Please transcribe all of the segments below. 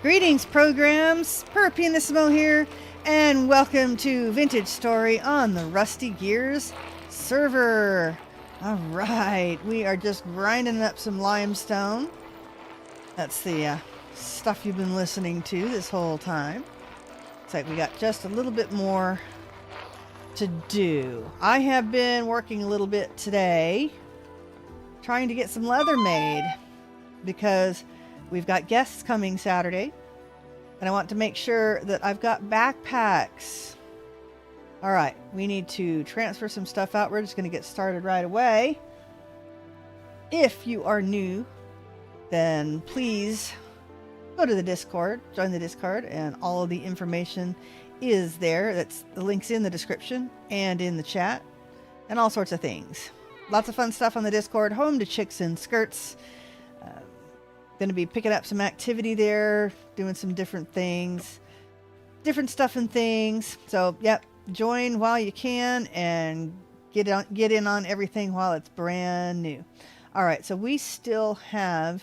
Greetings, programs. Pyrrh here, and welcome to Vintage Story on the Rusty Gears server. All right, we are just grinding up some limestone. That's the stuff you've been listening to this whole time. It's like we got just a little bit more to do. I have been working a little bit today, trying to get some leather made because we've got guests coming Saturday, and I want to make sure that I've got backpacks. All right, we need to transfer some stuff out. We're just going to get started right away. If you are new, then please go to the Discord, join the Discord, and all of the information is there. That's the links in the description and in the chat, and all sorts of things. Lots of fun stuff on the Discord. Home to Chicks in Skirts. Going to be picking up some activity there, doing some different things, different stuff and things. So, yep, join while you can and get in on everything while it's brand new. All right, so we still have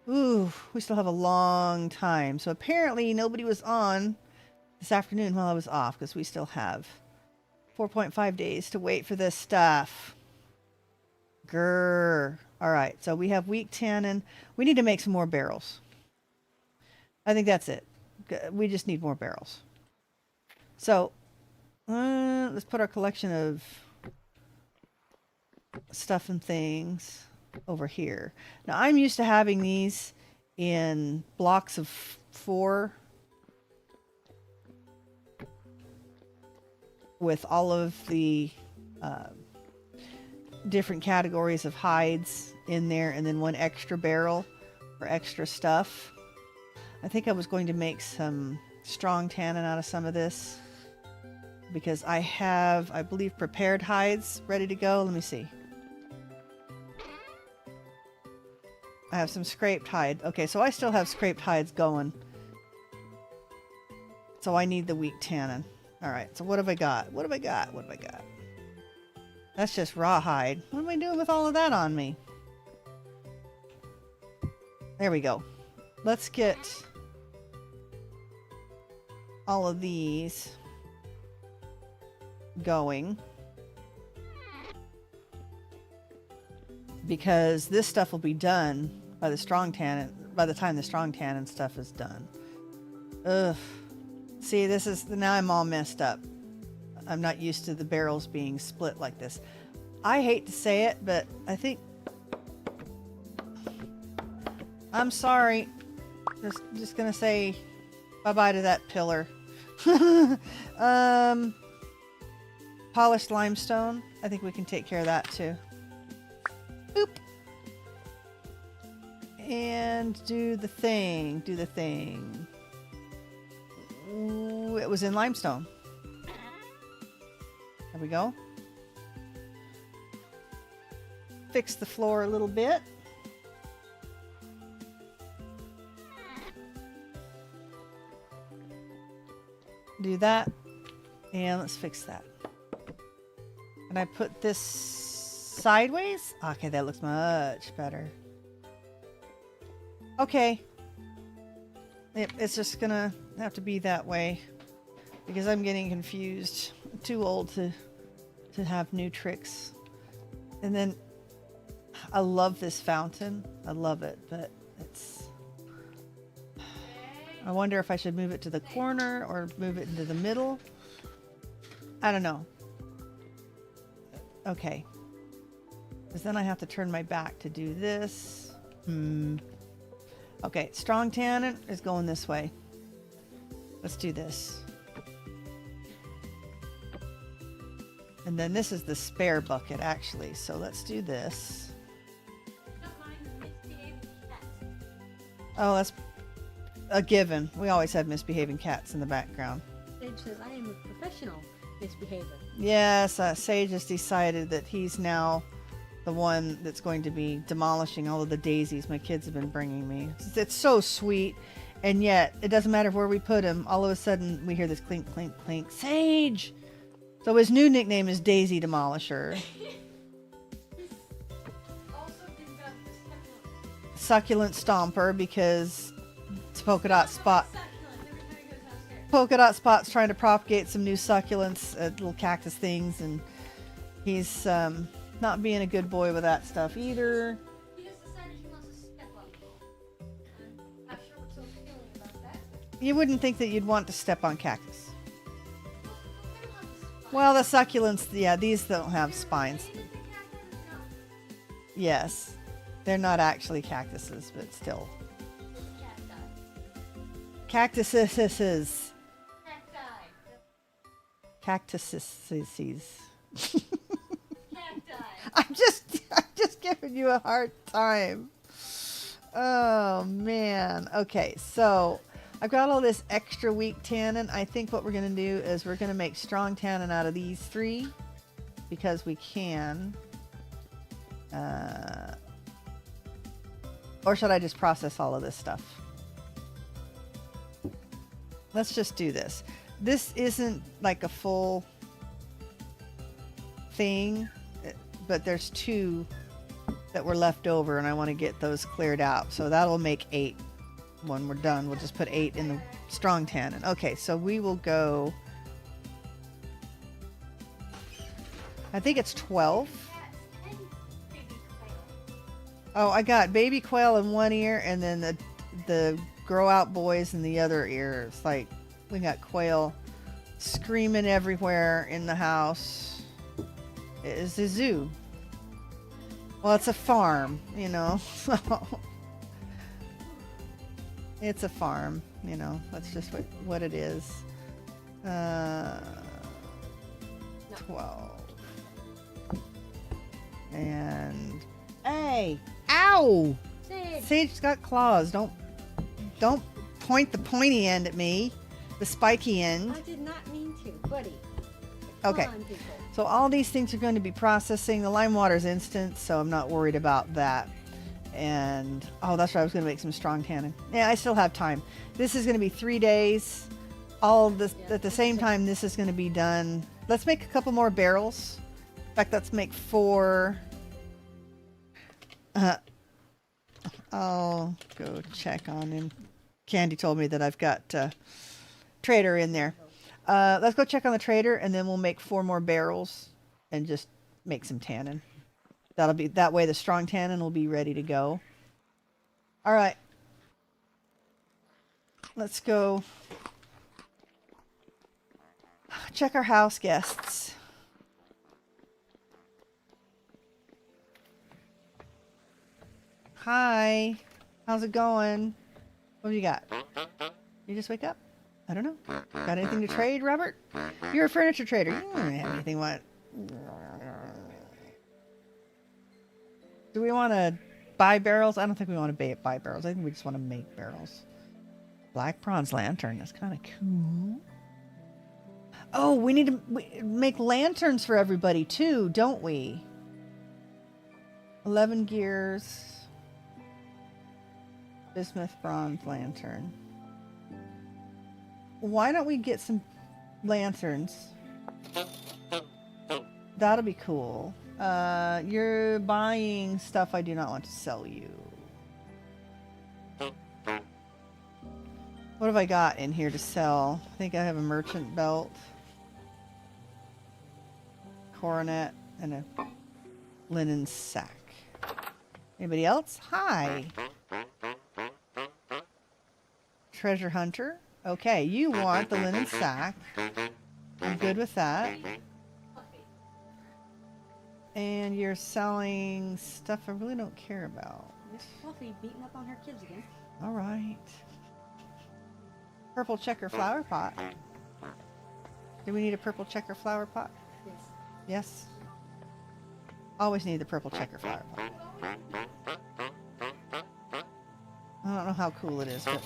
a long time. So apparently nobody was on this afternoon while I was off, because we still have 4.5 days to wait for this stuff. Grrr. All right, so we have weak tannin. We need to make some more barrels. I think that's it. We just need more barrels. So let's put our collection of stuff and things over here. Now, I'm used to having these in blocks of 4 with all of the different categories of hides in there, and then one extra barrel for extra stuff. I think I was going to make some strong tannin out of some of this, because I have, I believe, prepared hides ready to go. Let me see. I have some scraped hide. Okay, so I still have scraped hides going. So I need the weak tannin. All right, so what have I got? What have I got? What have I got? That's just rawhide. What am I doing with all of that on me? There we go. Let's get all of these going, because this stuff will be done by the strong tannin, by the time the strong tannin stuff is done. Ugh. See, this is, now I'm all messed up. I'm not used to the barrels being split like this. I hate to say it, but I think, I'm sorry. Just gonna say bye-bye to that pillar. Polished limestone. I think we can take care of that too. Boop. And do the thing. Do the thing. Ooh, it was in limestone. There we go. Fix the floor a little bit. Do that. And let's fix that. And I put this sideways? Okay, that looks much better. Okay. It's just gonna have to be that way, because I'm getting confused. I'm too old to have new tricks. And then I love this fountain. I love it, but it's, I wonder if I should move it to the corner or move it into the middle. I don't know. Okay. Because then I have to turn my back to do this. Okay, strong tannin is going this way. Let's do this. And then this is the spare bucket, actually. So let's do this. Oh, that's a given. We always have misbehaving cats in the background. Sage says, I am a professional misbehavior. Yes, Sage has decided that he's now the one that's going to be demolishing all of the daisies my kids have been bringing me. It's so sweet, and yet it doesn't matter where we put him. All of a sudden, we hear this clink, clink, clink. Sage! So his new nickname is Daisy Demolisher. Succulent Stomper, because polka dot spot. Polka dot spot's trying to propagate some new succulents, little cactus things, and he's not being a good boy with that stuff either. He just decided he wants to step on me. I'm not sure what's so appealing about that. You wouldn't think that you'd want to step on cactus. Well, the succulents, yeah, these don't have spines. Yes, they're not actually cactuses, but still. Cactuses. Cactuses. I'm just giving you a hard time. Oh man. Okay, so I've got all this extra weak tannin. I think what we're gonna do is we're gonna make strong tannin out of these 3 because we can. Or should I just process all of this stuff? Let's just do this. This isn't like a full thing, but there's 2 that were left over and I want to get those cleared out. So that'll make 8 when we're done. We'll just put 8 in the strong tannin. Okay, so we will go, I think it's 12. Oh, I got baby quail in one ear and then the grow out boys in the other ear. It's like we got quail screaming everywhere in the house. It is a zoo. Well, it's a farm, you know. It's a farm, you know. That's just what it is. 12. And hey, ow! Sage's got claws. Don't point the pointy end at me. The spiky end. I did not mean to, buddy. Okay. Come on, people. So all these things are going to be processing. The lime water is instant, so I'm not worried about that. And oh, that's right. I was going to make some strong tannin. Yeah, I still have time. This is going to be 3 days. All this at the same time. This is going to be done. Let's make a couple more barrels. In fact, let's make 4. I'll go check on him. Candy told me that I've got Trader in there. Let's go check on the Trader, and then we'll make 4 more barrels and just make some tannin. That'll be that way. The strong tannin will be ready to go. All right, let's go check our house guests. Hi, how's it going? What have you got? You just wake up? I don't know. Got anything to trade, Robert? You're a furniture trader. You don't have anything. What? Do we want to buy barrels? I don't think we want to buy barrels. I think we just want to make barrels. Black bronze lantern. That's kind of cool. Oh, we need to make lanterns for everybody too, don't we? 11 gears. Bismuth bronze lantern. Why don't we get some lanterns? That'll be cool. You're buying stuff I do not want to sell you. What have I got in here to sell? I think I have a merchant belt, coronet, and a linen sack. Anybody else? Hi. Treasure hunter. Okay, you want the linen sack. I'm good with that. And you're selling stuff I really don't care about. Miss Fluffy beating up on her kids again. All right. Purple checker flower pot. Do we need a purple checker flower pot? Yes. Yes. Always need the purple checker flower pot. I don't know how cool it is, but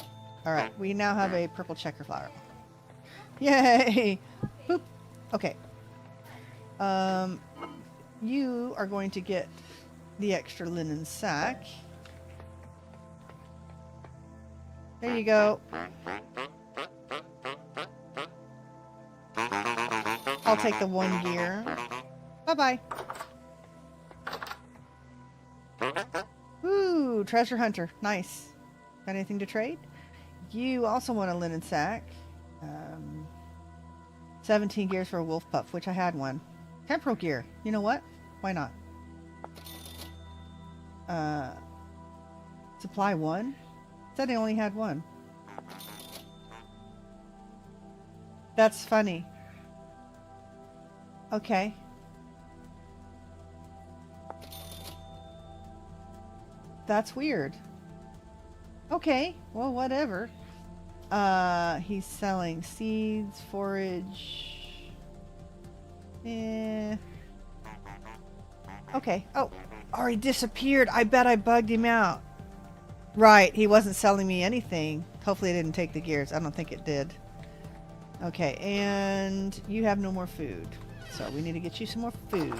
all right. We now have a purple checker flower pot. Yay! Boop. Okay. You are going to get the extra linen sack. There you go. I'll take the 1 gear. Bye-bye. Ooh, treasure hunter. Nice. Got anything to trade? You also want a linen sack. 17 gears for a wolf pup, which I had one. Temporal gear. You know what? Why not? Supply one? Said I only had one. That's funny. Okay. That's weird. Okay, well, whatever. He's selling seeds, forage. Okay. Oh, already disappeared. I bet I bugged him out. Right, he wasn't selling me anything. Hopefully it didn't take the gears. I don't think it did. Okay, and you have no more food. So we need to get you some more food.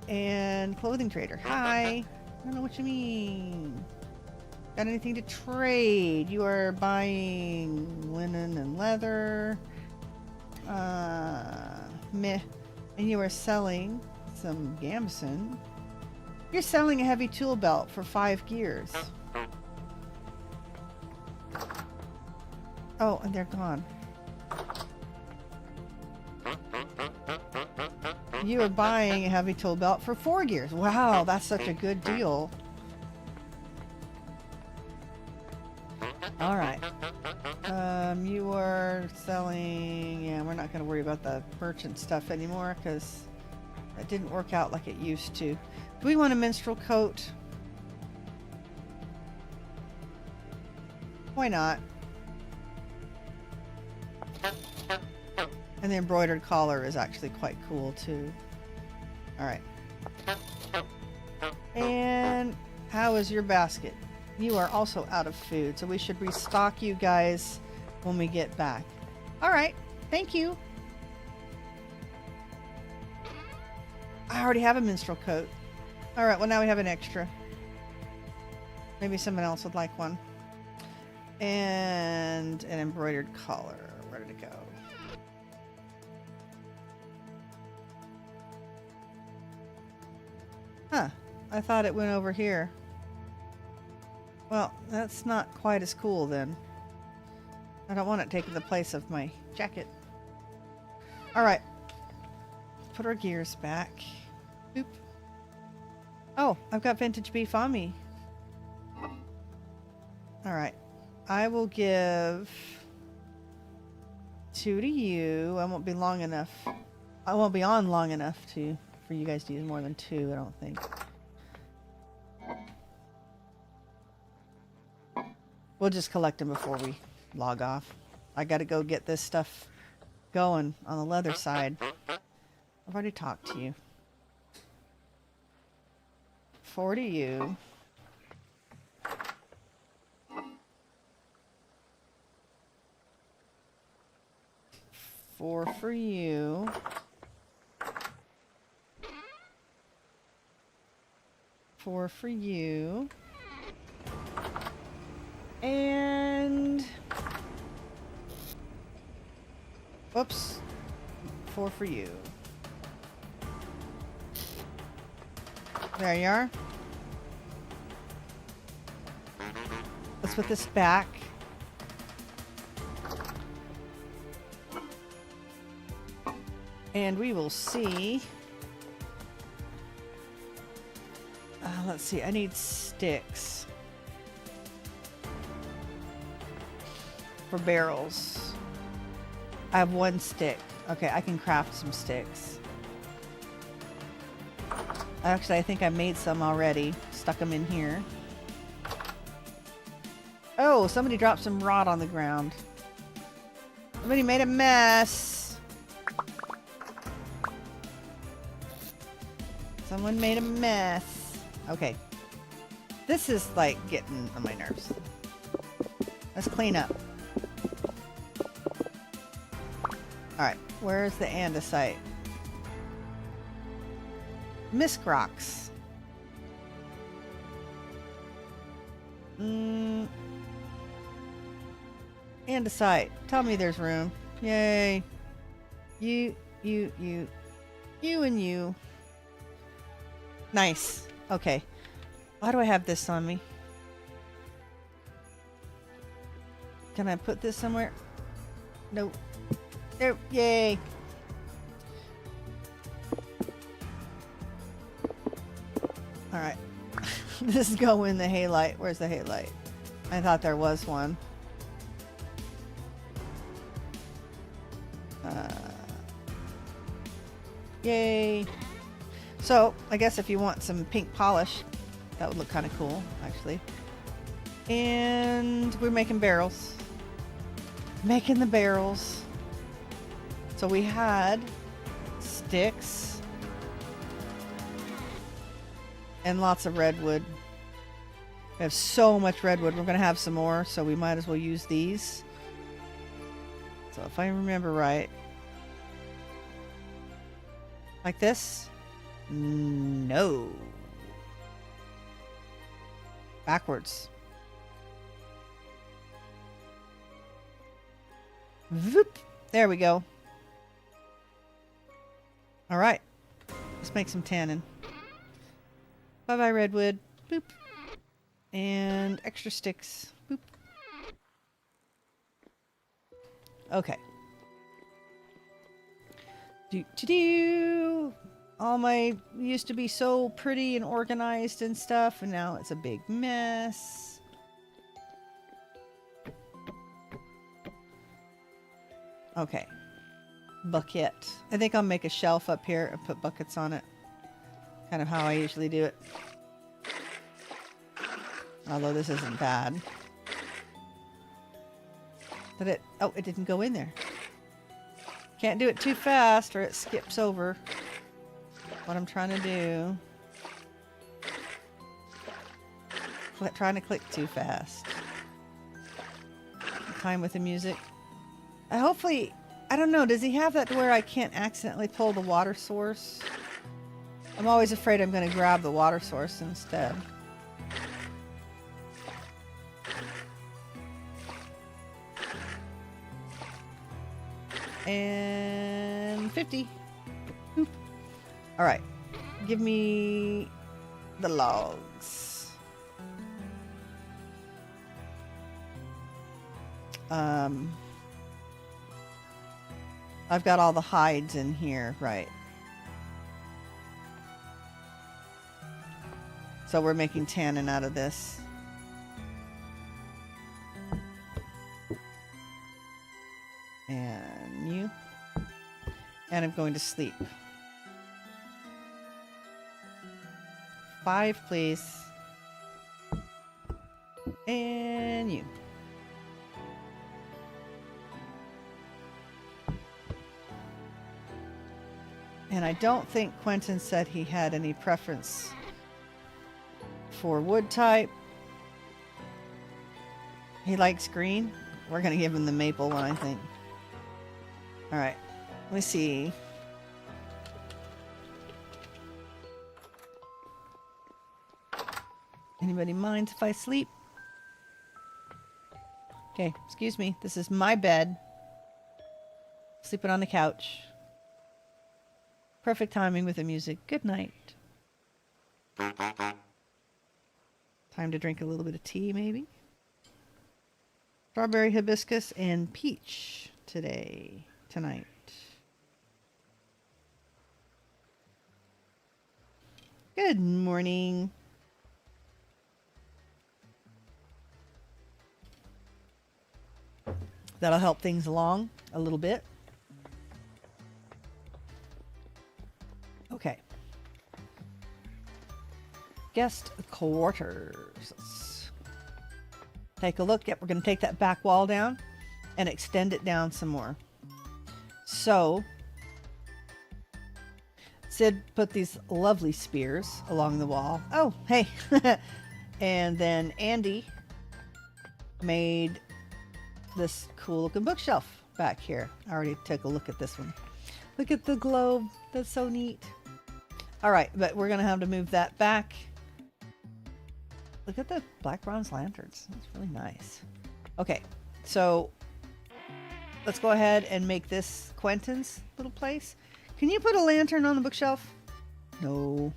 And clothing trader. Hi. I don't know what you mean. Got anything to trade? You are buying linen and leather. Meh. And you are selling some gambeson. You're selling a heavy tool belt for 5 gears. Oh, and they're gone. You are buying a heavy tool belt for 4 gears. Wow, that's such a good deal. Alright. You are selling... Yeah, we're not going to worry about the merchant stuff anymore because that didn't work out like it used to. Do we want a minstrel coat? Why not? And the embroidered collar is actually quite cool too. Alright. And how is your basket? You are also out of food, so we should restock you guys when we get back. Alright, thank you. I already have a minstrel coat. Alright, well now we have an extra. Maybe someone else would like one. And an embroidered collar. Where did it go? Huh. I thought it went over here. Well, that's not quite as cool then. I don't want it taking the place of my jacket. Alright. Put our gears back. Boop. Oh, I've got vintage beef on me. Alright. I will give 2 to you. I won't be long enough. I won't be on long enough for you guys to use more than 2, I don't think. We'll just collect them before we log off. I gotta go get this stuff going on the leather side. I've already talked to you. 4 to you. 4 for you. 4 for you. And... Whoops. 4 for you. There you are. Let's put this back. And we will see. Let's see. I need sticks for barrels. I have 1 stick. Okay, I can craft some sticks. Actually, I think I made some already. Stuck them in here. Oh, somebody dropped some rod on the ground. Somebody made a mess. Someone made a mess. Okay. This is like getting on my nerves. Let's clean up. Alright, where's the andesite? Miscrocs. Andesite. Tell me there's room. Yay. You, and you. Nice. Okay. Why do I have this on me? Can I put this somewhere? Nope. There, yay. All right. This is going in the halite. Where's the halite? I thought there was one. Yay. So, I guess if you want some pink polish, that would look kind of cool, actually. And we're making barrels. Making the barrels. So we had sticks and lots of redwood. We have so much redwood. We're going to have some more, so we might as well use these. So if I remember right, like this? No. Backwards. Voop. There we go. All right. Let's make some tannin. Bye-bye, redwood. Boop. And extra sticks. Boop. Okay. Do-do-do. All my used to be so pretty and organized and stuff, and now it's a big mess. Okay. Bucket. I think I'll make a shelf up here and put buckets on it. Kind of how I usually do it. Although this isn't bad. Did it? Oh, it didn't go in there. Can't do it too fast or it skips over what I'm trying to do. Trying to click too fast. Time with the music. Hopefully, I don't know, does he have that to where I can't accidentally pull the water source? I'm always afraid I'm going to grab the water source instead. And 50. Oop. All right. Give me the logs. I've got all the hides in here, right? So we're making tannin out of this. And you. And I'm going to sleep. 5, please. And you. And I don't think Quentin said he had any preference for wood type. He likes green. We're going to give him the maple one, I think. All right. Let me see. Anybody mind if I sleep? Okay, excuse me. This is my bed. Sleeping on the couch. Perfect timing with the music. Good night. Time to drink a little bit of tea, maybe. Strawberry, hibiscus, and peach tonight. Good morning. That'll help things along a little bit. Okay. Guest quarters. Let's take a look. Yep, we're going to take that back wall down and extend it down some more. So, Sid put these lovely spears along the wall. Oh, hey. And then Andy made this cool looking bookshelf back here. I already took a look at this one. Look at the globe. That's so neat. All right, but we're going to have to move that back. Look at the black bronze lanterns. That's really nice. Okay, so let's go ahead and make this Quentin's little place. Can you put a lantern on the bookshelf? No.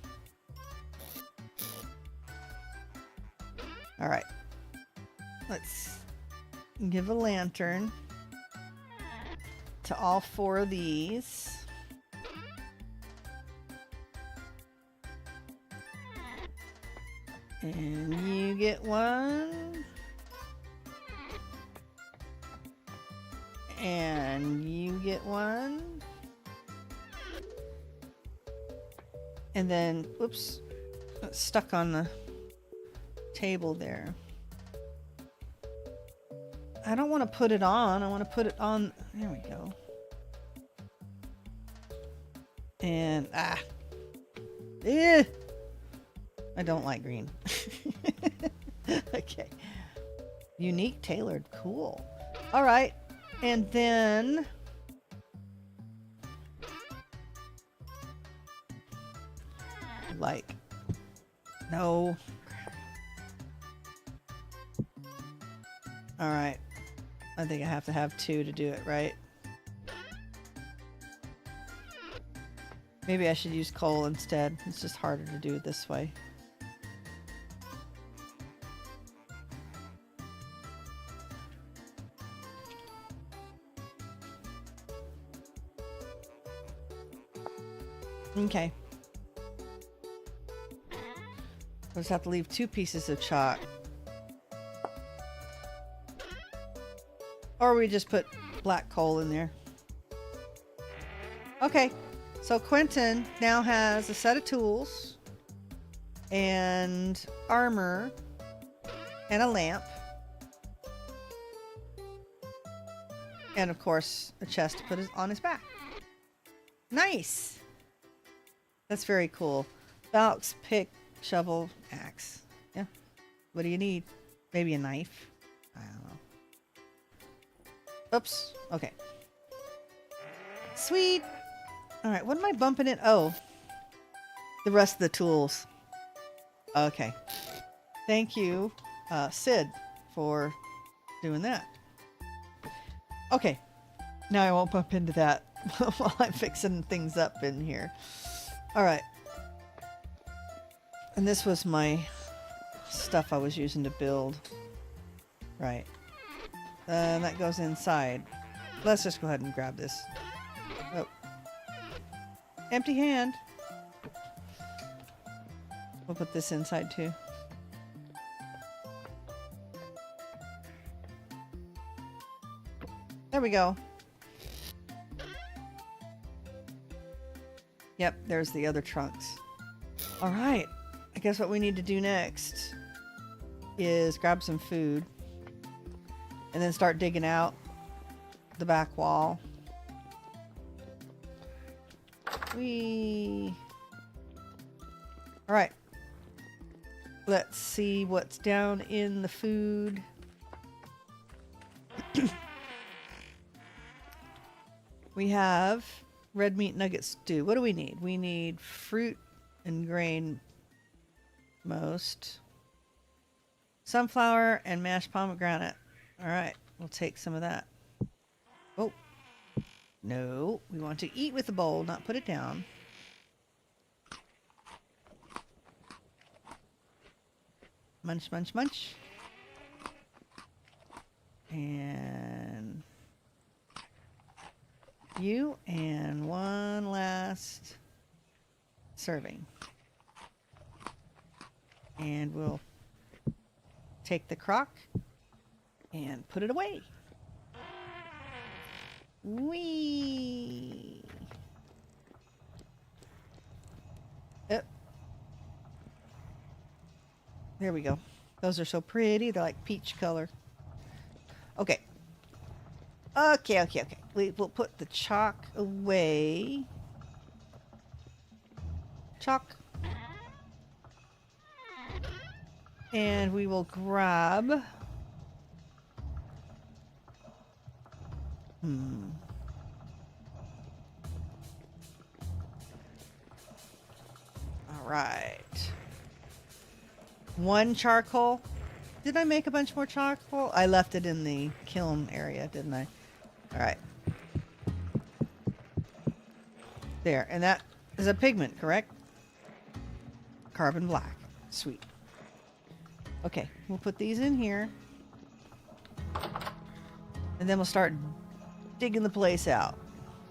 All right. Let's give a lantern to all 4 of these. And you get 1. And you get 1. And then, oops, it's stuck on the table there. I don't want to put it on. I want to put it on. There we go. And, I don't like green. Okay. Unique, tailored, cool. All right. And then like, no. All right. I think I have to have 2 to do it, right? Maybe I should use coal instead. It's just harder to do it this way. Okay. I just have to leave 2 pieces of chalk. Or we just put black coal in there. Okay. So Quentin now has a set of tools and armor and a lamp. And of course, a chest to put on his back. Nice! That's very cool. Balks, pick, shovel, axe. Yeah. What do you need? Maybe a knife? I don't know. Oops. Okay. Sweet! Alright, what am I bumping in? Oh. The rest of the tools. Okay. Thank you, Sid, for doing that. Okay. Now I won't bump into that while I'm fixing things up in here. Alright. And this was my stuff I was using to build. Right. That goes inside. Let's just go ahead and grab this. Oh. Empty hand. We'll put this inside too. There we go. Yep, there's the other trunks. All right. I guess what we need to do next is grab some food and then start digging out the back wall. All right. Let's see what's down in the food. We have red meat nugget stew. What do we need? We need fruit and grain most. Sunflower and mashed pomegranate. All right, we'll take some of that. Oh, no, we want to eat with the bowl, not put it down. Munch, munch, munch. And you, and one last serving. And we'll take the crock and put it away. Whee! There we go. Those are so pretty. They're like peach color. Okay. Okay. We'll put the chalk away. Chalk. And we will grab... All right. 1 charcoal. Did I make a bunch more charcoal? I left it in the kiln area, didn't I? All right. There. And that is a pigment, correct? Carbon black. Sweet. Okay. We'll put these in here. And then we'll start digging the place out.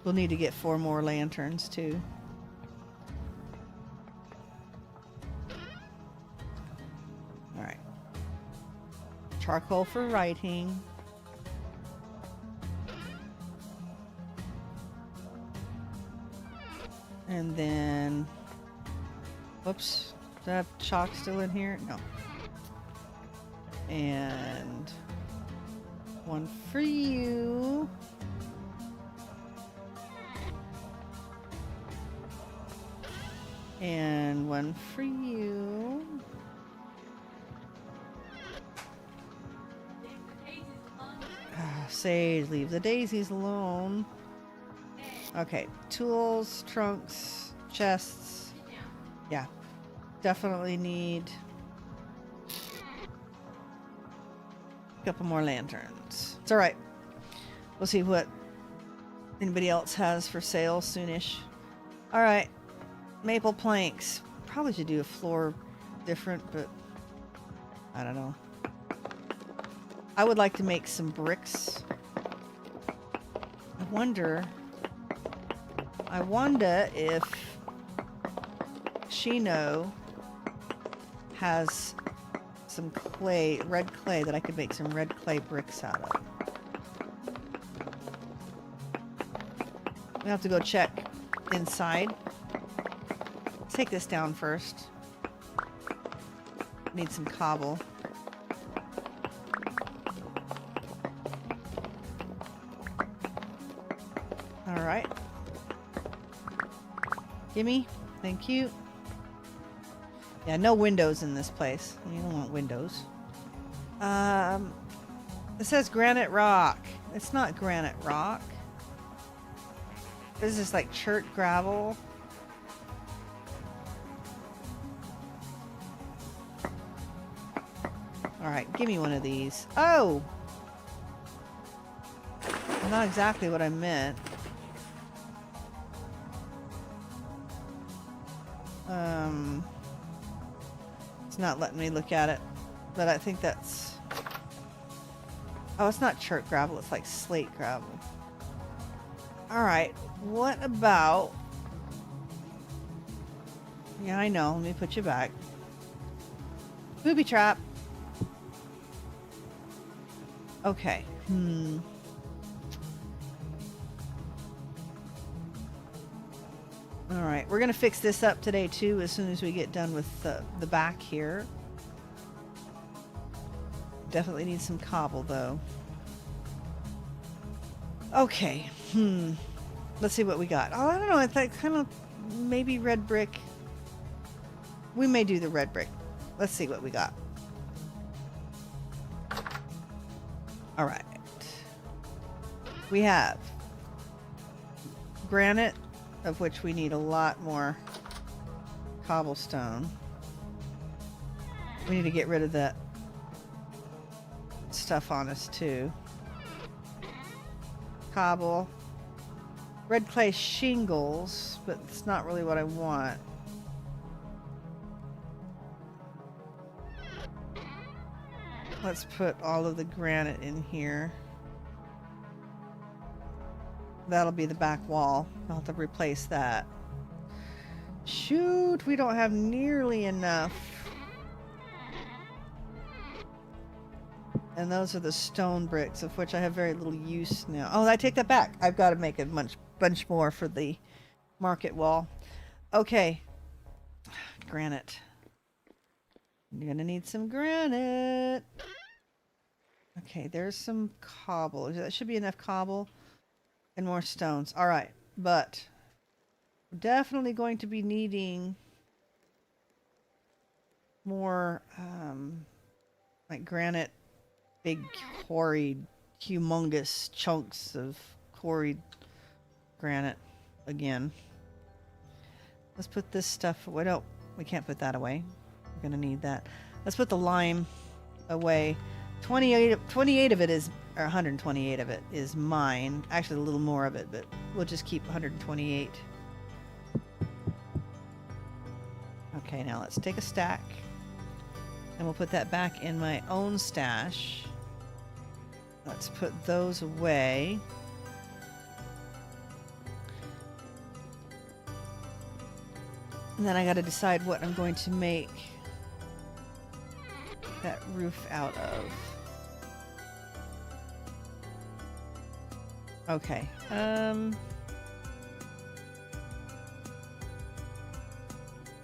We'll need to get 4 more lanterns too. Alright. Charcoal for writing. And then... Whoops. Do I have chalk still in here? No. And... 1 for you. And 1 for you. Sage, leave the daisies alone. Okay, tools, trunks, chests. Yeah, definitely need a couple more lanterns. It's alright. We'll see what anybody else has for sale soonish. Alright, maple planks. Probably should do a floor different, but I don't know. I would like to make some bricks. I wonder if Shino has some clay, red clay, that I could make some red clay bricks out of. We have to go check inside. Let's take this down first. Need some cobble. Alright. Gimme. Thank you. Yeah, no windows in this place. You don't want windows. It says granite rock. It's not granite rock. This is like chert gravel. Alright, give me one of these. Oh! Not exactly what I meant. It's not letting me look at it, but I think that's... Oh, it's not chert gravel, it's like slate gravel. Alright, what about... Yeah, I know, let me put you back. Booby trap. Okay, Alright, we're gonna fix this up today too as soon as we get done with the back here. Definitely need some cobble though. Okay, let's see what we got. Oh, I don't know, I thought kind of maybe red brick. We may do the red brick. Let's see what we got. Alright. We have granite, of which we need a lot more cobblestone. We need to get rid of that stuff on us too. Cobble. Red clay shingles, but it's not really what I want. Let's put all of the granite in here. That'll be the back wall. I'll have to replace that. Shoot, we don't have nearly enough. And those are the stone bricks, of which I have very little use now. Oh, I take that back. I've got to make a bunch more for the market wall. Okay. Granite. You're gonna need some granite. Okay, there's some cobble. That should be enough cobble. And more stones. Alright, but we're definitely going to be needing more like granite, big quarried, humongous chunks of quarried granite again. Let's put this stuff away. No, we can't put that away. We're gonna need that. Let's put the lime away. 28 of it is, or 128 of it is mine. Actually, a little more of it, but we'll just keep 128. Okay, now let's take a stack. And we'll put that back in my own stash. Let's put those away. And then I got to decide what I'm going to make that roof out of. Okay.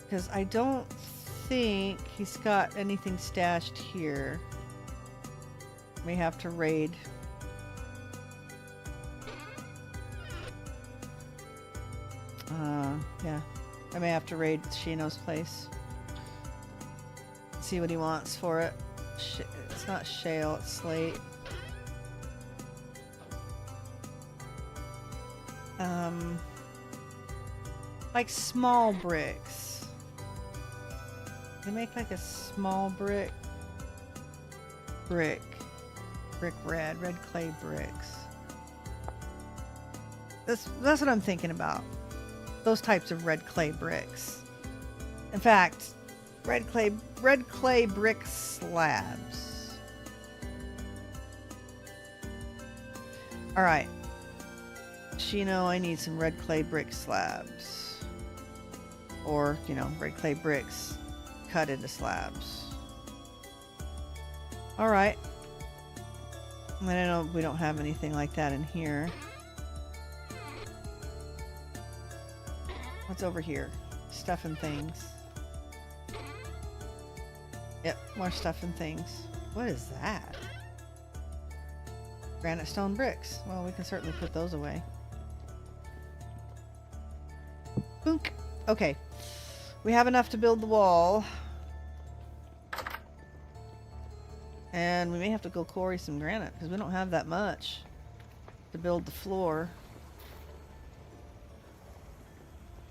Because I don't think he's got anything stashed here. May have to raid. Yeah. I may have to raid Shino's place. See what he wants for it. It's not shale, it's slate. Like small bricks. They make like a small brick red clay bricks. That's what I'm thinking about. Those types of red clay bricks. In fact, red clay brick slabs. All right, Shino, I need some red clay brick slabs, or red clay bricks cut into slabs. All right. I know we don't have anything like that in here. What's over here? Stuff and things. Yep, more stuff and things. What is that? Granite stone bricks. Well, we can certainly put those away. Boonk. Okay. We have enough to build the wall. And we may have to go quarry some granite because we don't have that much to build the floor.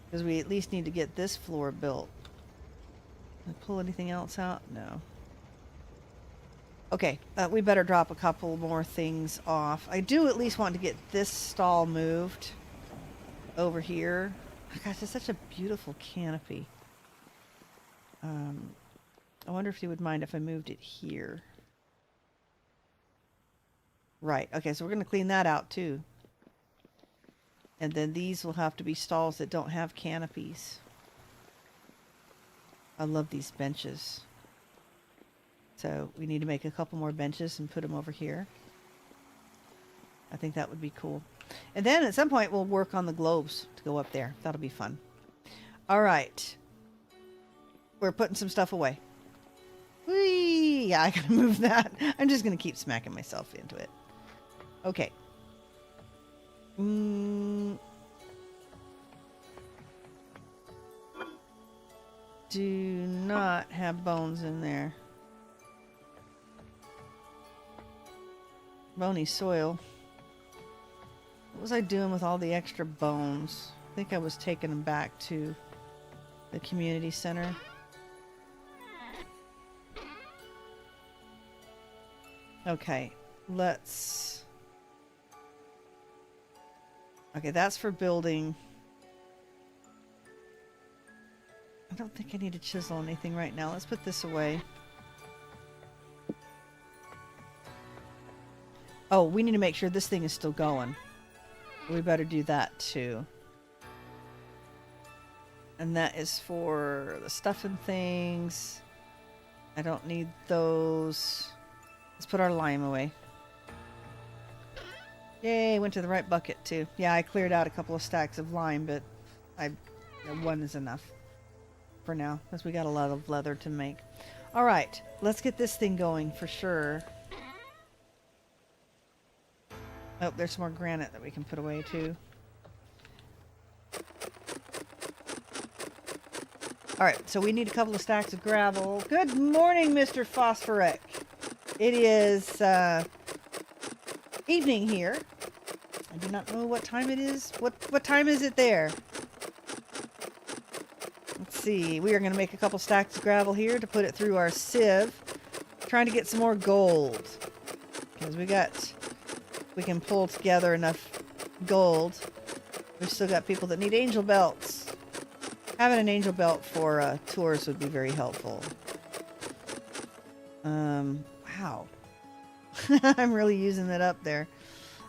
Because we at least need to get this floor built. Can I pull anything else out? No. Okay, we better drop a couple more things off. I do at least want to get this stall moved over here. Oh, gosh, it's such a beautiful canopy. I wonder if you would mind if I moved it here. Right, okay, so we're going to clean that out too. And then these will have to be stalls that don't have canopies. I love these benches. So we need to make a couple more benches and put them over here. I think that would be cool. And then at some point we'll work on the globes to go up there. That'll be fun. All right. We're putting some stuff away. Whee! Yeah, I gotta move that. I'm just gonna keep smacking myself into it. Okay. Do not have bones in there. Bony soil. What was I doing with all the extra bones? I think I was taking them back to the community center. Okay, let's... Okay, that's for building. I don't think I need to chisel anything right now. Let's put this away. Oh, we need to make sure this thing is still going. We better do that too. And that is for the stuff and things. I don't need those. Let's put our lime away. Yay, went to the right bucket too. Yeah, I cleared out a couple of stacks of lime, but one is enough for now because we got a lot of leather to make. All right, let's get this thing going for sure. Oh, there's some more granite that we can put away too. All right, so we need a couple of stacks of gravel. Good morning, Mr. Phosphoric. It is evening here. I do not know what time it is. What time is it there? Let's see. We are going to make a couple stacks of gravel here to put it through our sieve. Trying to get some more gold. Because we can pull together enough gold. We've still got people that need angel belts. Having an angel belt for tours would be very helpful. Wow. I'm really using it up there.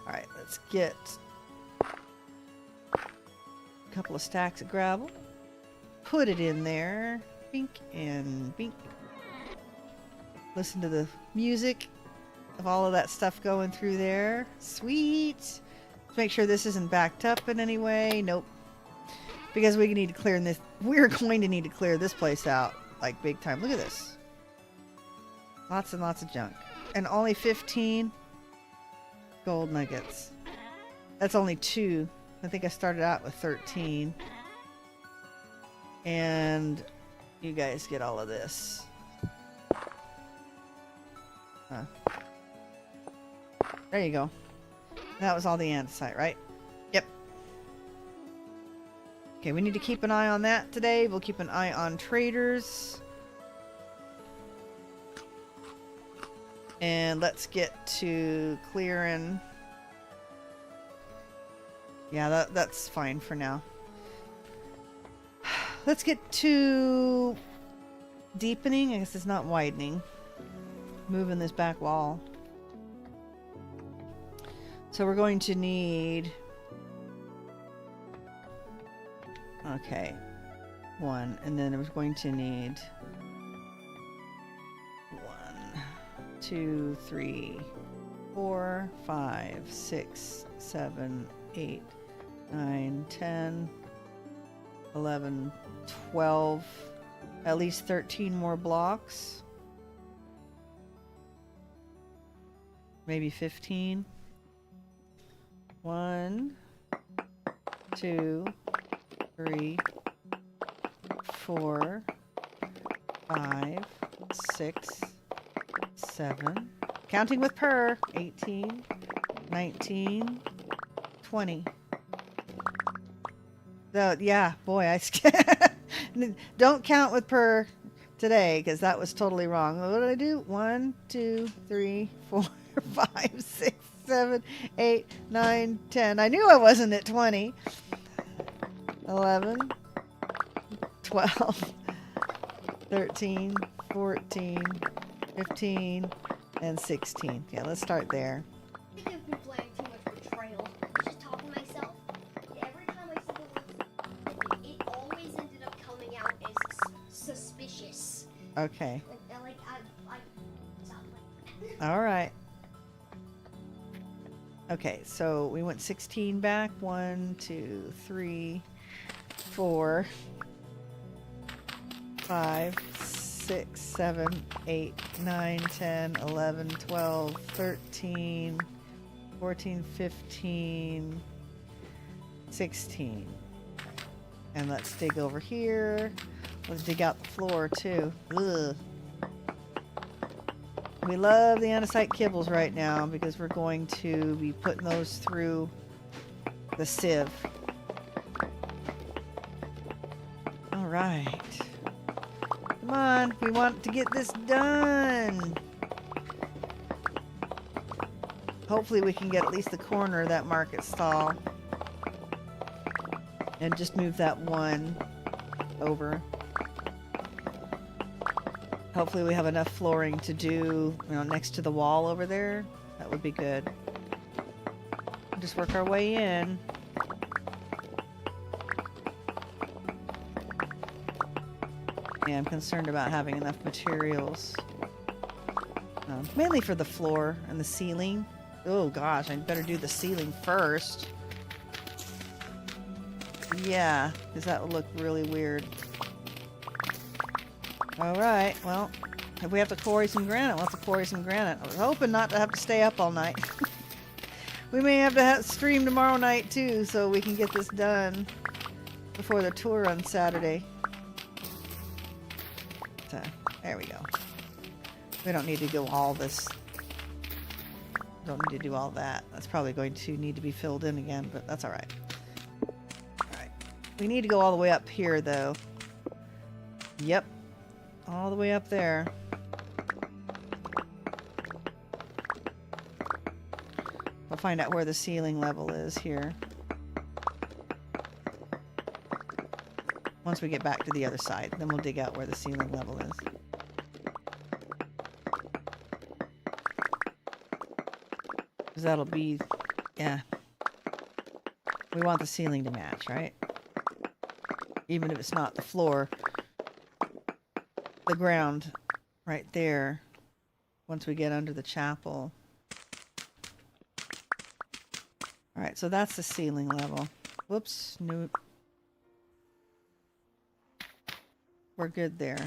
Alright, let's get a couple of stacks of gravel. Put it in there. Bink and bink. Listen to the music of all of that stuff going through there. Sweet. Let's make sure this isn't backed up in any way. Nope. Because we need to clear this. We're going to need to clear this place out like big time. Look at this. Lots and lots of junk. And only 15 gold nuggets. That's only 2. I think I started out with 13. And you guys get all of this. Huh. There you go. That was all the andesite, right? Yep. Okay, we need to keep an eye on that today. We'll keep an eye on traders. And let's get to clearing. Yeah, that's fine for now. Let's get to deepening. I guess it's not widening. Moving this back wall. So we're going to need... Okay. 1. And then we're going to need... 1, 2, 3, 4, 5, 6, 7, 8, 9, 10, 11, 12, at least 13 more blocks. Maybe 15. 1, 2, 3, 4, 5, 6, 7. Counting with Pyrrh. 18, 19, 20. So, yeah, boy, I don't count with Pyrrh today because that was totally wrong. What did I do? 1, 2, 3, 4, 5, 6, 7, 8, 9, 10. I knew I wasn't at 20. 11, 12, 13, 14, 15, and 16. Yeah, let's start there. I think I've been playing too much Betrayal. Just talking to myself. Every time I said it always ended up coming out as suspicious. Okay. Like I sound like. All right. Okay, so we went 16 back. 1, 2, 3, 4, 5, 6, 7, 8, 9, 10, 11, 12, 13, 14, 15, 16. And let's dig over here. Let's dig out the floor too. Ugh. We love the andesite kibbles right now because we're going to be putting those through the sieve. All right. Come on, we want to get this done. Hopefully we can get at least the corner of that market stall. And just move that one over. Hopefully we have enough flooring to do, next to the wall over there. That would be good. Just work our way in. Yeah, I'm concerned about having enough materials. Mainly for the floor and the ceiling. Oh gosh, I'd better do the ceiling first. Yeah, because that would look really weird. Alright, well, if we have to quarry some granite, we'll have to quarry some granite. I was hoping not to have to stay up all night. We may have to stream tomorrow night too, so we can get this done before the tour on Saturday. So, there we go. We don't need to go all this. Don't need to do all that. That's probably going to need to be filled in again, but that's alright. Alright. We need to go all the way up here, though. Yep. All the way up there. We'll find out where the ceiling level is here. Once we get back to the other side, then we'll dig out where the ceiling level is. Because that'll be, yeah. We want the ceiling to match, right? Even if it's not the floor. The ground right there. Once we get under the chapel. Alright, so that's the ceiling level. Whoops, nope. We're good there.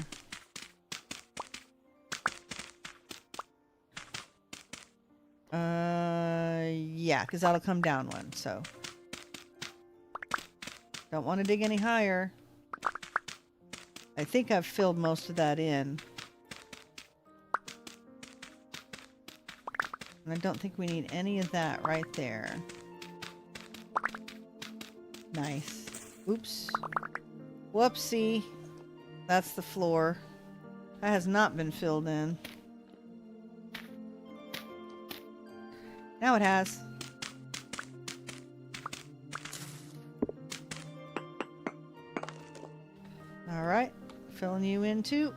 Yeah, because that'll come down one, so. Don't want to dig any higher. I think I've filled most of that in. And I don't think we need any of that right there. Nice. Oops. Whoopsie. That's the floor. That has not been filled in. Now it has. Alright. Filling you in too.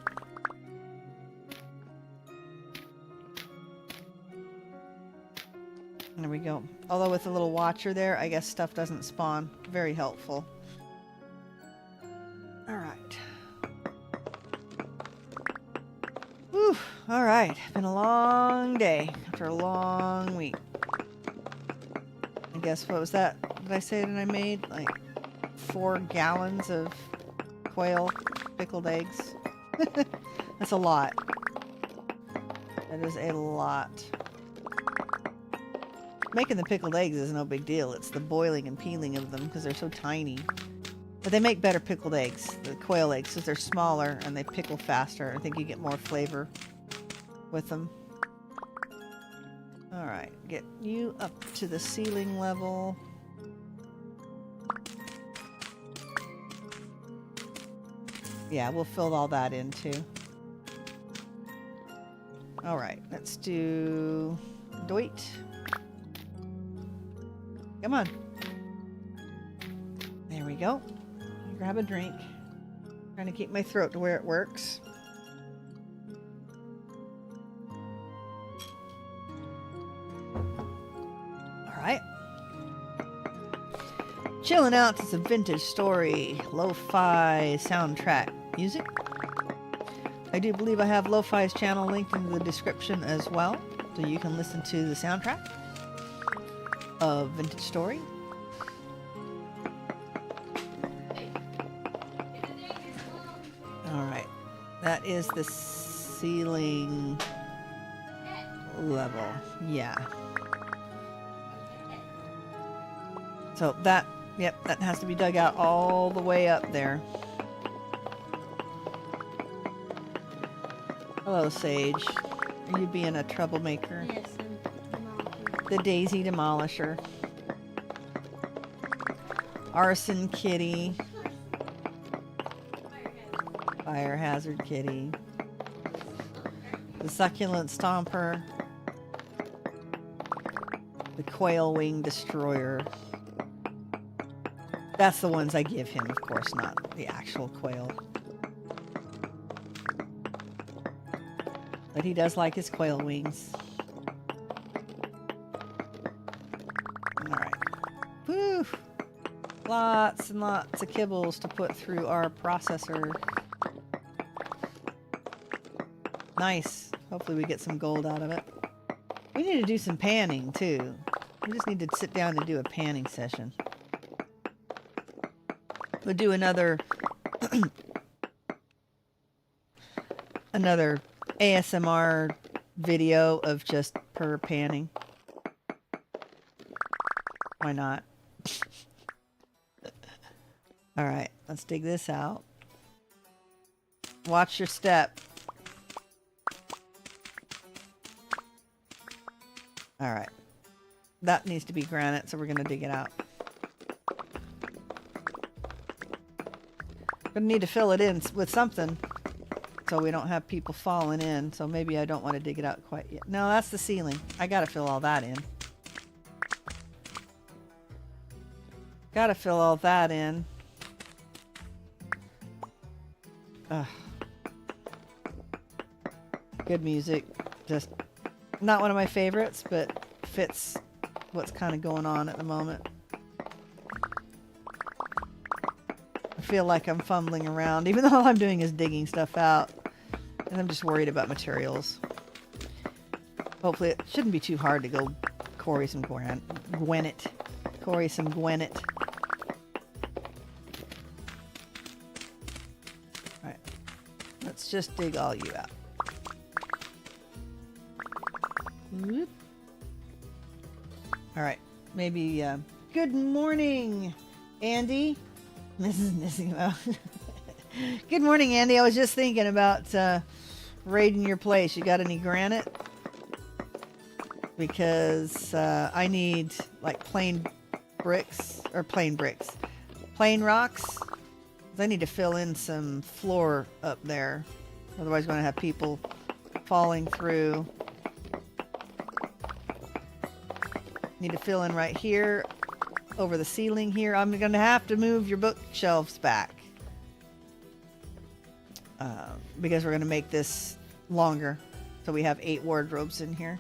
There we go. Although with a little watcher there, I guess stuff doesn't spawn. Very helpful. Alright. Whew. Alright. Been a long day after a long week. I guess, what was that? Did I say that I made? Like 4 gallons of quail pickled eggs. That's a lot. That is a lot. Making the pickled eggs is no big deal. It's the boiling and peeling of them because they're so tiny. But they make better pickled eggs, the quail eggs, because they're smaller and they pickle faster. I think you get more flavor with them. Alright, get you up to the ceiling level. Yeah, we'll fill all that in too. Alright, let's do Doit. Come on. There we go. Grab a drink. Trying to keep my throat to where it works. Alright. Chilling out to some vintage story, lo-fi soundtrack music. I do believe I have Lo-Fi's channel linked in the description as well, so you can listen to the soundtrack of Vintage Story. Alright, that is the ceiling level. Yeah. So that, yep, that has to be dug out all the way up there. Hello, Sage. Are you being a troublemaker? Yes, I'm The Daisy Demolisher. Arson Kitty. Fire Hazard Kitty. The Succulent Stomper. The Quail Wing Destroyer. That's the ones I give him, of course, not the actual quail. But he does like his quail wings. Alright. Whew! Lots and lots of kibbles to put through our processor. Nice. Hopefully we get some gold out of it. We need to do some panning, too. We just need to sit down and do a panning session. We'll do another... another ASMR video of just Pyrrh panning. Why not? Alright, let's dig this out. Watch your step. Alright. That needs to be granite, so we're going to dig it out. Gonna need to fill it in with something so we don't have people falling in. So maybe I don't want to dig it out quite yet. No, that's the ceiling. I gotta fill all that in. Gotta fill all that in. Ugh. Good music. Just not one of my favorites, but fits what's kind of going on at the moment. I feel like I'm fumbling around, even though all I'm doing is digging stuff out. And I'm just worried about materials. Hopefully it shouldn't be too hard to go quarry some gwennet. Quarry some gwennet. Alright. Let's just dig all you out. Whoop. Alright. Maybe, good morning, Andy. Mrs. Nissimo. Good morning, Andy. I was just thinking about raiding your place. You got any granite? Because I need like plain rocks. I need to fill in some floor up there. Otherwise, I'm going to have people falling through. Need to fill in right here, over the ceiling here. I'm going to have to move your bookshelves back. Because we're going to make this longer. So we have 8 wardrobes in here.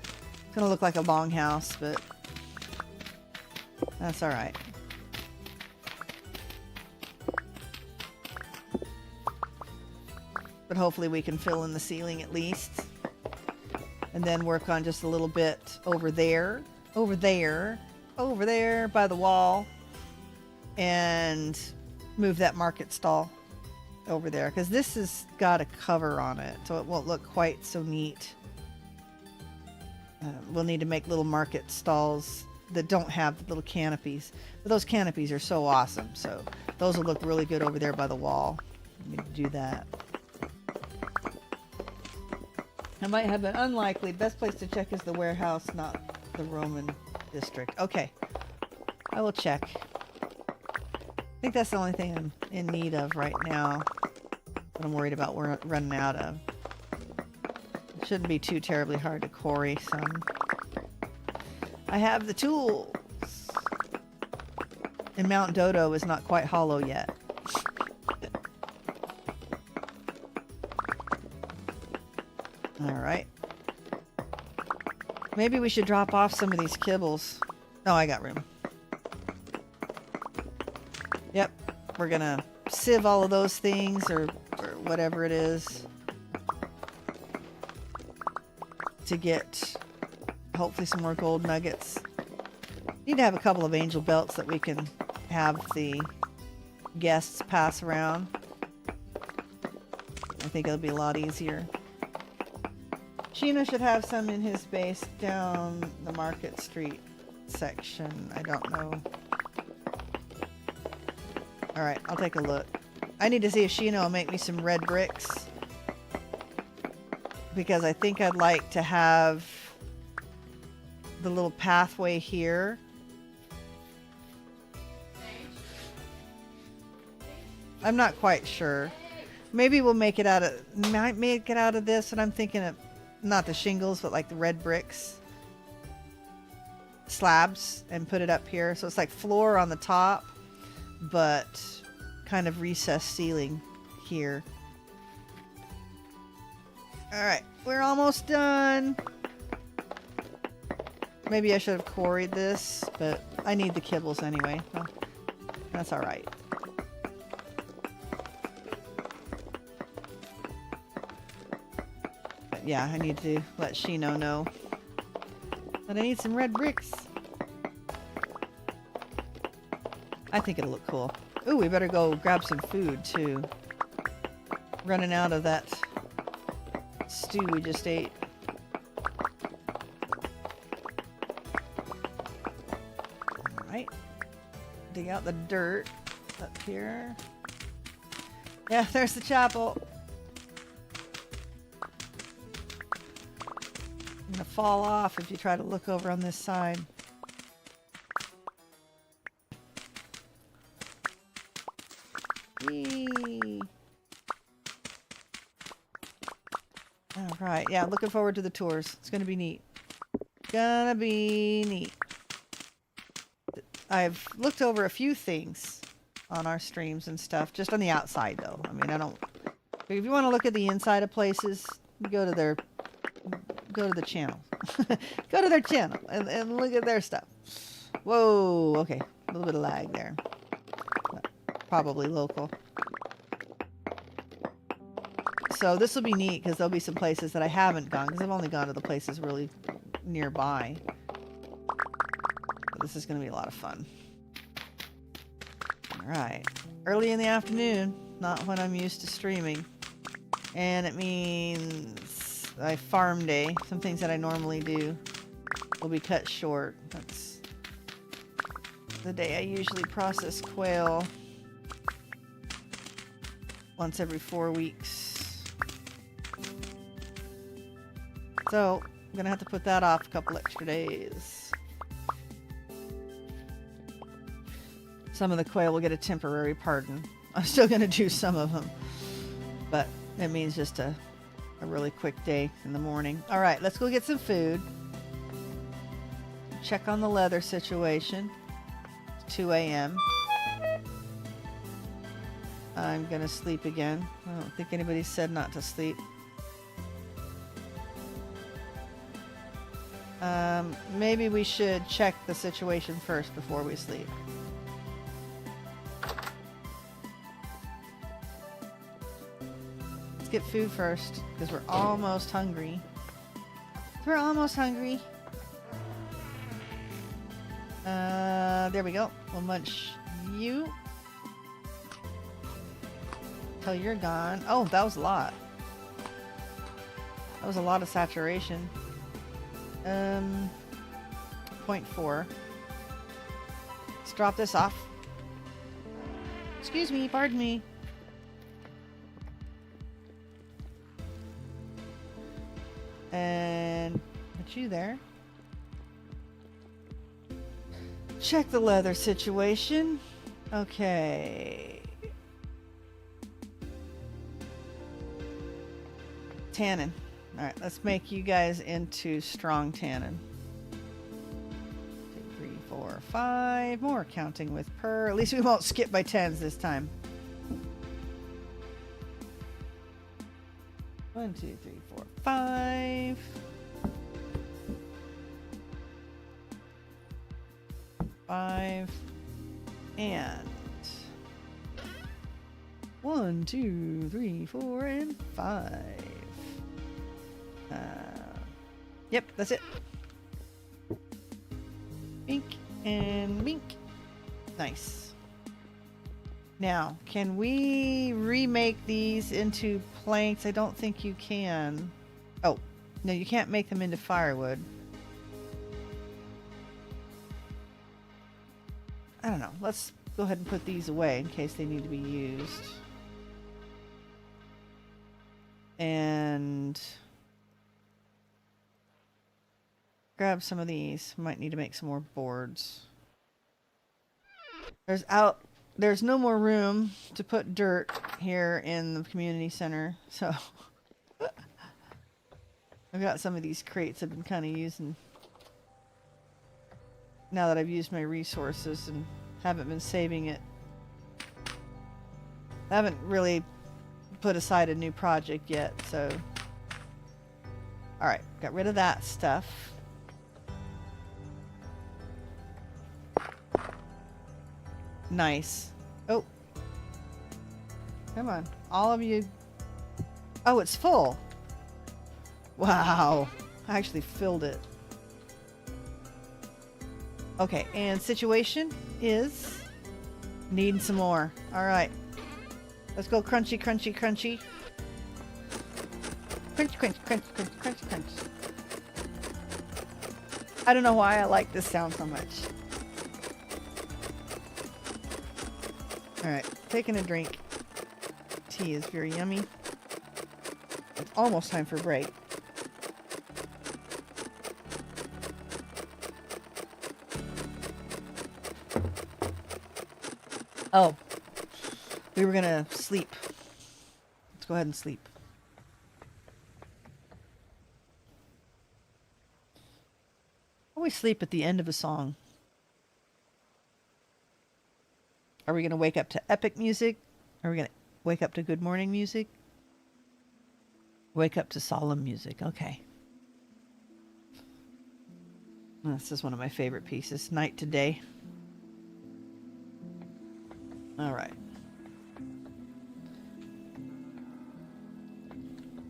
It's going to look like a longhouse, but that's alright. But hopefully we can fill in the ceiling at least. And then work on just a little bit over there by the wall. And move that market stall over there. Because this has got a cover on it, so it won't look quite so neat. We'll need to make little market stalls that don't have the little canopies. But those canopies are so awesome. So those will look really good over there by the wall. We need to do that. I might have an unlikely. Best place to check is the warehouse, not the Roman district. Okay. I will check. I think that's the only thing I'm in need of right now. That I'm worried about we're running out of. It shouldn't be too terribly hard to quarry some. I have the tools. And Mount Dodo is not quite hollow yet. Alright. Maybe we should drop off some of these kibbles. Oh, I got room. Yep. We're gonna sieve all of those things or whatever it is to get hopefully some more gold nuggets. Need to have a couple of angel belts that we can have the guests pass around. I think it'll be a lot easier. Sheena should have some in his base down the Market Street section. I don't know. Alright, I'll take a look. I need to see if Sheena will make me some red bricks. Because I think I'd like to have the little pathway here. I'm not quite sure. Maybe we'll make it out of... Might make it out of this, and I'm thinking of... Not the shingles, but like the red bricks. Slabs, and put it up here. So it's like floor on the top, but kind of recessed ceiling here. Alright, we're almost done. Maybe I should have quarried this, but I need the kibbles anyway. Well, that's alright. Yeah, I need to let Shino know that I need some red bricks. I think it'll look cool. Ooh, we better go grab some food too. Running out of that stew we just ate. Alright. Dig out the dirt up here. Yeah, there's the chapel. Gonna fall off if you try to look over on this side. Eee. All right, yeah, looking forward to the tours. It's gonna be neat. Gonna be neat. I've looked over a few things on our streams and stuff, just on the outside though. I mean, I don't. If you want to look at the inside of places, go to the channel. Go to their channel and look at their stuff. Whoa, okay. A little bit of lag there. Probably local. So this will be neat because there'll be some places that I haven't gone because I've only gone to the places really nearby. But this is going to be a lot of fun. Alright. Early in the afternoon, not when I'm used to streaming. And it means my farm day, some things that I normally do, will be cut short. That's the day I usually process quail. Once every 4 weeks. So, I'm gonna have to put that off a couple extra days. Some of the quail will get a temporary pardon. I'm still gonna do some of them. But it means just a really quick day in the morning. Alright, let's go get some food. Check on the leather situation. It's 2 a.m. I'm gonna sleep again. I don't think anybody said not to sleep. Maybe we should check the situation first before we sleep. Let's get food first, because we're almost hungry. We're almost hungry. There we go. We'll munch you. Till you're gone. Oh, that was a lot. That was a lot of saturation. 0.4. Let's drop this off. Excuse me, pardon me. And put you there. Check the leather situation. Okay. Tannin. Alright, let's make you guys into strong tannin. 2, 3, 4, 5. More counting with Pyrrh. At least we won't skip by tens this time. 1, 2, 3, 4, 5. 5. And 1, 2, 3, 4, and 5. Yep, that's it. Bink and bink. Nice. Now, can we remake these into planks? I don't think you can. Oh, no, you can't make them into firewood. I don't know. Let's go ahead and put these away in case they need to be used. And grab some of these. Might need to make some more boards. There's no more room to put dirt here in the community center, so I've got some of these crates I've been kind of using now that I've used my resources and haven't been saving it. I haven't really put aside a new project yet, so alright, got rid of that stuff. Nice. Oh. Come on. All of you. Oh, it's full. Wow. I actually filled it. Okay, and situation is needing some more. Alright. Let's go crunchy, crunchy, crunchy. Crunch, crunch, crunch, crunch, crunch, crunch. I don't know why I like this sound so much. Alright, taking a drink. Tea is very yummy. It's almost time for break. Oh, we were gonna sleep. Let's go ahead and sleep. Always sleep at the end of a song. Are we going to wake up to epic music? Are we going to wake up to good morning music? Wake up to solemn music. Okay. This is one of my favorite pieces. Night to day. All right.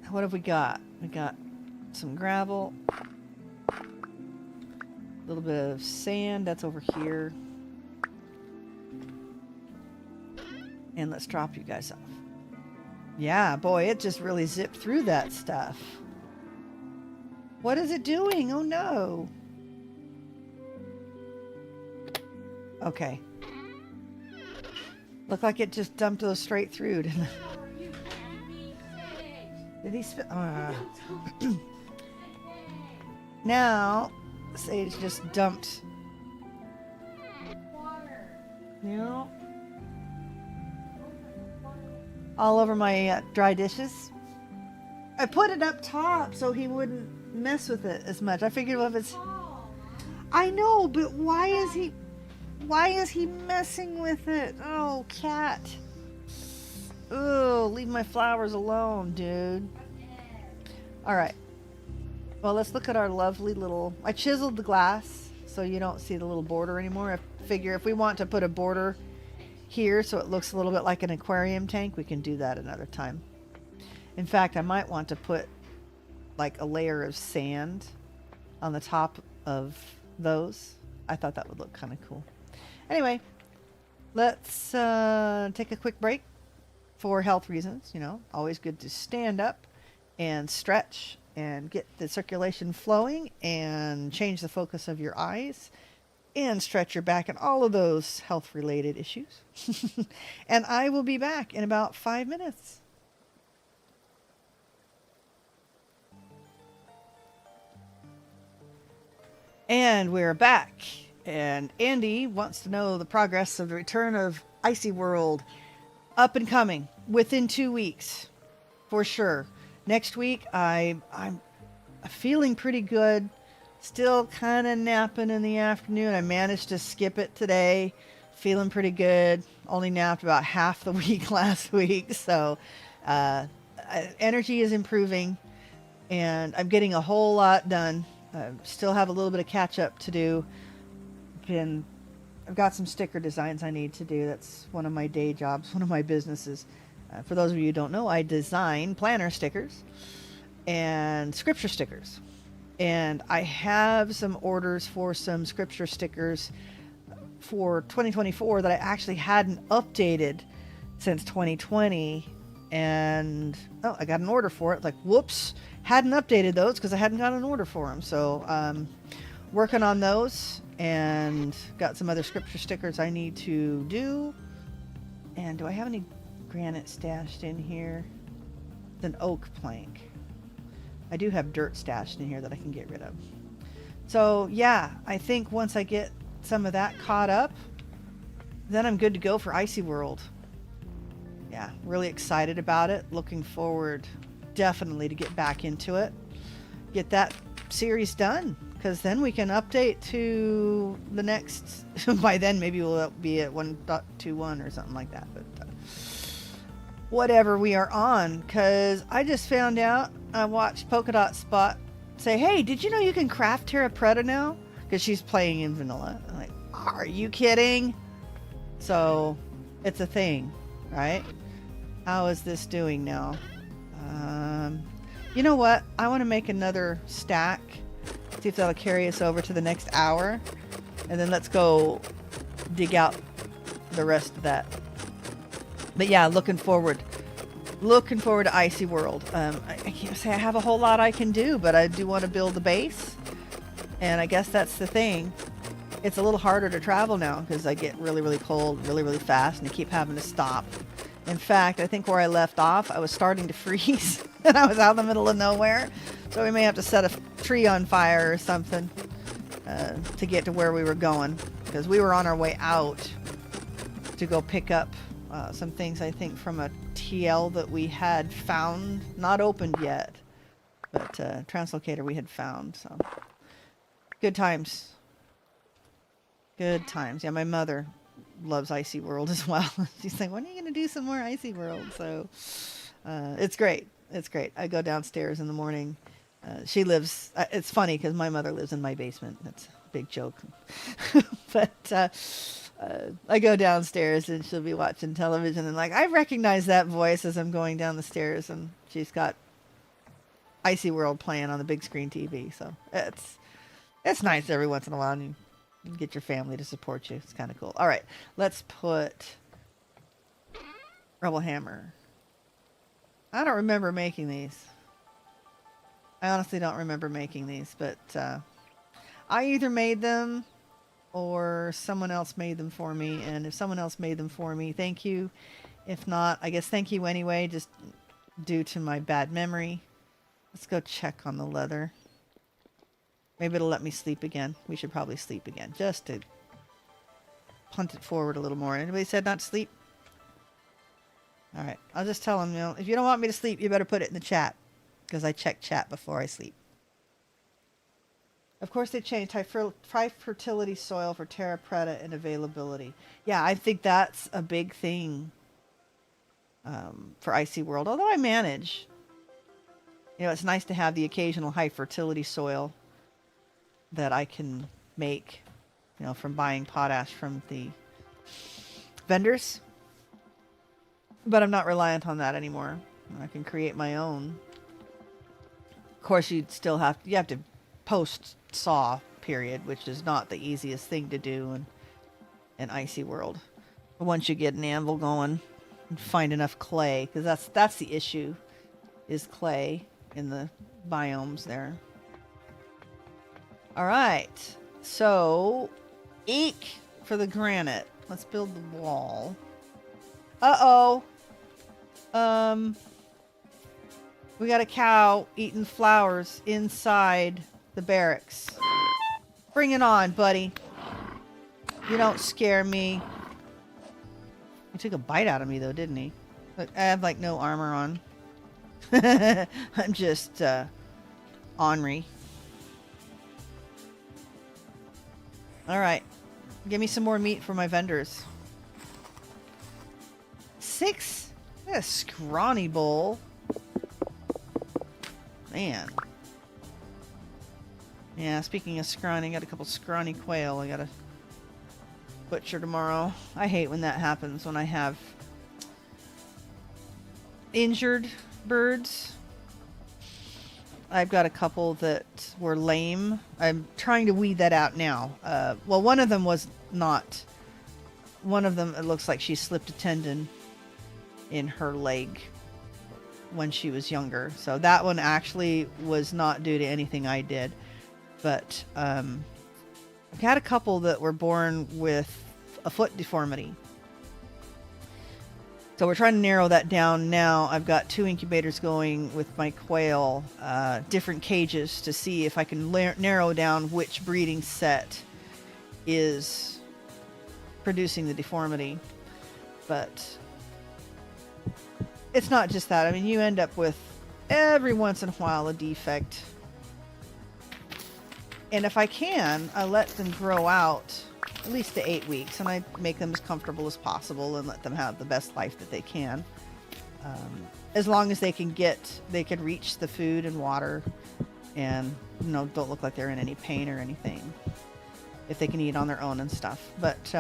What have we got? We got some gravel. A little bit of sand. That's over here. And let's drop you guys off. Yeah, boy, it just really zipped through that stuff. What is it doing? Oh no. Okay. Looked like it just dumped those straight through, didn't it? Did he spit? Now, Sage just dumped. You know, all over my dry dishes. I put it up top so he wouldn't mess with it as much. I figured, well, if it's... I know, but why is he messing with it? Oh, cat. Oh, leave my flowers alone, dude. All right. Well, let's look at our lovely little... I chiseled the glass so you don't see the little border anymore. I figure if we want to put a border here so it looks a little bit like an aquarium tank, we can do that another time. In fact, I might want to put like a layer of sand on the top of those. I thought that would look kind of cool. Anyway, let's take a quick break for health reasons. You know, always good to stand up and stretch and get the circulation flowing and change the focus of your eyes and stretch your back and all of those health related issues. And I will be back in about 5 minutes. And we're back. And Andy wants to know the progress of the return of Icy World. Up and coming within 2 weeks, for sure. Next week, I'm feeling pretty good. Still kind of napping in the afternoon. I managed to skip it today. Feeling pretty good. Only napped about half the week last week. So energy is improving. And I'm getting a whole lot done. Still have a little bit of catch up to do. I've got some sticker designs I need to do. That's one of my day jobs, one of my businesses. For those of you who don't know, I design planner stickers and scripture stickers. And I have some orders for some scripture stickers for 2024 that I actually hadn't updated since 2020. And I got an order for it. Like, whoops, hadn't updated those because I hadn't got an order for them. So working on those, and got some other scripture stickers I need to do. And do I have any granite stashed in here? It's an oak plank. I do have dirt stashed in here that I can get rid of. So yeah, I think once I get some of that caught up, then I'm good to go for Icy World. Yeah, really excited about it. Looking forward definitely to get back into it. Get that series done, because then we can update to the next... By then maybe we'll be at 1.21 or something like that. But whatever we are on, because I just found out, I watched Polka Dot Spot say, hey, did you know you can craft TerraFirmaCraft now? Because she's playing in vanilla. I'm like, are you kidding? So it's a thing, right? How is this doing now? You know what? I want to make another stack. See if that'll carry us over to the next hour. And then let's go dig out the rest of that. But yeah, looking forward to Icy World. I can't say I have a whole lot I can do, but I do want to build the base. And I guess that's the thing. It's a little harder to travel now because I get really, really cold really, really fast and I keep having to stop. In fact, I think where I left off, I was starting to freeze and I was out in the middle of nowhere. So we may have to set a tree on fire or something to get to where we were going, because we were on our way out to go pick up some things, I think, from a TL that we had found, not opened yet, but translocator we had found. So good times. Good times. Yeah, my mother loves Icy World as well. She's like, when are you going to do some more Icy World? So it's great. It's great. I go downstairs in the morning. She lives, it's funny because my mother lives in my basement. big joke. But I go downstairs and she'll be watching television and like I recognize that voice as I'm going down the stairs, and she's got Icy World playing on the big screen TV. So it's nice every once in a while, and you get your family to support you. It's kind of cool. All right, let's put Rebel Hammer. I don't remember making these. I honestly don't remember making these, but I either made them or someone else made them for me. And if someone else made them for me, thank you. If not, I guess thank you anyway, just due to my bad memory. Let's go check on the leather. Maybe it'll let me sleep again. We should probably sleep again, just to punt it forward a little more. Anybody said not to sleep? All right, I'll just tell them, you know, if you don't want me to sleep, you better put it in the chat, because I check chat before I sleep. Of course, they changed high fertility soil for Terra Preta and availability. Yeah, I think that's a big thing for Icy World. Although I manage, you know, it's nice to have the occasional high fertility soil that I can make, you know, from buying potash from the vendors. But I'm not reliant on that anymore. I can create my own. Of course, you have to post saw period, which is not the easiest thing to do in Icy World. But once you get an anvil going and find enough clay, because that's the issue, is clay in the biomes there. All right, so eek for the granite. Let's build the wall. We got a cow eating flowers inside the barracks. Bring it on, buddy. You don't scare me. He took a bite out of me, though, didn't he? Look, I have, like, no armor on. I'm just, ornery. Alright. Give me some more meat for my vendors. 6? A scrawny bowl. Man. Yeah, speaking of scrawny, got a couple scrawny quail I gotta butcher tomorrow. I hate when that happens, when I have injured birds. I've got a couple that were lame. I'm trying to weed that out now. Well, one of them was not. One of them, it looks like she slipped a tendon in her leg when she was younger. So that one actually was not due to anything I did. But I've had a couple that were born with a foot deformity. So we're trying to narrow that down now. I've got 2 incubators going with my quail, different cages, to see if I can narrow down which breeding set is producing the deformity. But it's not just that. I mean, you end up with every once in a while a defect. And if I can, I let them grow out at least to 8 weeks, and I make them as comfortable as possible and let them have the best life that they can. As long as they can reach the food and water, and, you know, don't look like they're in any pain or anything. If they can eat on their own and stuff. But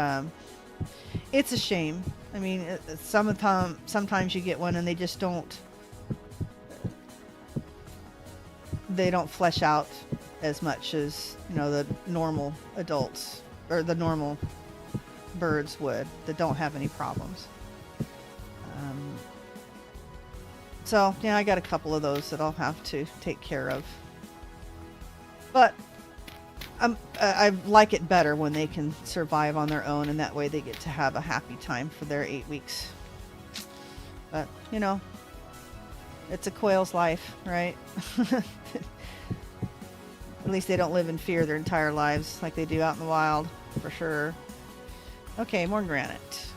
it's a shame. I mean, sometimes you get one and they just don't. They don't flesh out as much as, you know, the normal adults or the normal birds would, that don't have any problems. So yeah, I got a couple of those that I'll have to take care of. But I like it better when they can survive on their own, and that way they get to have a happy time for their 8 weeks. But, you know, it's a quail's life, right? At least they don't live in fear their entire lives like they do out in the wild, for sure. Okay, more granite.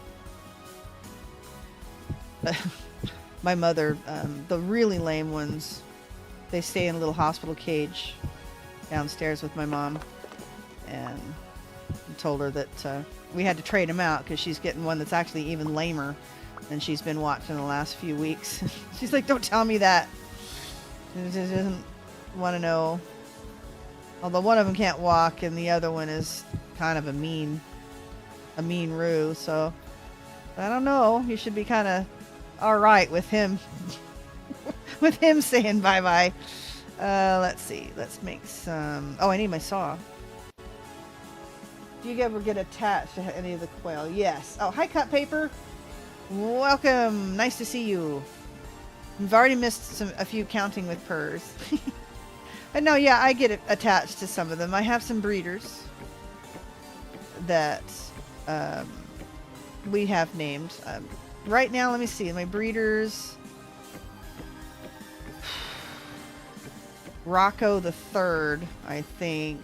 My mother, the really lame ones, they stay in a little hospital cage downstairs with my mom, and I told her that we had to trade them out because she's getting one that's actually even lamer than she's been watching the last few weeks. She's like, don't tell me that. She doesn't want to know. Although one of them can't walk and the other one is kind of a mean roo. So I don't know. You should be kind of all right with him, with him saying bye-bye. Let's see. Let's make some... Oh, I need my saw. Do you ever get attached to any of the quail? Yes. Oh, hi, Cut Paper. Welcome. Nice to see you. I've already missed a few counting with Pyrrhs. And no, yeah, I get attached to some of them. I have some breeders that we have named. Right now, let me see. My breeders... Rocco the Third, I think.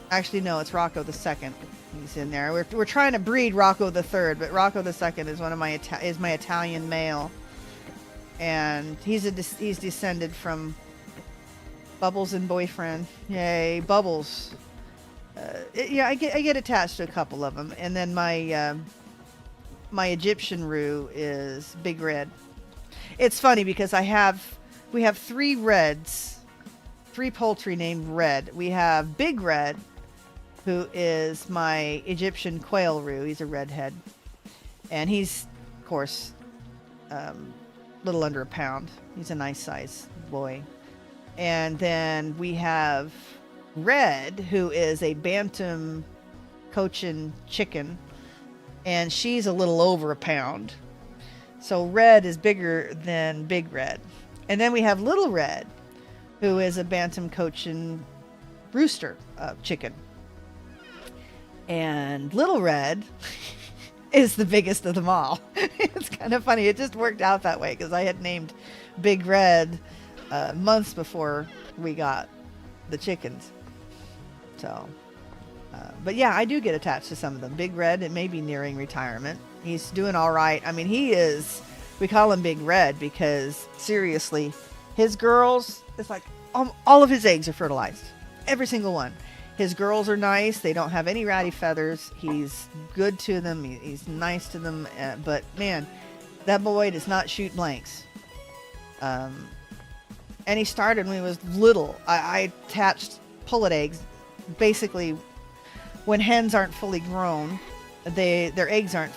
Actually, no, it's Rocco the Second. He's in there. We're trying to breed Rocco the Third, but Rocco the Second is one of my my Italian male, and he's descended from Bubbles and Boyfriend. Yay, Bubbles! Yeah, I get attached to a couple of them, and then my my Egyptian Roo is Big Red. It's funny because we have three reds, three poultry named Red. We have Big Red, who is my Egyptian quail Roo. He's a redhead. And he's, of course, little under a pound. He's a nice size boy. And then we have Red, who is a Bantam Cochin chicken. And she's a little over a pound. So Red is bigger than Big Red. And then we have Little Red, who is a Bantam Cochin rooster chicken. And Little Red is the biggest of them all. It's kind of funny. It just worked out that way because I had named Big Red months before we got the chickens. So, but yeah, I do get attached to some of them. Big Red, it may be nearing retirement. He's doing all right. I mean, we call him Big Red because seriously, his girls, it's like all of his eggs are fertilized. Every single one. His girls are nice. They don't have any ratty feathers. He's good to them. He's nice to them. But man, that boy does not shoot blanks. And he started when he was little. I attached pullet eggs. Basically, when hens aren't fully grown, their eggs aren't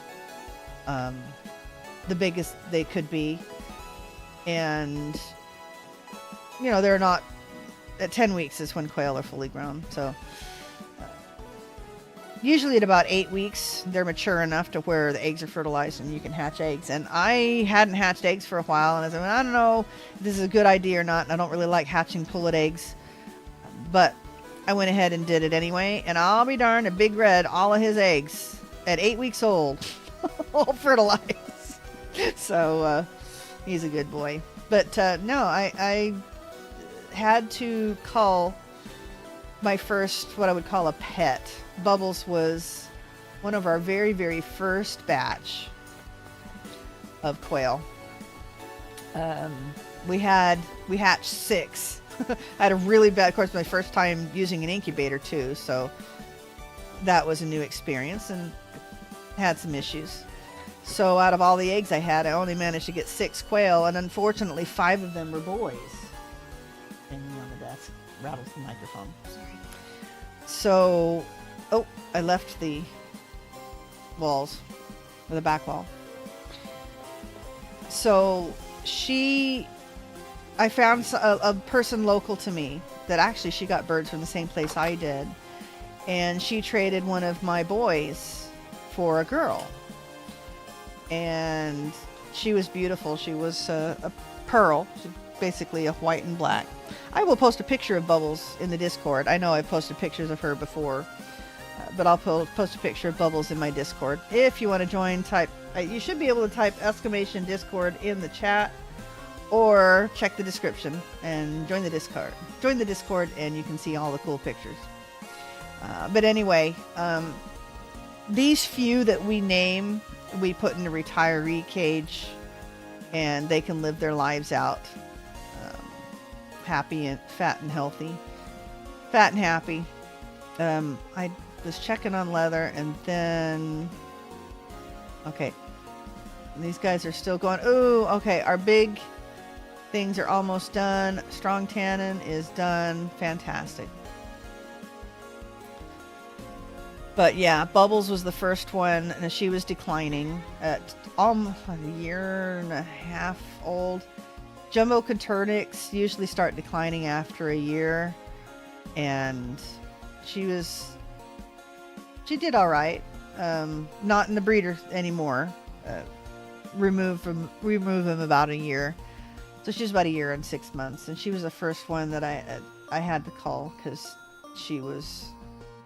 the biggest they could be. And, you know, they're not... At 10 weeks is when quail are fully grown. So usually at about 8 weeks, they're mature enough to where the eggs are fertilized and you can hatch eggs. And I hadn't hatched eggs for a while. And I said, well, I don't know if this is a good idea or not. And I don't really like hatching pullet eggs. But I went ahead and did it anyway. And I'll be darned, a Big Red, all of his eggs at 8 weeks old, all fertilized. So he's a good boy. But no, I had to cull my first, what I would call a pet. Bubbles was one of our very, very first batch of quail. We hatched 6. I had a really bad, of course, my first time using an incubator too, so that was a new experience and had some issues. So out of all the eggs I had, I only managed to get 6 quail, and unfortunately 5 of them were boys. Hanging on the desk. Rattles the microphone. Sorry. So, oh, I left the walls, or the back wall. So, I found a person local to me that actually she got birds from the same place I did. And she traded one of my boys for a girl. And she was beautiful. She was a pearl. Basically a white and black. I will post a picture of Bubbles in the Discord. I know I've posted pictures of her before, but I'll post a picture of Bubbles in my Discord. If you want to join, you should be able to type !Discord in the chat, or check the description and join the Discord. Join the Discord and you can see all the cool pictures. But anyway, these few that we name, we put in a retiree cage, and they can live their lives out. Happy and fat and healthy. Fat and happy. I was checking on leather, and then... Okay. These guys are still going... Ooh, okay. Our big things are almost done. Strong tannin is done. Fantastic. But yeah, Bubbles was the first one, and she was declining at almost a year and a half old. Jumbo Contornix usually start declining after a year, and she did all right. Not in the breeder anymore. Remove him about a year, so she's about a year and 6 months, and she was the first one that I had to call because she was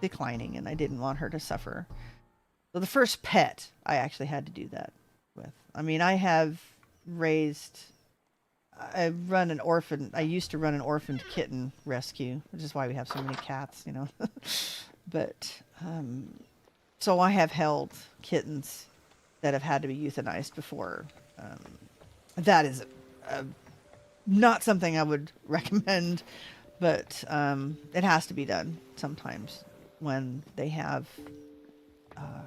declining and I didn't want her to suffer. So the first pet I actually had to do that with. I mean, I used to run an orphaned kitten rescue, which is why we have so many cats, you know. But so I have held kittens that have had to be euthanized before. That is not something I would recommend, but it has to be done sometimes when they have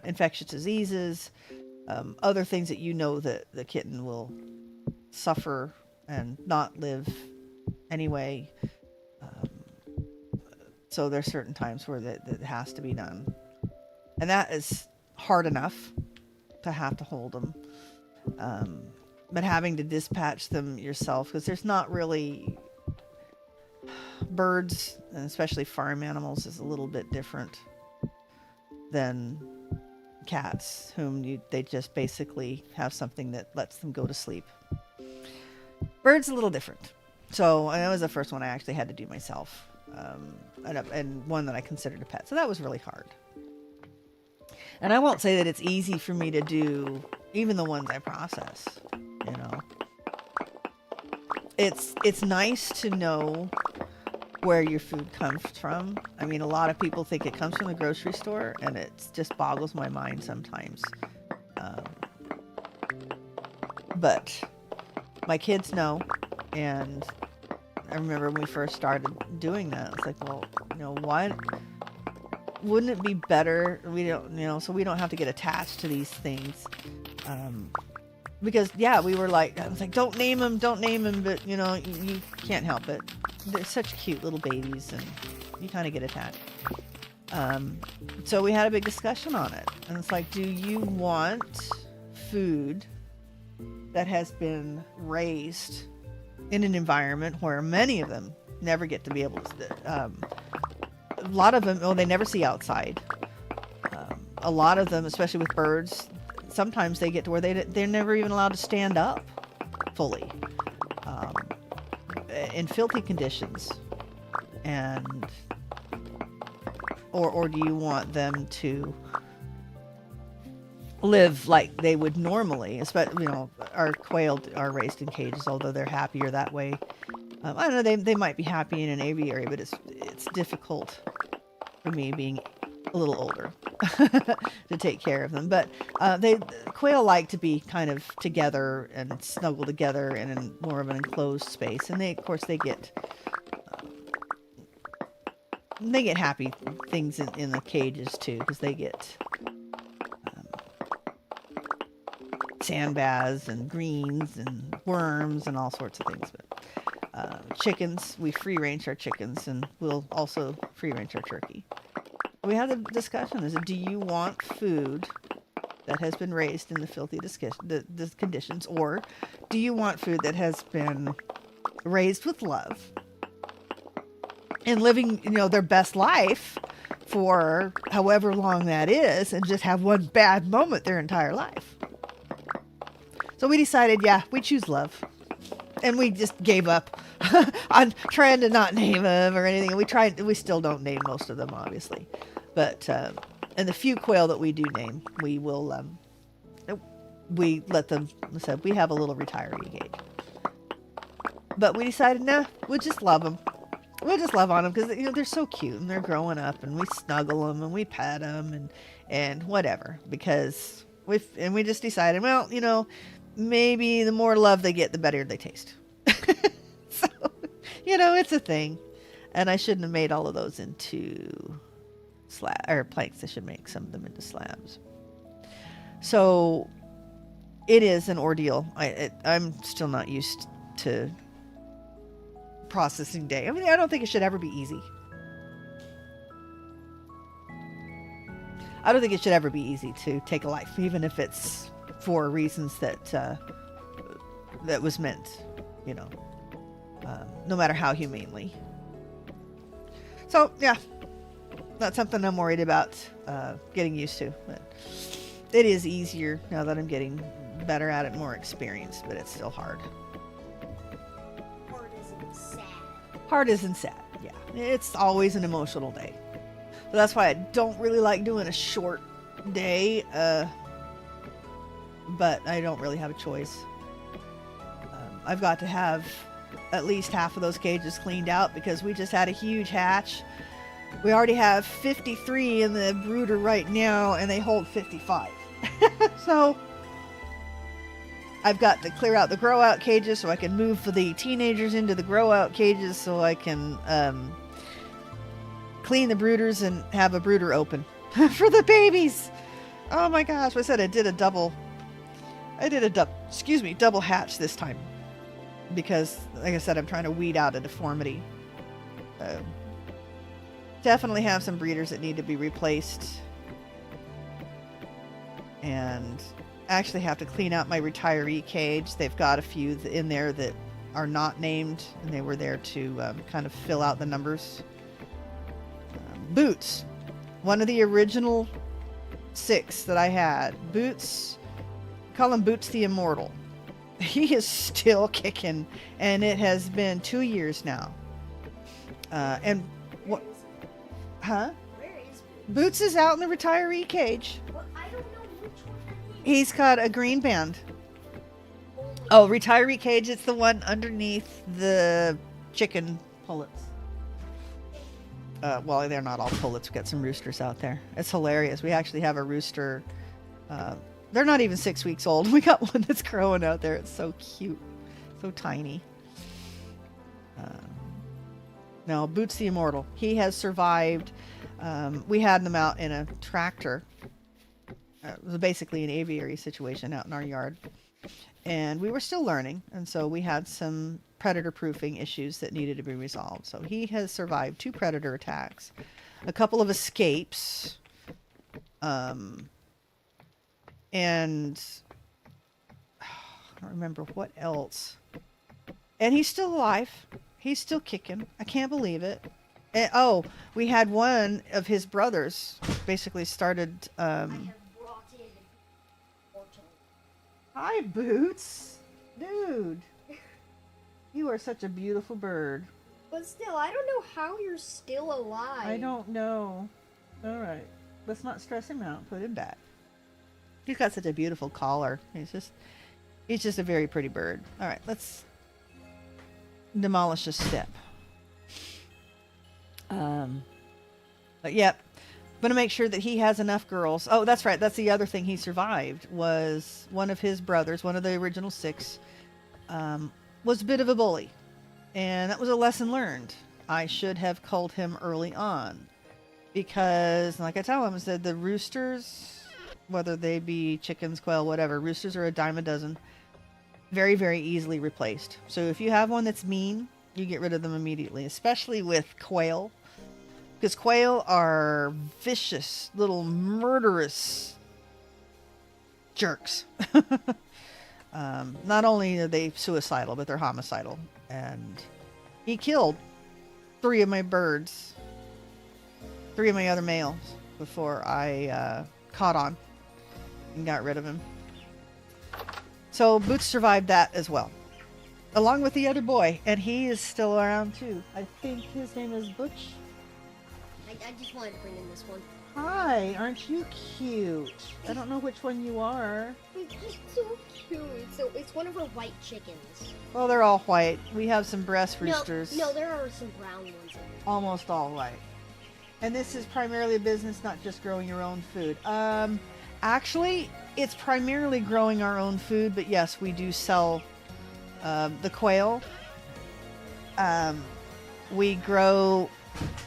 infectious diseases, other things that you know that the kitten will suffer and not live anyway. So there's certain times where that has to be done. And that is hard enough to have to hold them. But having to dispatch them yourself, because there's not really... Birds, and especially farm animals, is a little bit different than cats, whom they just basically have something that lets them go to sleep. Birds a little different. So that was the first one I actually had to do myself, and one that I considered a pet. So that was really hard. And I won't say that it's easy for me to do even the ones I process, you know. It's nice to know where your food comes from. I mean, a lot of people think it comes from the grocery store, and it just boggles my mind sometimes. But my kids know, and I remember when we first started doing that, it's like, well, you know, why wouldn't it be better? We don't, you know, so we don't have to get attached to these things. Because yeah, we were like, I was like, don't name them, but you know, you can't help it. They're such cute little babies, and you kind of get attached. So we had a big discussion on it, and it's like, do you want food that has been raised in an environment where many of them never get to be able to, a lot of them, they never see outside. A lot of them, especially with birds, sometimes they get to where they're never even allowed to stand up fully, in filthy conditions. And or do you want them to live like they would normally? Especially, you know, our quail are raised in cages, although they're happier that way. I don't know, they might be happy in an aviary, but it's difficult for me, being a little older, to take care of them. But quail like to be kind of together and snuggle together in more of an enclosed space, and of course they get happy things in the cages too, because they get sand baths and greens and worms and all sorts of things. But chickens, we free range our chickens, and we'll also free range our turkey. We had a discussion: is do you want food that has been raised in the filthy conditions, or do you want food that has been raised with love and living, you know, their best life for however long that is, and just have one bad moment their entire life? So we decided, yeah, we choose love. And we just gave up on trying to not name them or anything. We still don't name most of them, obviously. But, and the few quail that we do name, we will, we let them, we have a little retiree gauge. But we decided, nah, we'll just love them. We'll just love on them because, you know, they're so cute and they're growing up, and we snuggle them and we pet them and whatever, because we just decided, well, you know, maybe the more love they get, the better they taste. So, you know, it's a thing. And I shouldn't have made all of those into planks. I should make some of them into slabs. So it is an ordeal. I'm still not used to processing day. I mean, I don't think it should ever be easy. I don't think it should ever be easy to take a life, even if it's for reasons that that was meant, you know, no matter how humanely. So, yeah, that's something I'm worried about getting used to. But it is easier now that I'm getting better at it, more experienced, but it's still hard. Hard isn't sad. Hard isn't sad, yeah. It's always an emotional day. But that's why I don't really like doing a short day, but I don't really have a choice. I've got to have at least half of those cages cleaned out because we just had a huge hatch. We already have 53 in the brooder right now, and they hold 55. So I've got to clear out the grow out cages so I can move the teenagers into the grow out cages so I can clean the brooders and have a brooder open for the babies. Oh my gosh, I said I did a double hatch this time because, like I said, I'm trying to weed out a deformity. Definitely have some breeders that need to be replaced, and actually have to clean out my retiree cage. They've got a few in there that are not named, and they were there to kind of fill out the numbers. Boots, one of the original 6 that I had. Boots, call him Boots the Immortal. He is still kicking, and it has been 2 years now. And what? Huh? Where is Boots? Boots is out in the retiree cage. Well, I don't know which one that is. He's got a green band. Oh, retiree cage. It's the one underneath the chicken pullets. Well, they're not all pullets. We've got some roosters out there. It's hilarious. We actually have a rooster. They're not even 6 weeks old. We got one that's growing out there. It's so cute. So tiny. No, Boots the Immortal. He has survived. We had them out in a tractor. It was basically an aviary situation out in our yard. And we were still learning. And so we had some predator proofing issues that needed to be resolved. So he has survived 2 predator attacks, a couple of escapes, and I don't remember what else. And he's still alive. He's still kicking. I can't believe it. And, oh, we had one of his brothers basically started. I have brought in portal. Hi, Boots. Dude. You are such a beautiful bird. But still, I don't know how you're still alive. I don't know. All right. Let's not stress him out. Put him back. He's got such a beautiful collar. He's just a very pretty bird. All right, let's demolish a step. But yep. I'm going to make sure that he has enough girls. Oh, that's right. That's the other thing he survived was one of his brothers, one of the original 6, was a bit of a bully. And that was a lesson learned. I should have culled him early on. Because, like I tell him, I said the roosters, whether they be chickens, quail, whatever, roosters are a dime a dozen. Very, very easily replaced. So if you have one that's mean, you get rid of them immediately. Especially with quail. Because quail are vicious, little murderous jerks. Not only are they suicidal, but they're homicidal. And he killed 3 of my birds. 3 of my other males before I caught on and got rid of him. So Boots survived that as well. Along with the other boy. And he is still around too. I think his name is Butch. I just wanted to bring in this one. Hi, aren't you cute? I don't know which one you are. It's so cute. So it's one of our white chickens. Well, they're all white. We have some breast roosters. No, there are some brown ones in there. Almost all white. And this is primarily a business, not just growing your own food. Actually, it's primarily growing our own food, but yes, we do sell the quail.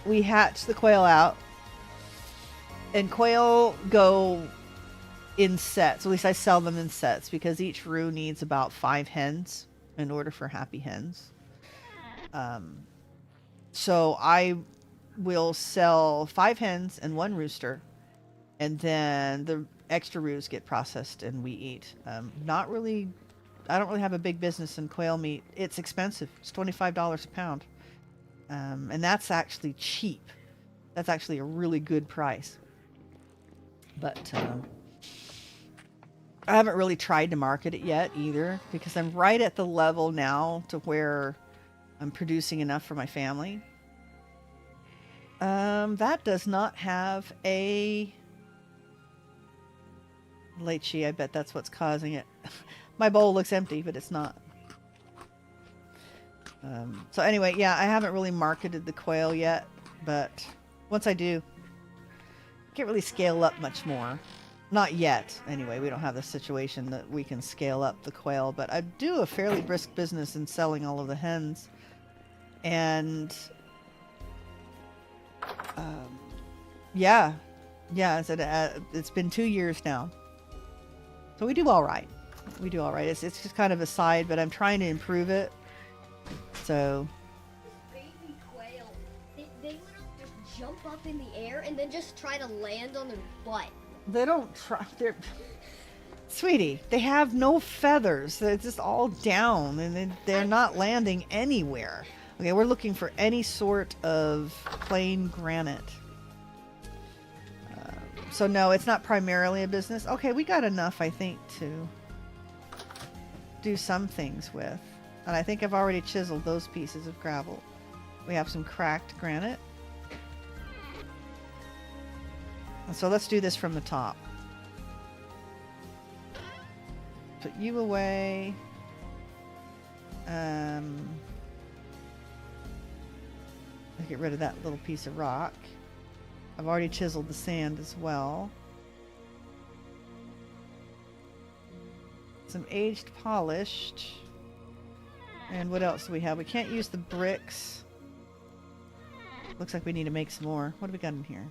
We hatch the quail out, and quail go in sets. At least I sell them in sets because each roux needs about 5 hens in order for happy hens. So I will sell 5 hens and 1 rooster, and then the extra roos get processed and we eat. Not really, I don't really have a big business in quail meat. It's expensive. It's $25 a pound. And that's actually cheap. That's actually a really good price. But I haven't really tried to market it yet either, because I'm right at the level now to where I'm producing enough for my family. That does not have a lychee. I bet that's what's causing it. My bowl looks empty, but it's not. So anyway, yeah, I haven't really marketed the quail yet, but once I do, can't really scale up much more. Not yet, anyway. We don't have the situation that we can scale up the quail, but I do a fairly brisk business in selling all of the hens. And yeah, it's been 2 years now, so we do all right. We do all right. It's just kind of a side, but I'm trying to improve it. So Baby quail, they literally just jump up in the air and then just try to land on their butt. they don't try. They're sweetie. They have no feathers. They're just all down, and they're not landing anywhere. Okay, we're looking for any sort of plain granite. So no, it's not primarily a business. Okay, we got enough, I think, to do some things with. And I think I've already chiseled those pieces of gravel. We have some cracked granite. And so let's do this from the top. Put you away. Get rid of that little piece of rock. I've already chiseled the sand as well. Some aged polished. And what else do we have? We can't use the bricks. Looks like we need to make some more. What do we got in here?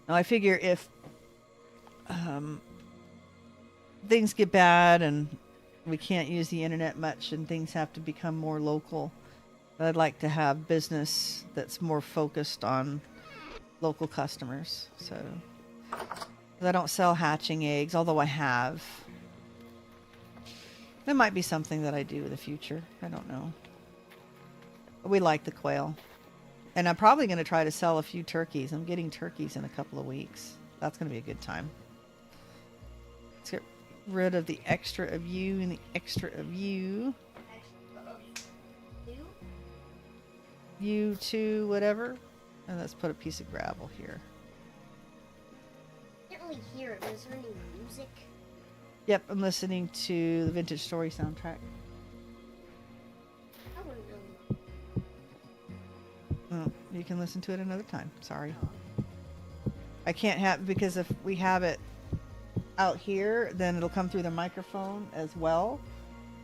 Now I figure if things get bad and we can't use the internet much and things have to become more local, I'd like to have business that's more focused on local customers. So I don't sell hatching eggs, although I have. That might be something that I do in the future. I don't know. But we like the quail. And I'm probably going to try to sell a few turkeys. I'm getting turkeys in a couple of weeks. That's going to be a good time. Let's get rid of the extra of you and the extra of you. You two, whatever. And let's put a piece of gravel here. I can't really hear it, but is there any music? Yep, I'm listening to the Vintage Story soundtrack. I wouldn't really. Oh, you can listen to it another time. Sorry. I can't have, because if we have it out here, then it'll come through the microphone as well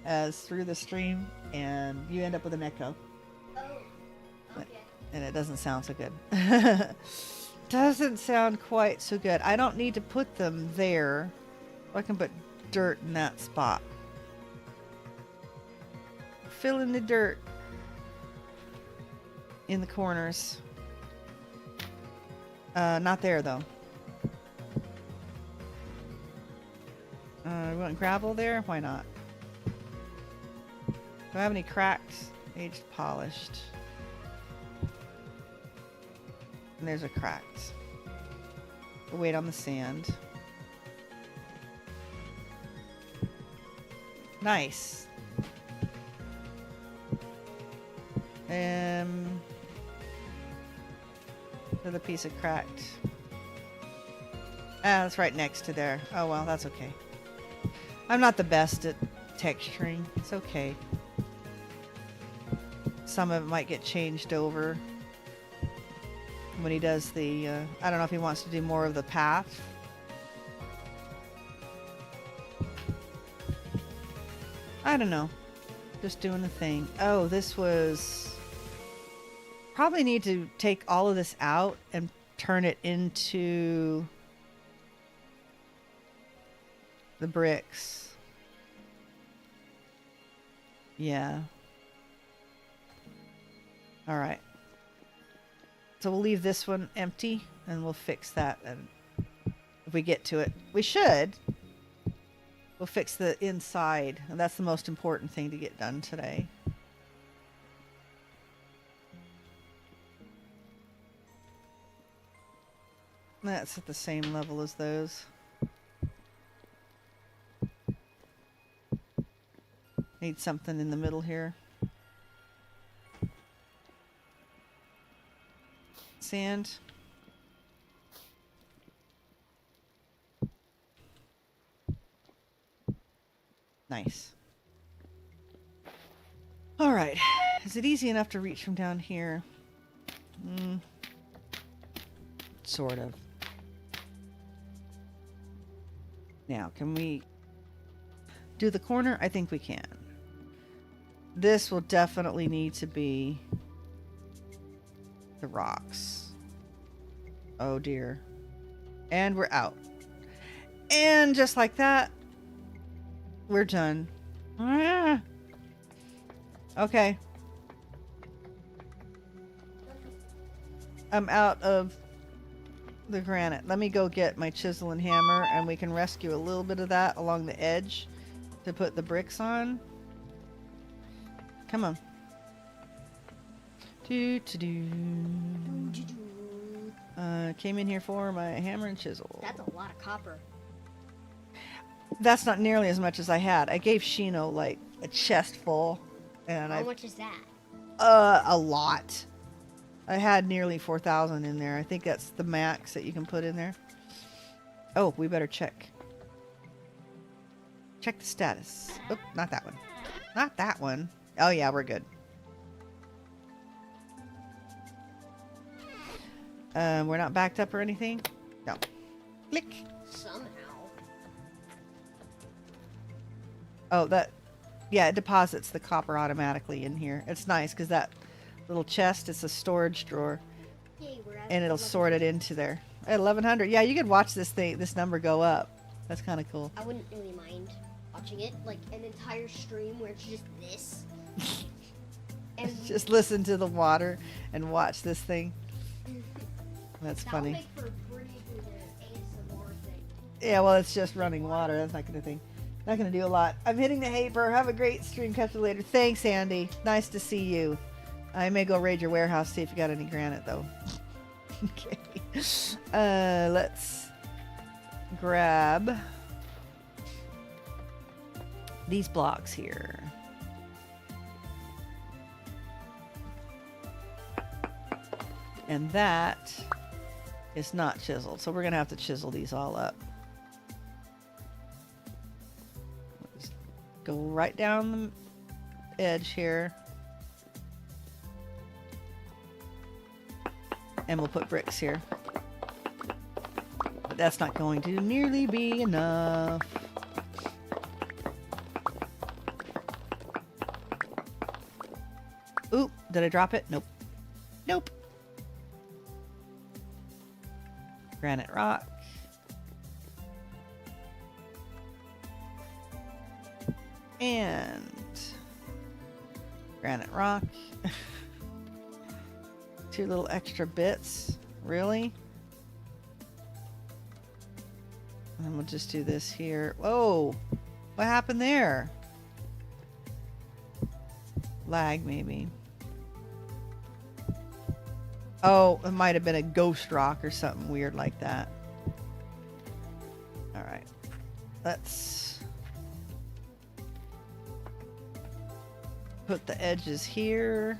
as through the stream, and you end up with an echo. Oh, okay. And it doesn't sound so good. Doesn't sound quite so good. I don't need to put them there. I can put dirt in that spot. Fill in the dirt in the corners. Not there though. We want gravel there? Why not? Do I have any cracked, aged, polished? And there's a cracked. We'll wait on the sand. Nice. Another piece of cracked. Ah, that's right next to there. Oh well, that's okay. I'm not the best at texturing. It's okay. Some of it might get changed over when he does the, I don't know if he wants to do more of the path. I don't know. Just doing the thing. Oh, this was... Probably need to take all of this out and turn it into the bricks. Yeah. All right. So we'll leave this one empty and we'll fix that. And if we get to it, we should. We'll fix the inside. And that's the most important thing to get done today. That's at the same level as those. Need something in the middle here. Sand. Nice. All right. Is it easy enough to reach from down here? Sort of. Now, can we do the corner? I think we can. This will definitely need to be the rocks. Oh dear. And we're out. And just like that, we're done. Ah. Okay. I'm out of the granite. Let me go get my chisel and hammer and we can rescue a little bit of that along the edge to put the bricks on. Come on. Came in here for my hammer and chisel. That's a lot of copper. That's not nearly as much as I had. I gave Shino like a chest full, and How much is that? A lot. I had nearly 4,000 in there. I think that's the max that you can put in there. Oh, we better check. Check the status. Oh, not that one. Not that one. Oh yeah, we're good. We're not backed up or anything? No. Click. Somehow. Oh, that... Yeah, it deposits the copper automatically in here. It's nice because that little chest is a storage drawer. Yay, we're at And it'll sort it into there. At 1100. Yeah, you could watch this number go up. That's kind of cool. I wouldn't really mind watching it, like an entire stream where it's just this. And Just listen to the water and watch this thing. That's that would funny. make for a pretty good ASMR thing. Yeah, well, it's just running water. That's not going to not going to do a lot. I'm hitting the hay, Pyrrh. Have a great stream. Catch you later. Thanks, Andy. Nice to see you. I may go raid your warehouse, see if you got any granite, though. Okay. Let's grab these blocks here. And that is not chiseled, so we're going to have to chisel these all up. Just go right down the edge here. And we'll put bricks here. But that's not going to nearly be enough. Oop, did I drop it? Nope. Nope. Granite rock. And granite rock. 2 little extra bits. Really? And we'll just do this here. Whoa! What happened there? Lag, maybe. Oh, it might have been a ghost rock or something weird like that. Alright. Let's put the edges here.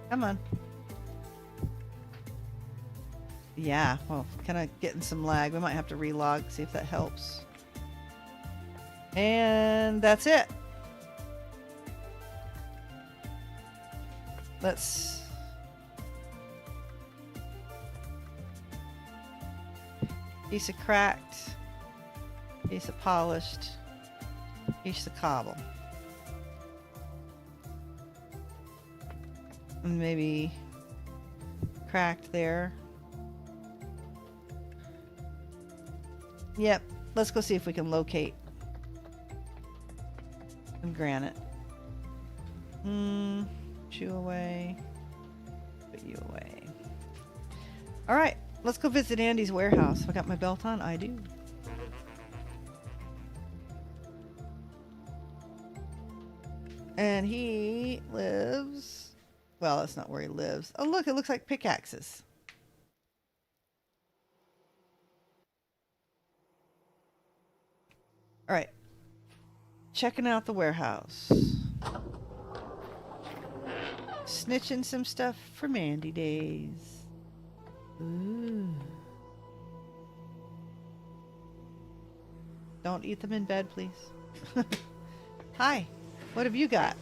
Come on. Yeah, well, kind of getting some lag. We might have to relog, see if that helps. And that's it. Let's... Piece of cracked, piece of polished, piece of cobble. And maybe cracked there. Yep, let's go see if we can locate. Some granite. Put you away. Put you away. Alright, let's go visit Andy's warehouse. I got my belt on? I do. And he lives... Well, that's not where he lives. Oh, look, it looks like pickaxes. Alright. Checking out the warehouse. Snitching some stuff from Andy days. Ooh. Don't eat them in bed, please. Hi. What have you got?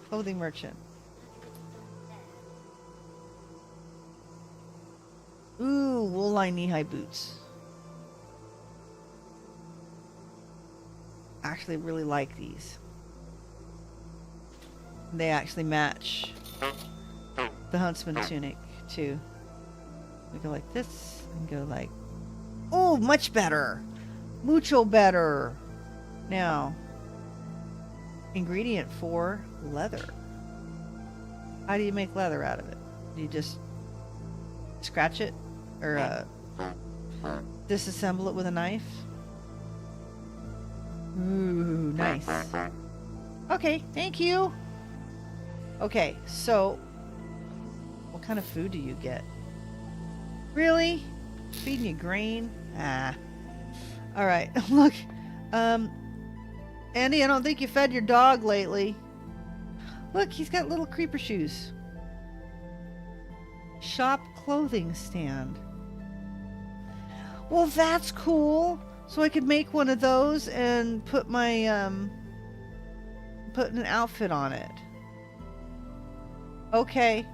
Clothing merchant. Ooh, wool-lined knee-high boots. I actually really like these. They actually match the huntsman tunic too. We go like this and go like, oh, much better, mucho better. Now, ingredient 4, leather. How do you make leather out of it? Do you just scratch it or disassemble it with a knife? Ooh, nice. Okay, thank you. Okay, so what kind of food do you get? Really? Feeding you grain? Ah. Alright, look. Andy, I don't think you fed your dog lately. Look, he's got little creeper shoes. Shop clothing stand. Well, that's cool. So I could make one of those and put my, put an outfit on it. Okay.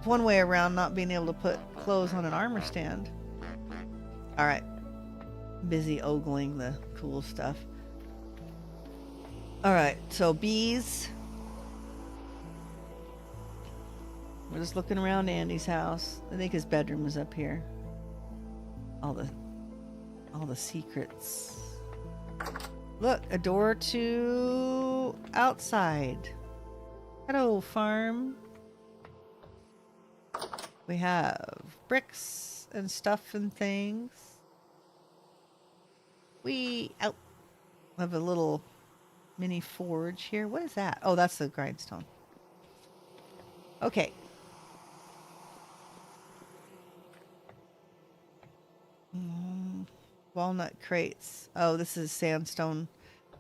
One way around not being able to put clothes on an armor stand. Alright. Busy ogling the cool stuff. Alright, so bees. We're just looking around Andy's house. I think his bedroom is up here. All the secrets. Look, a door to outside. Hello, farm. We have bricks and stuff and things. We have a little mini forge here. What is that? Oh, that's the grindstone. Okay. Walnut crates. Oh, this is sandstone.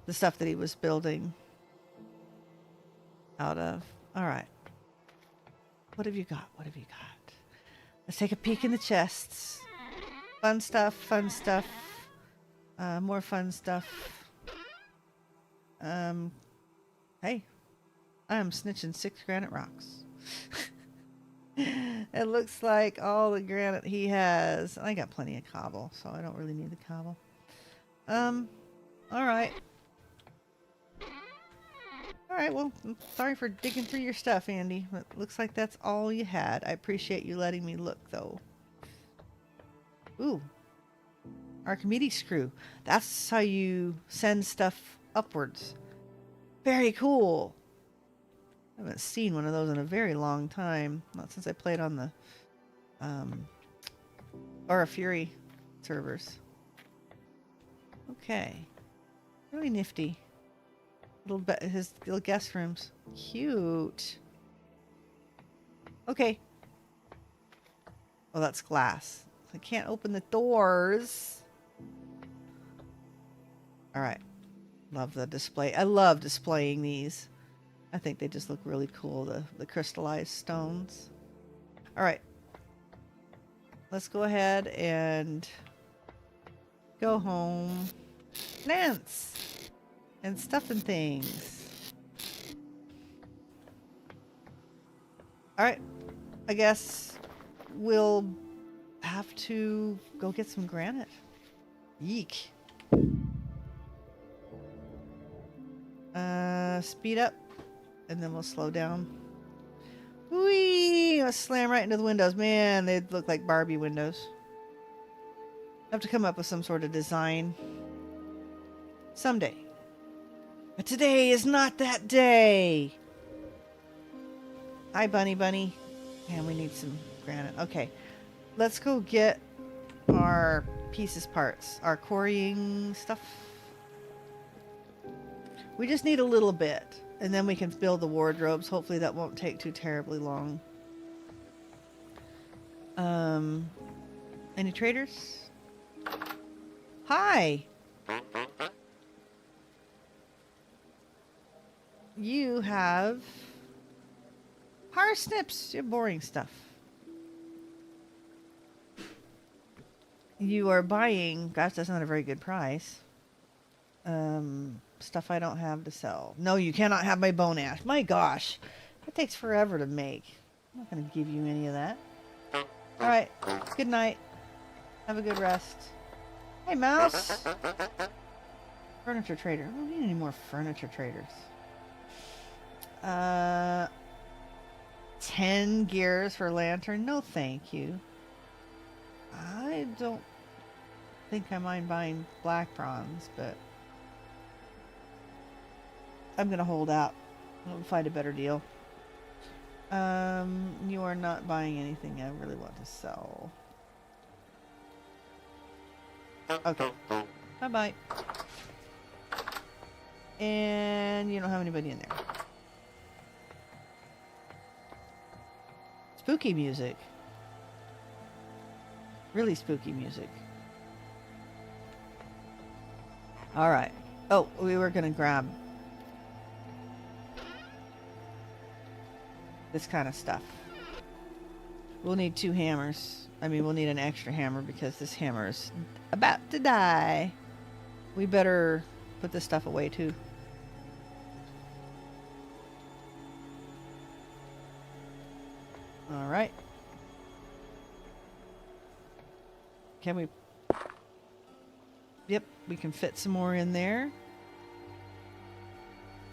The stuff that he was building out of. All right. What have you got? What have you got? Let's take a peek in the chests. Fun stuff, fun stuff. More fun stuff. Hey. I'm snitching 6 granite rocks. It looks like all the granite he has. I got plenty of cobble, so I don't really need the cobble. Alright. Alright, well, I'm sorry for digging through your stuff, Andy. It looks like that's all you had. I appreciate you letting me look, though. Ooh. Archimedes screw. That's how you send stuff upwards. Very cool. I haven't seen one of those in a very long time. Not since I played on the Aura Fury servers. Okay. Really nifty. His little guest rooms. Cute. Okay. Oh, that's glass. I can't open the doors. Alright. Love the display. I love displaying these. I think they just look really cool, the crystallized stones. Alright. Let's go ahead and go home. Plants! And stuff and things. Alright. I guess we'll have to go get some granite. Yeek. Speed up. And then we'll slow down. Whee! Let's slam right into the windows. Man, they look like Barbie windows. I have to come up with some sort of design. Someday. But today is not that day. Hi, Bunny Bunny. And we need some granite. Okay. Let's go get our pieces parts. Our quarrying stuff. We just need a little bit. And then we can build the wardrobes. Hopefully that won't take too terribly long. Any traders? Hi! You have parsnips. You're boring stuff. You are buying, gosh, that's not a very good price. Stuff I don't have to sell. No, you cannot have my bone ash. My gosh, that takes forever to make. I'm not going to give you any of that. All right, good night. Have a good rest. Hey, mouse. Furniture trader. I don't need any more furniture traders. 10 gears for lantern. No, thank you. I don't think I mind buying black bronze, but I'm going to hold out. I'll find a better deal. You are not buying anything I really want to sell. Okay. Bye-bye. And you don't have anybody in there. Spooky music. Really spooky music. Alright. Oh, we were gonna grab this kind of stuff. We'll need 2 hammers. I mean, we'll need an extra hammer because this hammer is about to die. We better put this stuff away too. Alright. Can we... Yep, we can fit some more in there.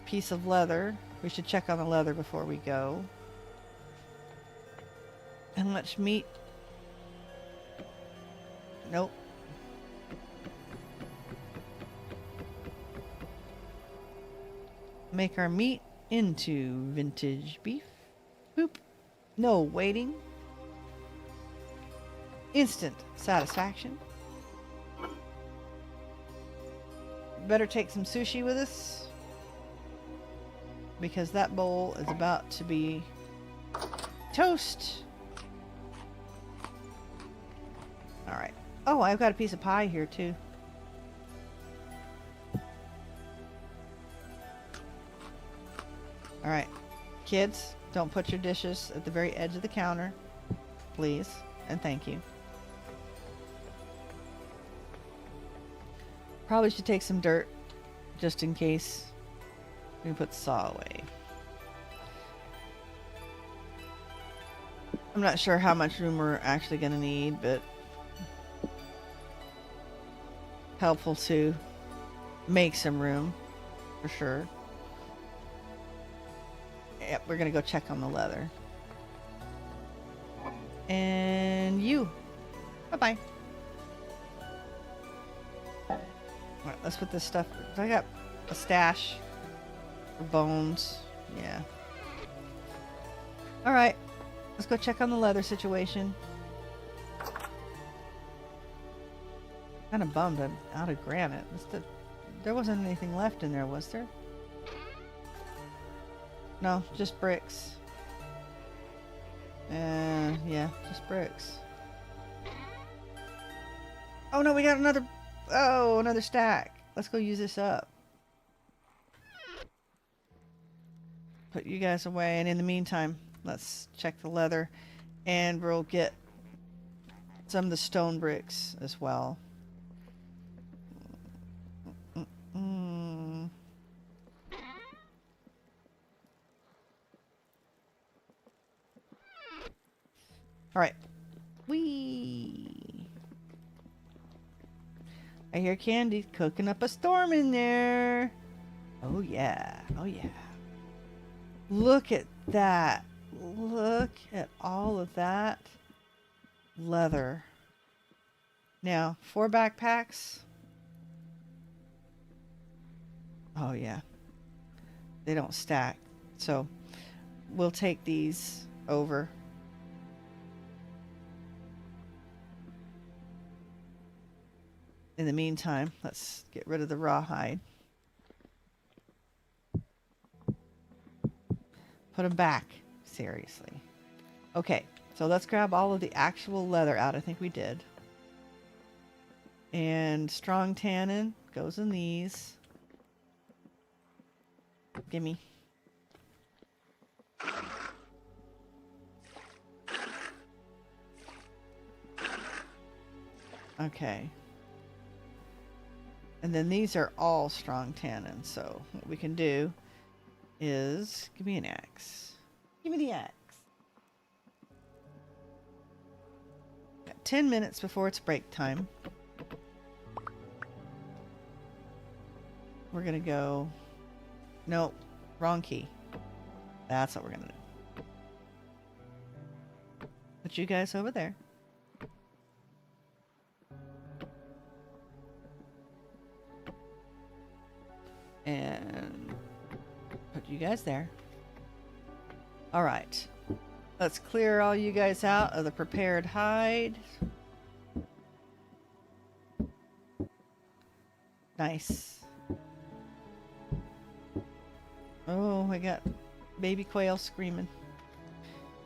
Piece of leather. We should check on the leather before we go. How much meat? Nope. Make our meat into vintage beef. Boop. No waiting. Instant satisfaction. Better take some sushi with us, because that bowl is about to be toast. Alright. Oh, I've got a piece of pie here too. Alright. Kids, don't put your dishes at the very edge of the counter. Please. And thank you. Probably should take some dirt, just in case. We can put the saw away. I'm not sure how much room we're actually going to need, but helpful to make some room, for sure. Yep, we're going to go check on the leather. And you. Bye-bye. Alright, let's put this stuff... I got a stash of bones. Yeah. Alright. Let's go check on the leather situation. Kind of bummed I'm out of granite. There wasn't anything left in there, was there? No, just bricks. Yeah, just bricks. Oh no, we got another... Oh, another stack. Let's go use this up. Put you guys away, and in the meantime, let's check the leather, and we'll get some of the stone bricks as well. Alright. Whee! I hear Candy cooking up a storm in there. Oh yeah. Oh yeah. Look at that. Look at all of that leather. Now, 4 backpacks. Oh yeah. they don't stack. So we'll take these over. In the meantime, let's get rid of the rawhide. Put them back. Seriously. Okay, so let's grab all of the actual leather out. I think we did. And strong tannin goes in these. Gimme. Okay. And then these are all strong tannin. So what we can do is give me an axe. Give me the axe. Got 10 minutes before it's break time. We're gonna go. Nope, wrong key. That's what we're gonna do. Put you guys over there. And put you guys there. All right. Let's clear all you guys out of the prepared hide. Nice. Oh, I got baby quail screaming.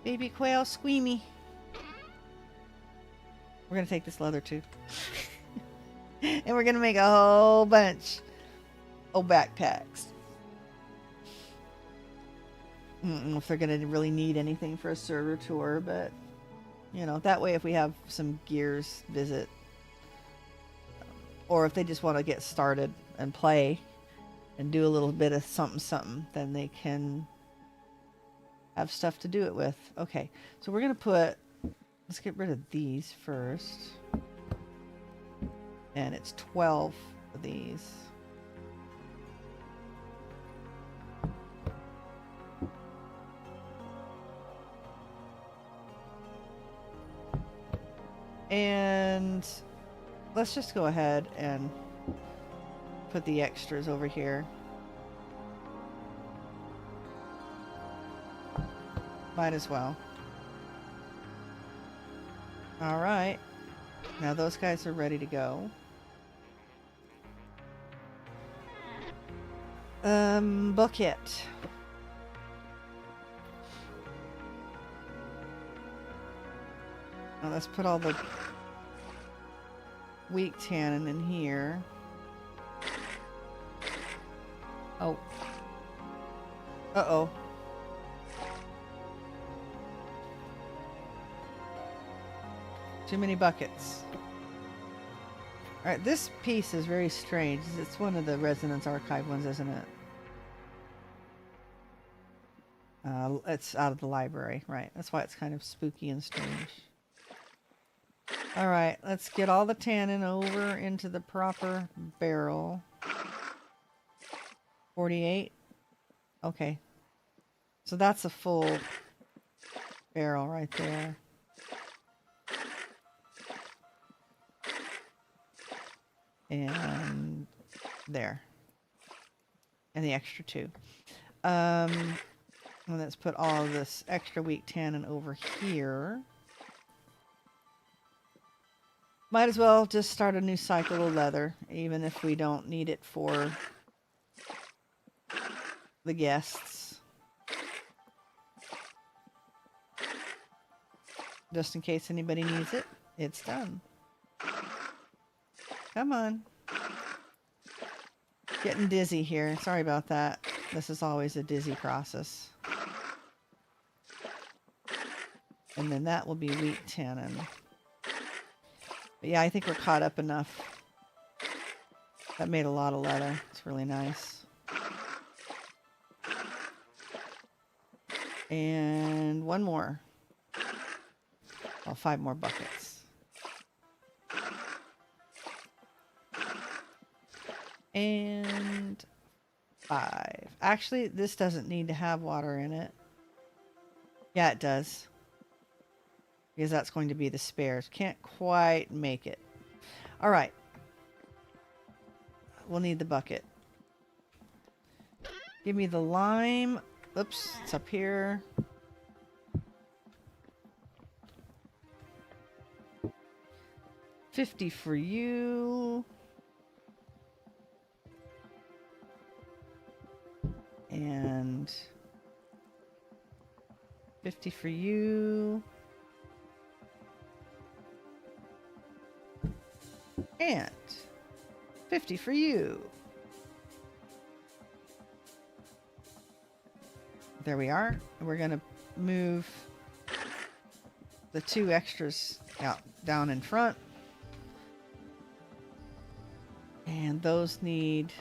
Baby quail squeamy. We're going to take this leather too. And we're going to make a whole bunch of backpacks. I don't know if they're going to really need anything for a server tour, but, you know, that way if we have some gears visit, or if they just want to get started and play and do a little bit of something, then they can have stuff to do it with. Okay, so we're going to put, let's get rid of these first. And it's 12 of these. And let's just go ahead and put the extras over here. Might as well. All right. Now those guys are ready to go. Bucket. Now let's put all the weak tannin in here. Oh. Uh-oh. Too many buckets. Alright, this piece is very strange. It's one of the Resonance Archive ones, isn't it? It's out of the library, right. That's why it's kind of spooky and strange. Alright, let's get all the tannin over into the proper barrel. 48. Okay. So that's a full barrel right there. And there. And the extra 2. And let's put all of this extra weak tannin over here. Might as well just start a new cycle of leather, even if we don't need it for the guests. Just in case anybody needs it, it's done. Come on. Getting dizzy here. Sorry about that. This is always a dizzy process. And then that will be wheat tannin. But yeah, I think we're caught up enough. That made a lot of leather. It's really nice. And one more. Well, 5 more buckets. And 5. Actually, this doesn't need to have water in it. Yeah, it does. Because that's going to be the spares. Can't quite make it. Alright. We'll need the bucket. Give me the lime. Oops, it's up here. $50 for you. And 50 for you. And 50 for you. There we are. We're going to move the 2 extras out down in front. And those need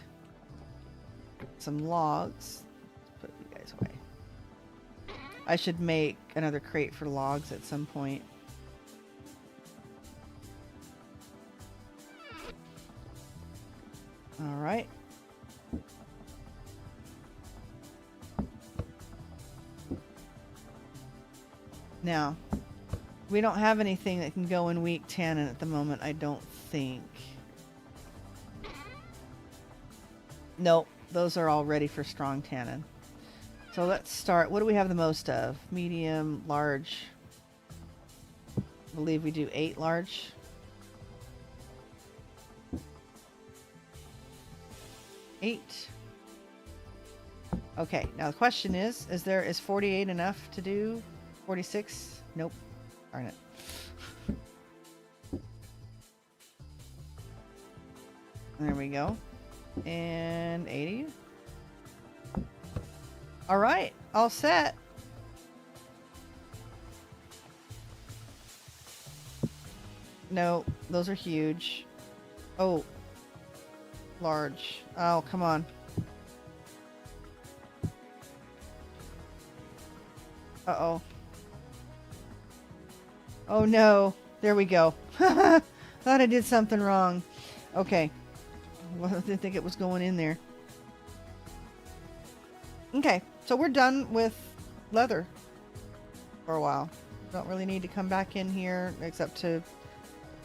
some logs. Let's put you guys away. I should make another crate for logs at some point. All right. Now, we don't have anything that can go in weak tannin at the moment, I don't think. Nope, those are all ready for strong tannin. So let's start. What do we have the most of? Medium, large. I believe we do 8 large. Eight. Okay, now the question is 48 enough to do 46? Nope. Darn it. There we go. And 80. All right, all set. No, those are huge. Oh, large. Oh, come on. Uh-oh. Oh no. There we go. Thought I did something wrong. Okay. Well, I didn't think it was going in there. Okay, so we're done with leather for a while. Don't really need to come back in here except to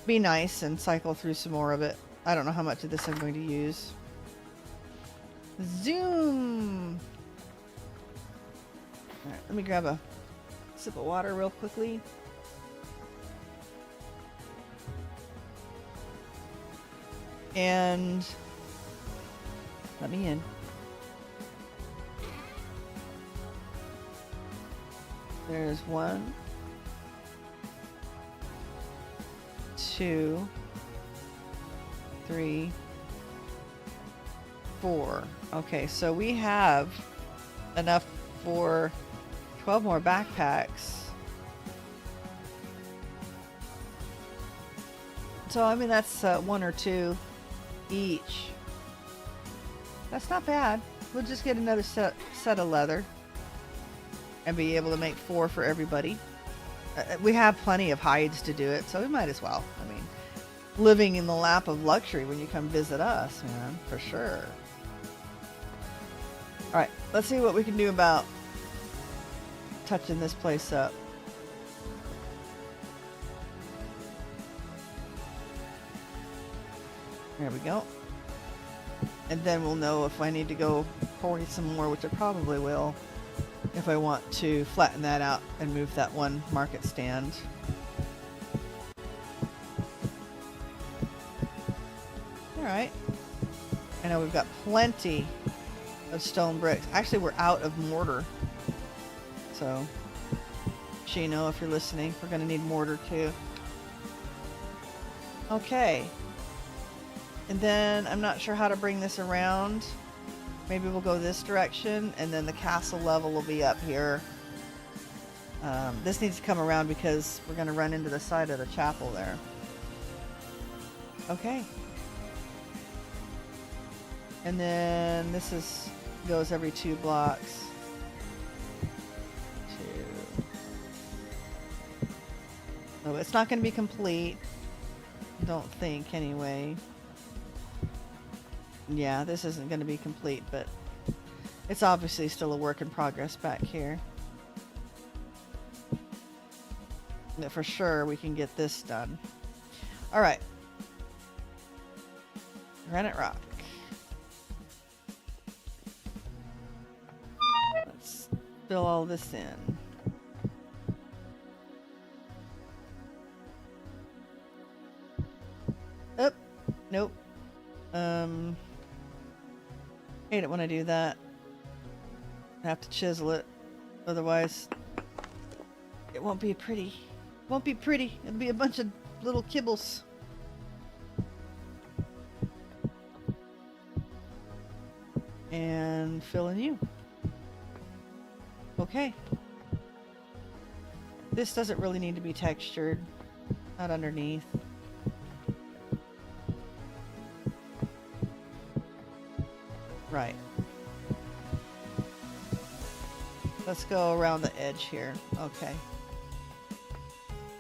be nice and cycle through some more of it. I don't know how much of this I'm going to use. Zoom! Alright, let me grab a sip of water real quickly. And let me in. There's 1, 2, 3, 4. Okay, so we have enough for 12 more backpacks. So, I mean, that's 1 or 2 each. That's not bad. We'll just get another set of leather and be able to make 4 for everybody. We have plenty of hides to do it, so we might as well. I mean, living in the lap of luxury when you come visit us, man, for sure. Alright, let's see what we can do about touching this place up. There we go. And then we'll know if I need to go quarry some more, which I probably will, if I want to flatten that out and move that one market stand. Alright. I know we've got plenty of stone bricks. Actually, we're out of mortar. So, Chino, if you're listening, we're going to need mortar too. Okay. And then I'm not sure how to bring this around. Maybe we'll go this direction, and then the castle level will be up here. This needs to come around because we're going to run into the side of the chapel there. Okay. And then this goes every 2 blocks. 2. Oh, it's not going to be complete. Don't think, anyway. Yeah, this isn't going to be complete, but it's obviously still a work in progress back here. But for sure, we can get this done. All right. Granite rock. fill all this in. Oh, nope. Hate it when I do that. I have to chisel it, otherwise it won't be pretty. It won't be pretty. It'll be a bunch of little kibbles. And fill in you. Okay. This doesn't really need to be textured. Not underneath. Right. Let's go around the edge here. Okay.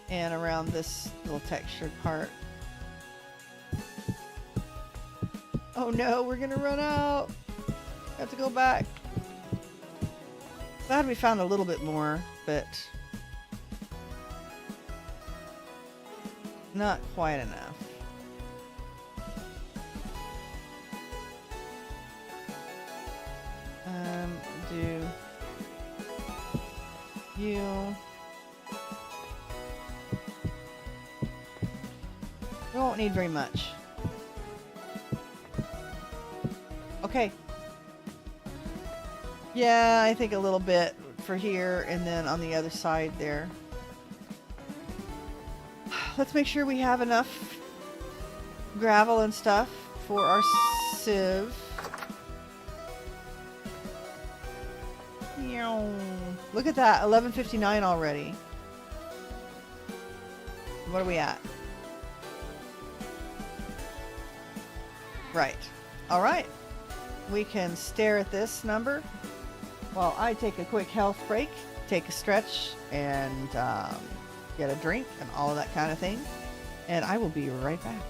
And around this little textured part. Oh no, we're gonna run out. Have to go back. Glad we found a little bit more, but not quite enough. Do you... We won't need very much. Okay. Yeah, I think a little bit for here and then on the other side there. Let's make sure we have enough gravel and stuff for our sieve. Look at that, 11:59 already. What are we at? Right. All right. We can stare at this number while I take a quick health break, take a stretch, and get a drink and all of that kind of thing. And I will be right back.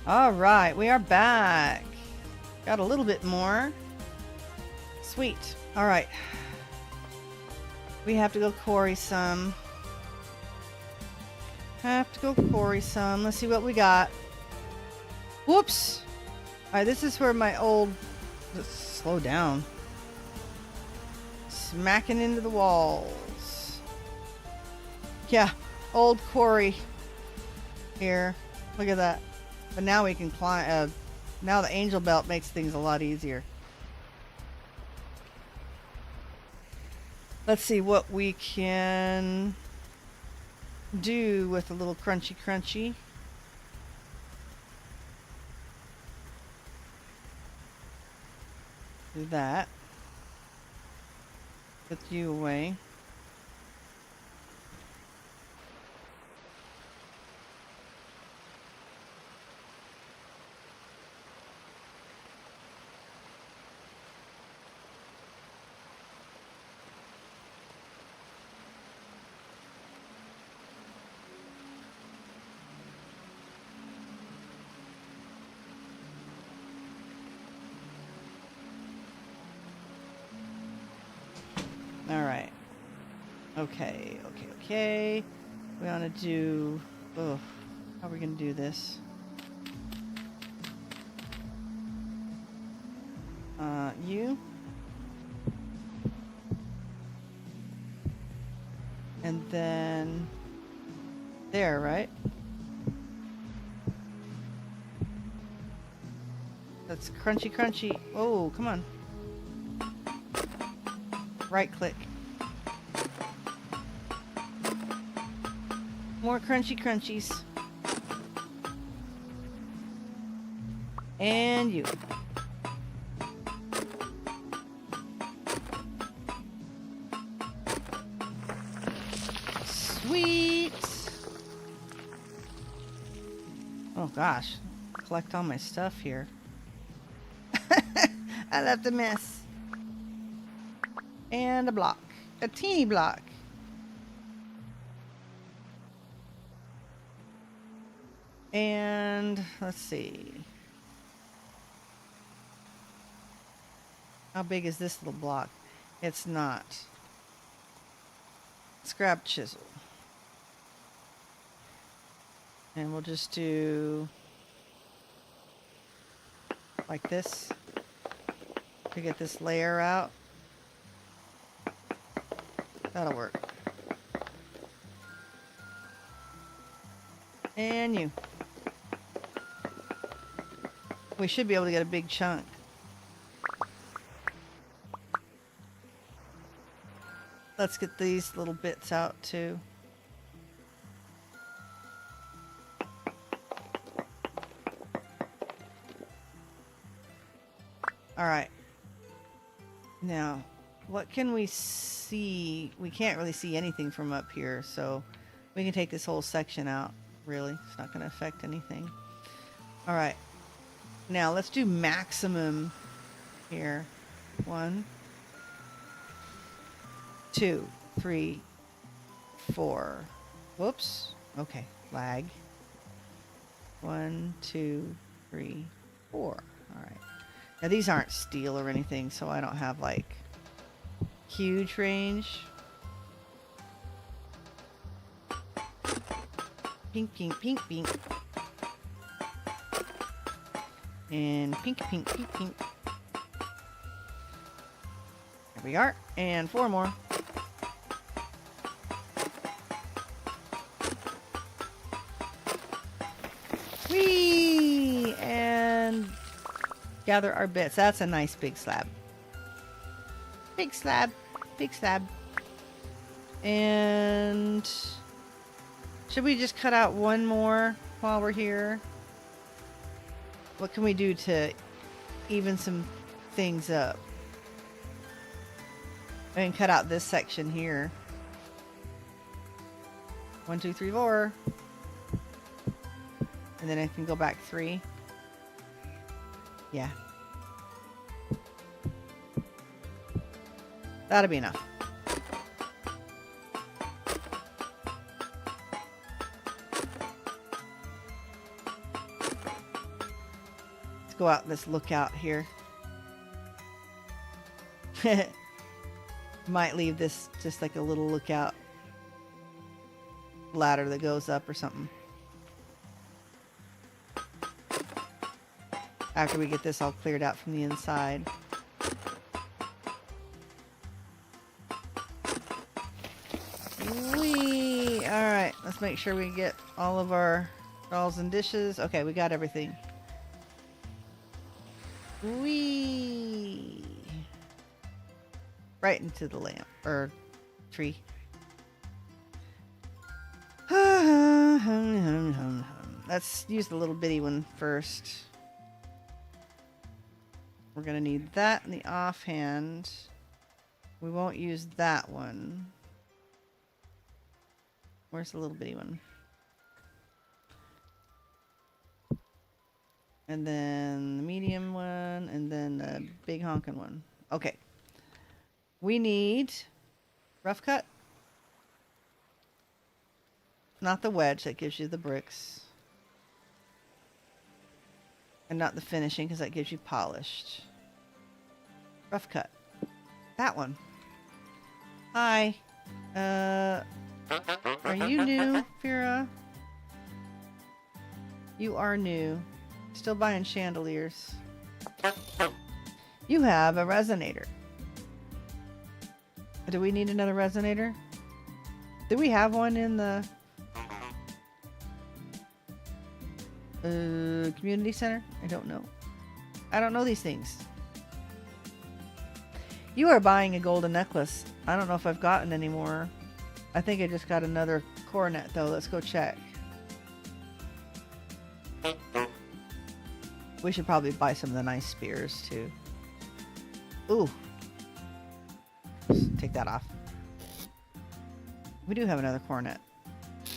All right, we are back. Got a little bit more. Sweet. All right. We have to go quarry some. Have to go quarry some. Let's see what we got. Whoops. All right, this is where my old... Let's slow down. Smacking into the walls. Yeah, old quarry here. Look at that. But now we can climb... now the angel belt makes things a lot easier. Let's see what we can do with a little crunchy crunchy. Do that. Put you away. Alright. Okay. We want to do... Oh, how are we going to do this? You. And then... There, right? That's crunchy crunchy. Oh, come on. Right click. More crunchy crunchies. And you. Sweet. Oh gosh. Collect all my stuff here. I left a mess. And a block. A teeny block. And let's see. How big is this little block? It's not. Let's grab chisel. And we'll just do like this. to get this layer out. That'll work. And you. We should be able to get a big chunk. Let's get these little bits out too. All right. Now, what can we see? We can't really see anything from up here, so we can take this whole section out. Really, it's not going to affect anything. All right. Now, let's do maximum here. 1, 2, 3, 4. Whoops. Okay. Lag. 1, 2, 3, 4. All right. Now, these aren't steel or anything, so I don't have, like, huge range. Pink, pink, pink, pink. And pink, pink, pink, pink. There we are. And 4 more. Whee! And gather our bits. That's a nice big slab. Big slab. Big slab. And should we just cut out one more while we're here? What can we do to even some things up? I can cut out this section here. 1, 2, 3, 4. And then I can go back 3. Yeah. That'll be enough. Go out this lookout here. Might leave this just like a little lookout ladder that goes up or something. After we get this all cleared out from the inside. Whee! Alright, let's make sure we get all of our dolls and dishes. Okay, we got everything. Whee! Right into the lamp, or tree. Let's use the little bitty one first. We're gonna need that in the offhand. We won't use that one. Where's the little bitty one? And then the medium one, and then the big honkin' one. Okay. We need rough cut. Not the wedge, that gives you the bricks. And not the finishing, because that gives you polished. Rough cut. That one. Hi. Are you new, Pyrrh? You are new. Still buying chandeliers. You have a resonator. Do we need another resonator? Do we have one in the community center? I don't know. I don't know these things. You are buying a golden necklace. I don't know if I've gotten any more. I think I just got another coronet though. Let's go check. We should probably buy some of the nice spears too. Ooh. Just take that off. We do have another coronet.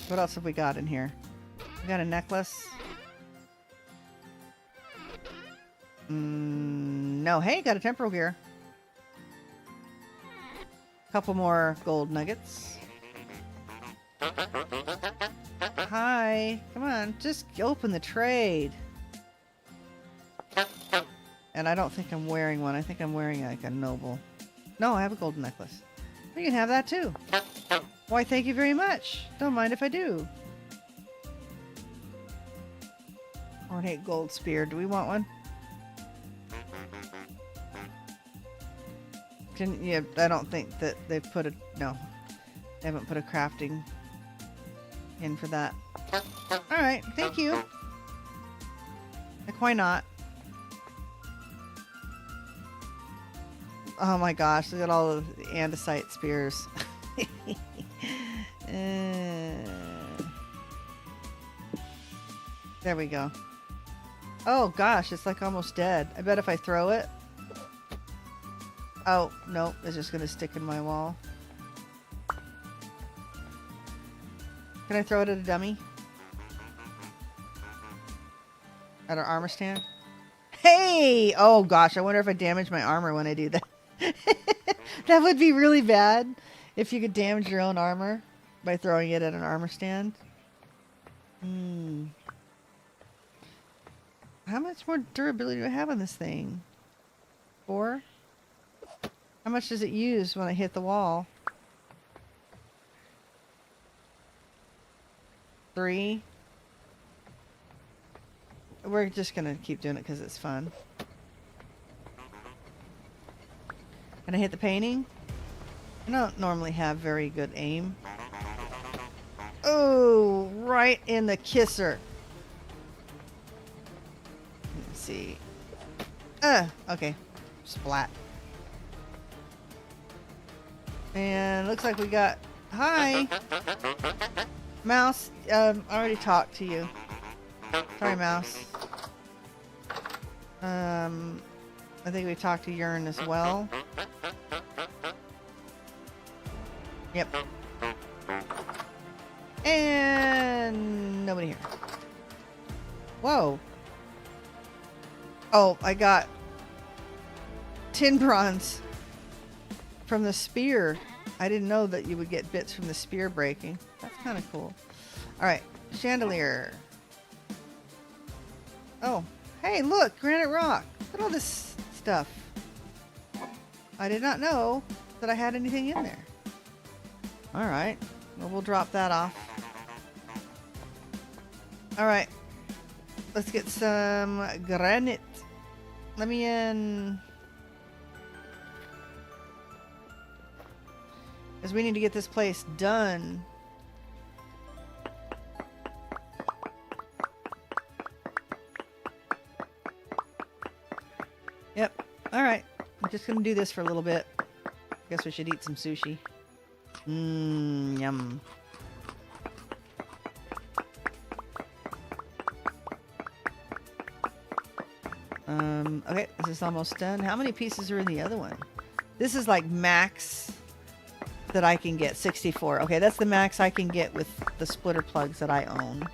What else have we got in here? We got a necklace. No. Hey, got a temporal gear. Couple more gold nuggets. Hi. Come on. Just open the trade. And I don't think I'm wearing one. I think I'm wearing like a noble. No, I have a golden necklace. You can have that too. Why, thank you very much. Don't mind if I do. Ornate gold spear. Do we want one? Yeah, I don't think that they've put a... No. They haven't put a crafting in for that. Alright, thank you. Like, why not? Oh my gosh, look at all of the andesite spears. There we go. Oh gosh, it's like almost dead. I bet if I throw it... Oh, no, it's just gonna stick in my wall. Can I throw it at a dummy? At our armor stand? Hey! Oh gosh, I wonder if I damage my armor when I do that. That would be really bad if you could damage your own armor by throwing it at an armor stand. How much more durability do I have on this thing? 4? How much does it use when I hit the wall? 3? We're just gonna keep doing it because it's fun. Can I hit the painting? I don't normally have very good aim. Oh, right in the kisser. Let's see. Okay. Splat. And looks like we got... Hi! Mouse, I already talked to you. Sorry, Mouse. I think we talked to Yearn as well. Yep. And nobody here. Whoa. Oh, I got 10 bronze from the spear. I didn't know that you would get bits from the spear breaking. That's kind of cool. Alright, chandelier. Oh, hey, look, granite rock. Look at all this stuff. I did not know that I had anything in there. Alright, well, we'll drop that off. Alright, let's get some granite. Let me in. Because we need to get this place done. Yep. Alright. I'm just going to do this for a little bit. Guess we should eat some sushi. Yum. Okay, this is almost done. How many pieces are in the other one? This is like max that I can get, 64. Okay, that's the max I can get with the splitter plugs that I own.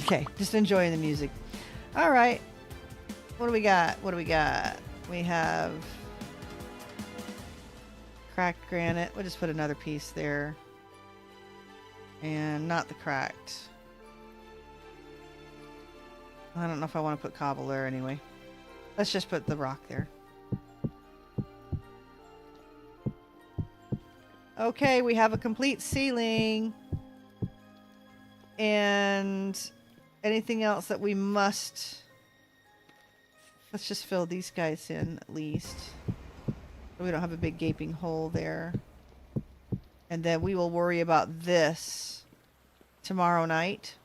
Okay, just enjoying the music. All right. What do we got? What do we got? We have cracked granite. We'll just put another piece there. And not the cracked. I don't know if I want to put cobble there anyway. Let's just put the rock there. Okay, we have a complete ceiling. And anything else that we must... Let's just fill these guys in at least. So we don't have a big gaping hole there. And then we will worry about this tomorrow night.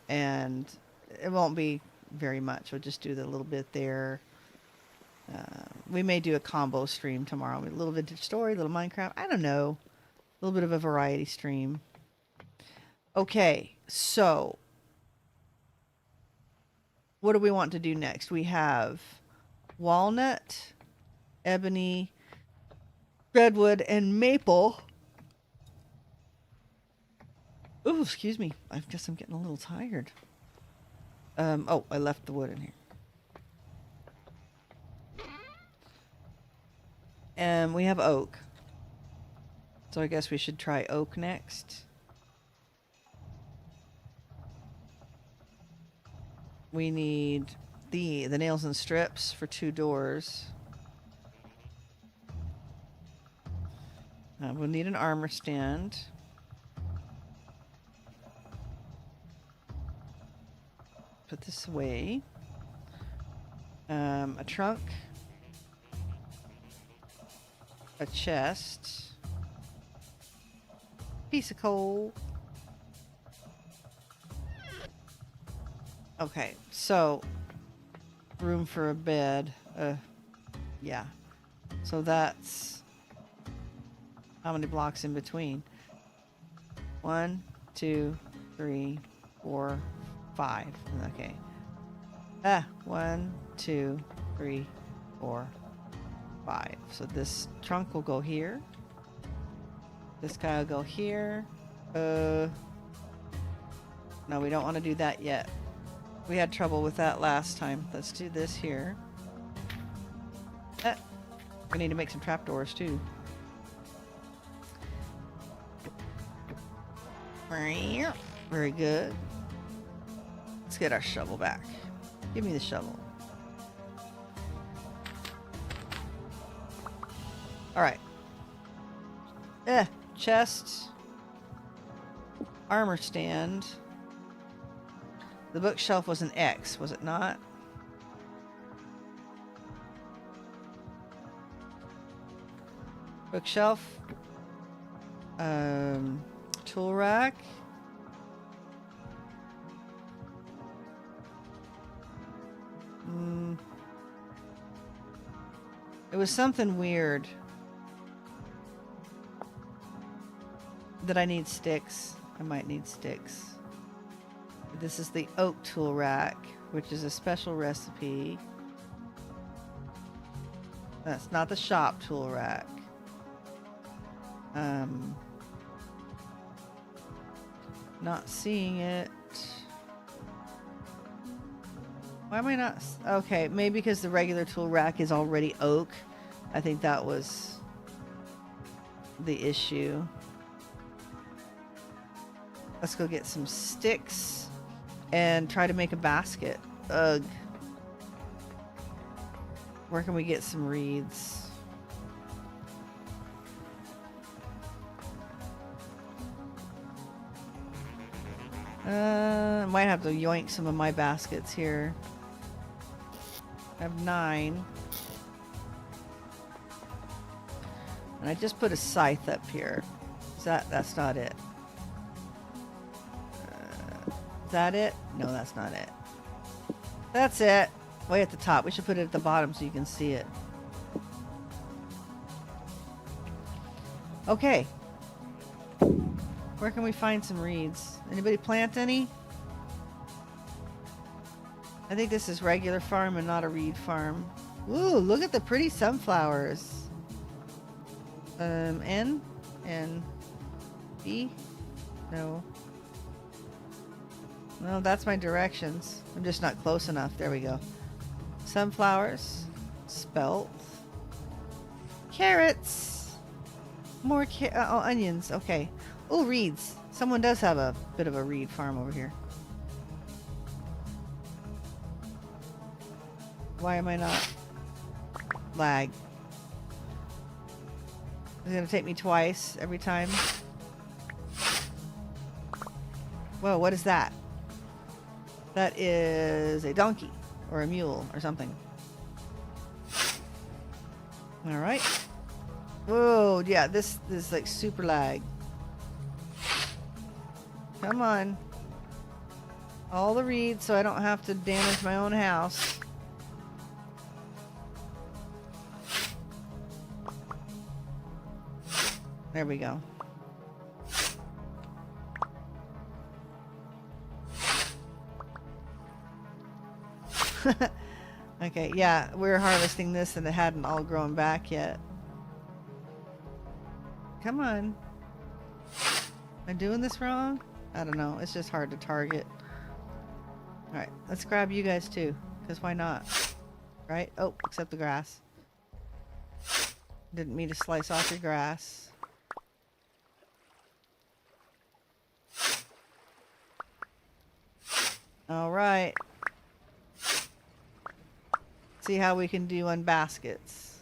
And it won't be very much. We'll just do the little bit there. We may do a combo stream tomorrow. A little vintage story, a little Minecraft. I don't know. A little bit of a variety stream. Okay, so what do we want to do next? We have walnut, ebony, redwood, and maple. Ooh, excuse me. I guess I'm getting a little tired. Oh, I left the wood in here. And we have oak. So I guess we should try oak next. We need the nails and strips for 2 doors. We'll need an armor stand. Put this away. A trunk. A chest. Piece of coal. Okay, so room for a bed. Yeah. So that's how many blocks in between? 1, 2, 3, 4, 5. Okay. 1, 2, 3, 4, 5. So this trunk will go here. This guy will go here. No, we don't want to do that yet. We had trouble with that last time. Let's do this here. We need to make some trapdoors too. Very good. Let's get our shovel back. Give me the shovel. Alright. Chest. Armor stand. The bookshelf was an X, was it not? Bookshelf. Tool rack. It was something weird. That I need sticks. I might need sticks. This is the oak tool rack, which is a special recipe. That's not the shop tool rack. Not seeing it. Why am I not? Okay, maybe because the regular tool rack is already oak. I think that was the issue. Let's go get some sticks and try to make a basket. Ugh. Where can we get some reeds? Might have to yoink some of my baskets here. I have 9. And I just put a scythe up here. That's not it. Is that it? No, that's not it. That's it. Way at the top. We should put it at the bottom so you can see it. Okay. Where can we find some reeds? Anybody plant any? I think this is regular farm and not a reed farm. Ooh, look at the pretty sunflowers. N? B? No. No, that's my directions. I'm just not close enough. There we go. Sunflowers. Spelt. Carrots. More onions. Okay. Oh, reeds. Someone does have a bit of a reed farm over here. Why am I not? Lag. It's gonna take me twice every time. Whoa, what is that? That is a donkey or a mule or something. All right. Whoa, yeah, this is like super lag. Come on. All the reeds so I don't have to damage my own house. There we go. Okay, yeah, we're harvesting this and it hadn't all grown back yet. Come on. Am I doing this wrong? I don't know. It's just hard to target. Alright, let's grab you guys too. Because why not? Right? Oh, except the grass. Didn't mean to slice off your grass. Alright. See how we can do on baskets.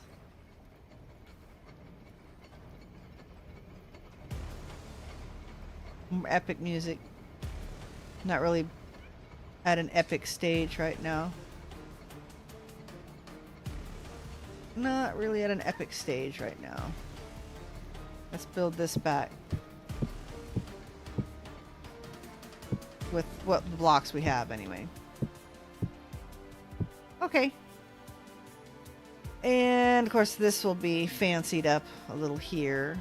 epic music. Not really at an epic stage right now. Not really at an epic stage right now. Let's build this back with what blocks we have anyway. Okay. And of course this will be fancied up a little here.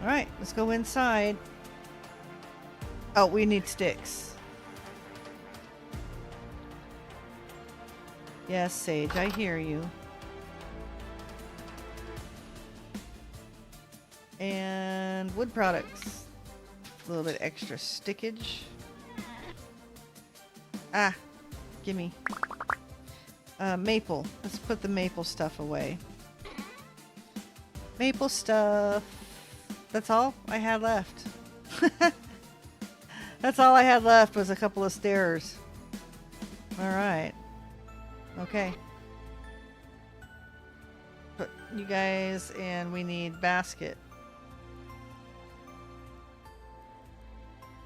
Alright, let's go inside. Oh, we need sticks. Yes, Sage, I hear you. And wood products. A little bit extra stickage. Ah, gimme. Maple. Let's put the maple stuff away. Maple stuff. That's all I had left. That's all I had left was a couple of stairs. Alright. Okay. Put you guys, and we need basket.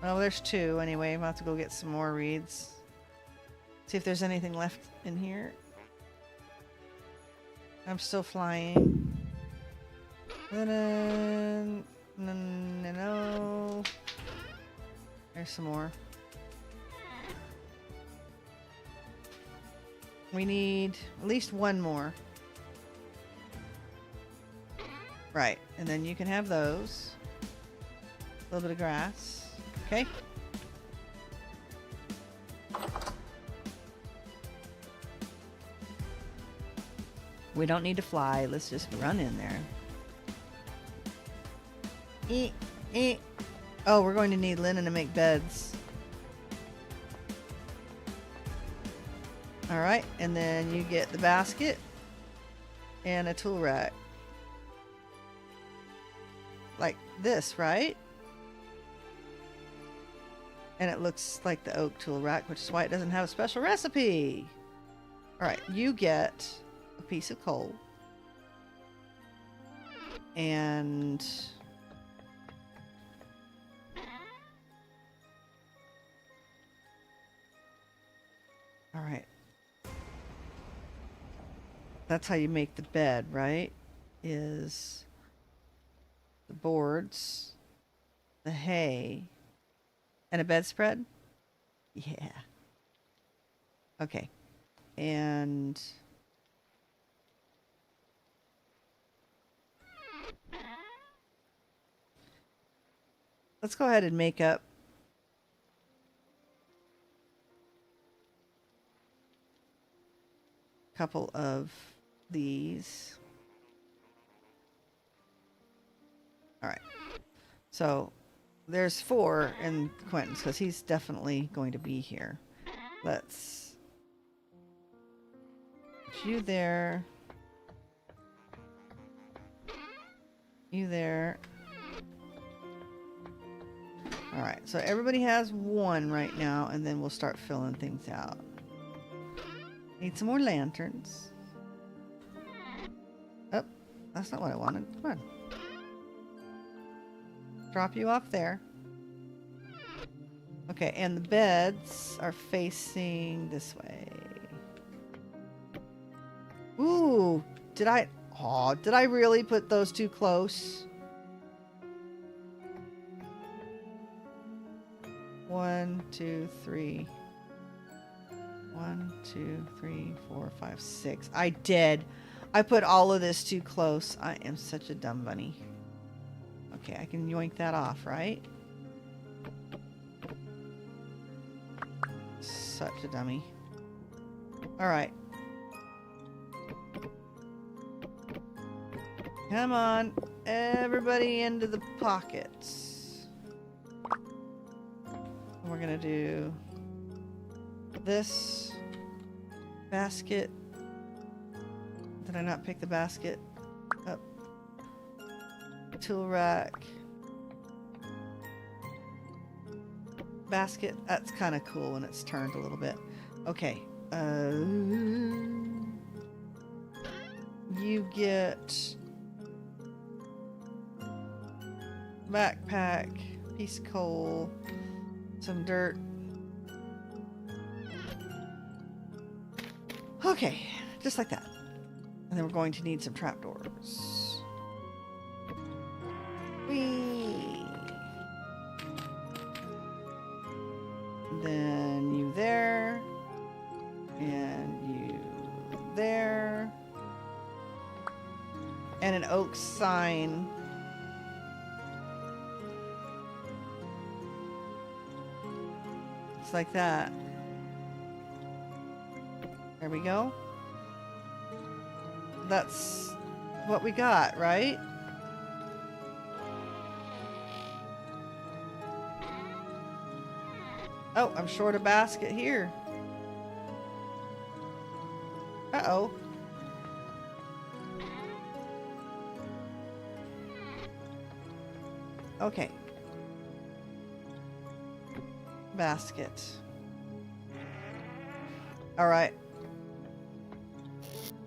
Oh, there's two anyway. I'm about to go get some more reeds. See if there's anything left in here. I'm still flying. No. There's some more. We need at least one more. Right, and then you can have those. A little bit of grass. Okay. We don't need to fly. Let's just run in there. Oh, we're going to need linen to make beds. Alright, and then you get the basket and a tool rack. Like this, right? And it looks like the oak tool rack, which is why it doesn't have a special recipe. Alright, you get a piece of coal. And alright. That's how you make the bed, right? Is the boards, the hay, and a bedspread? Yeah. Okay. And let's go ahead and make up a couple of these. All right. So there's 4 in Quentin's because he's definitely going to be here. Let's put you there. You there. All right. So everybody has 1 right now, and then we'll start filling things out. Need some more lanterns. Oh, that's not what I wanted. Come on. Drop you off there. Okay, and the beds are facing this way. Ooh, did I really put those too close? 1, 2, 3. 1, 2, 3, 4, 5, 6. I did. I put all of this too close. I am such a dumb bunny. Okay, I can yoink that off, right? Such a dummy. Alright. Come on. Everybody into the pockets. We're gonna do this basket. Did I not pick the basket up? Tool rack. Basket. That's kind of cool when it's turned a little bit. Okay. You get backpack, piece of coal, some dirt. Okay, just like that. And then we're going to need some trapdoors. Whee! Then you there. And you there. And an oak sign. Just like that. There we go. That's what we got, right? Oh, I'm short a basket here. Uh-oh. Okay. Basket. All right.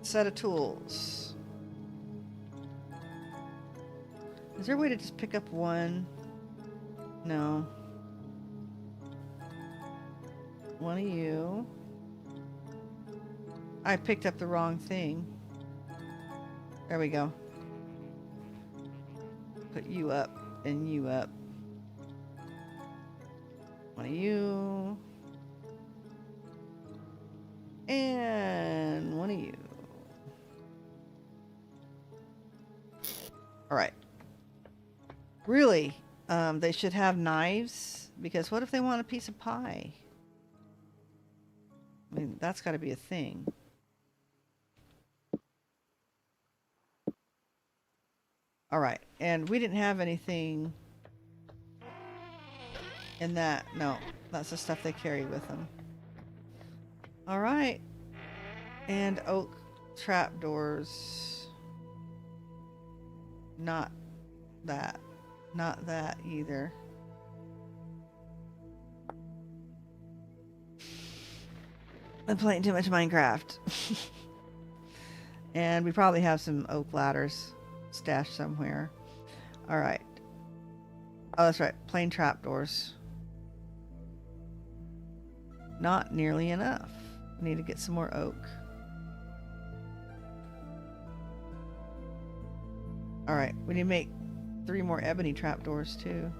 Set of tools. Is there a way to just pick up one? No. One of you. I picked up the wrong thing. There we go. Put you up and you up. One of you. And one of you. Alright. Really, they should have knives, because what if they want a piece of pie? I mean, that's got to be a thing. Alright, and we didn't have anything in that. No, that's the stuff they carry with them. Alright. And oak trapdoors. Not that. Not that either. I'm playing too much Minecraft. And we probably have some oak ladders stashed somewhere. Alright. Oh, that's right. Plain trapdoors. Not nearly enough. We need to get some more oak. Alright, we need to make 3 more ebony trapdoors too.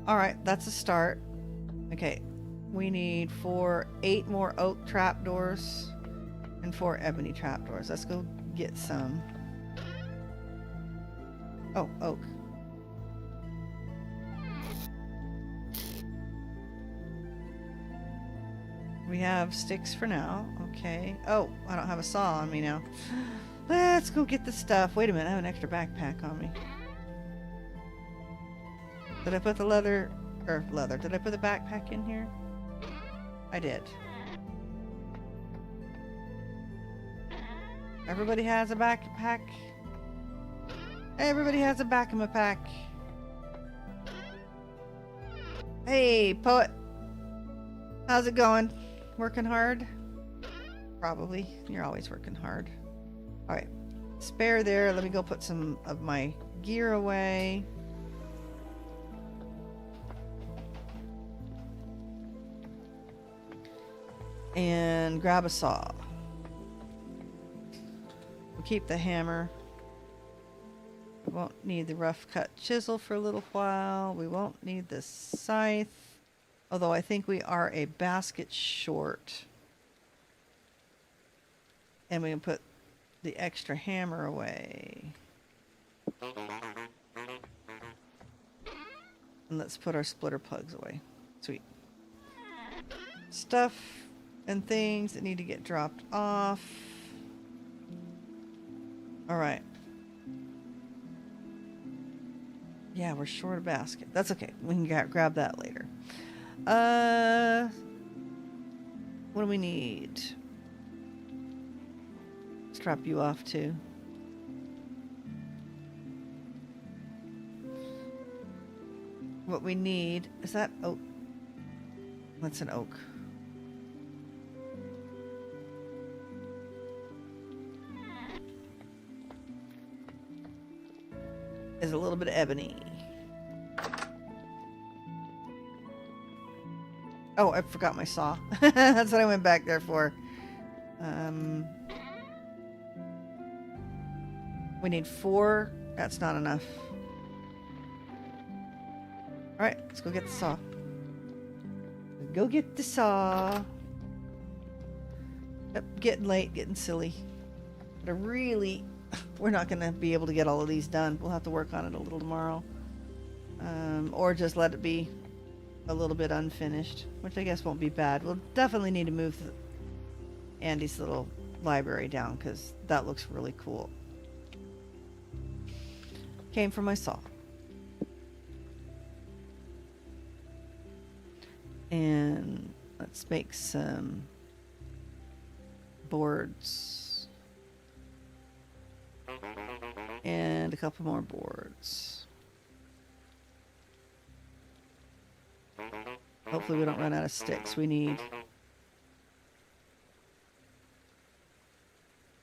Alright, that's a start. Okay, we need 8 more oak trapdoors and 4 ebony trapdoors. Let's go get some. Oh, oak. We have sticks for now. Okay. Oh, I don't have a saw on me now. Let's go get the stuff. Wait a minute, I have an extra backpack on me. Did I put the leather... Did I put the backpack in here? I did. Everybody has a backpack? Everybody has a back in my pack. Hey, poet. How's it going? Working hard? Probably. You're always working hard. Alright. Spare there. Let me go put some of my gear away. And grab a saw. We'll keep the hammer. We won't need the rough cut chisel for a little while. We won't need the scythe. Although I think we are a basket short. And we can put the extra hammer away. And let's put our splitter plugs away. Sweet. Stuff and things that need to get dropped off. Alright. Yeah, we're short a basket. That's okay. We can grab that later. What do we need? Let's drop you off too. What we need is that oak. That's an oak. is a little bit of ebony. Oh, I forgot my saw. That's what I went back there for. We need 4. That's not enough. Alright, let's go get the saw. Go get the saw. Yep, getting late, getting silly. But we're not going to be able to get all of these done. We'll have to work on it a little tomorrow. Or just let it be a little bit unfinished, which I guess won't be bad. We'll definitely need to move Andy's little library down because that looks really cool. Came from my saw. And let's make some boards. And a couple more boards. Hopefully we don't run out of sticks. We need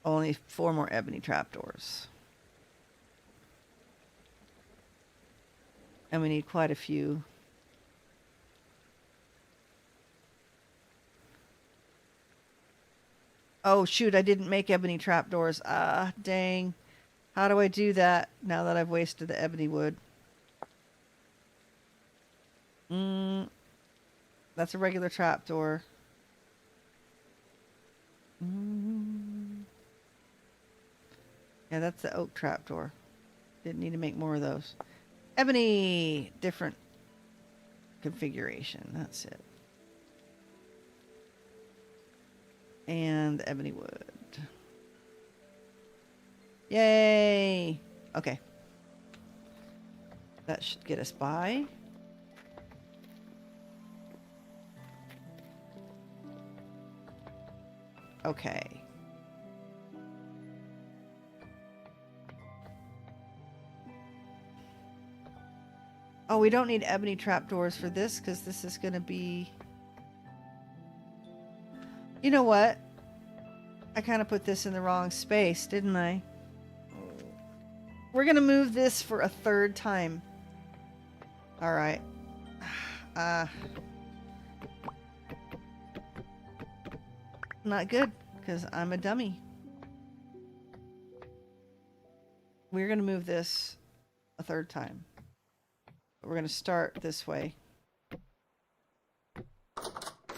only 4 more ebony trapdoors. And we need quite a few. Oh shoot, I didn't make ebony trapdoors. Ah, dang. How do I do that now that I've wasted the ebony wood? That's a regular trapdoor. Yeah, that's the oak trapdoor. Didn't need to make more of those. Ebony! Different configuration. That's it. And ebony wood. Yay! Okay. That should get us by. Okay. Oh, we don't need ebony trapdoors for this because this is going to be... You know what? I kind of put this in the wrong space, didn't I? We're going to move this for a 3rd time. Alright. Not good, because I'm a dummy. We're going to move this a 3rd time. We're going to start this way.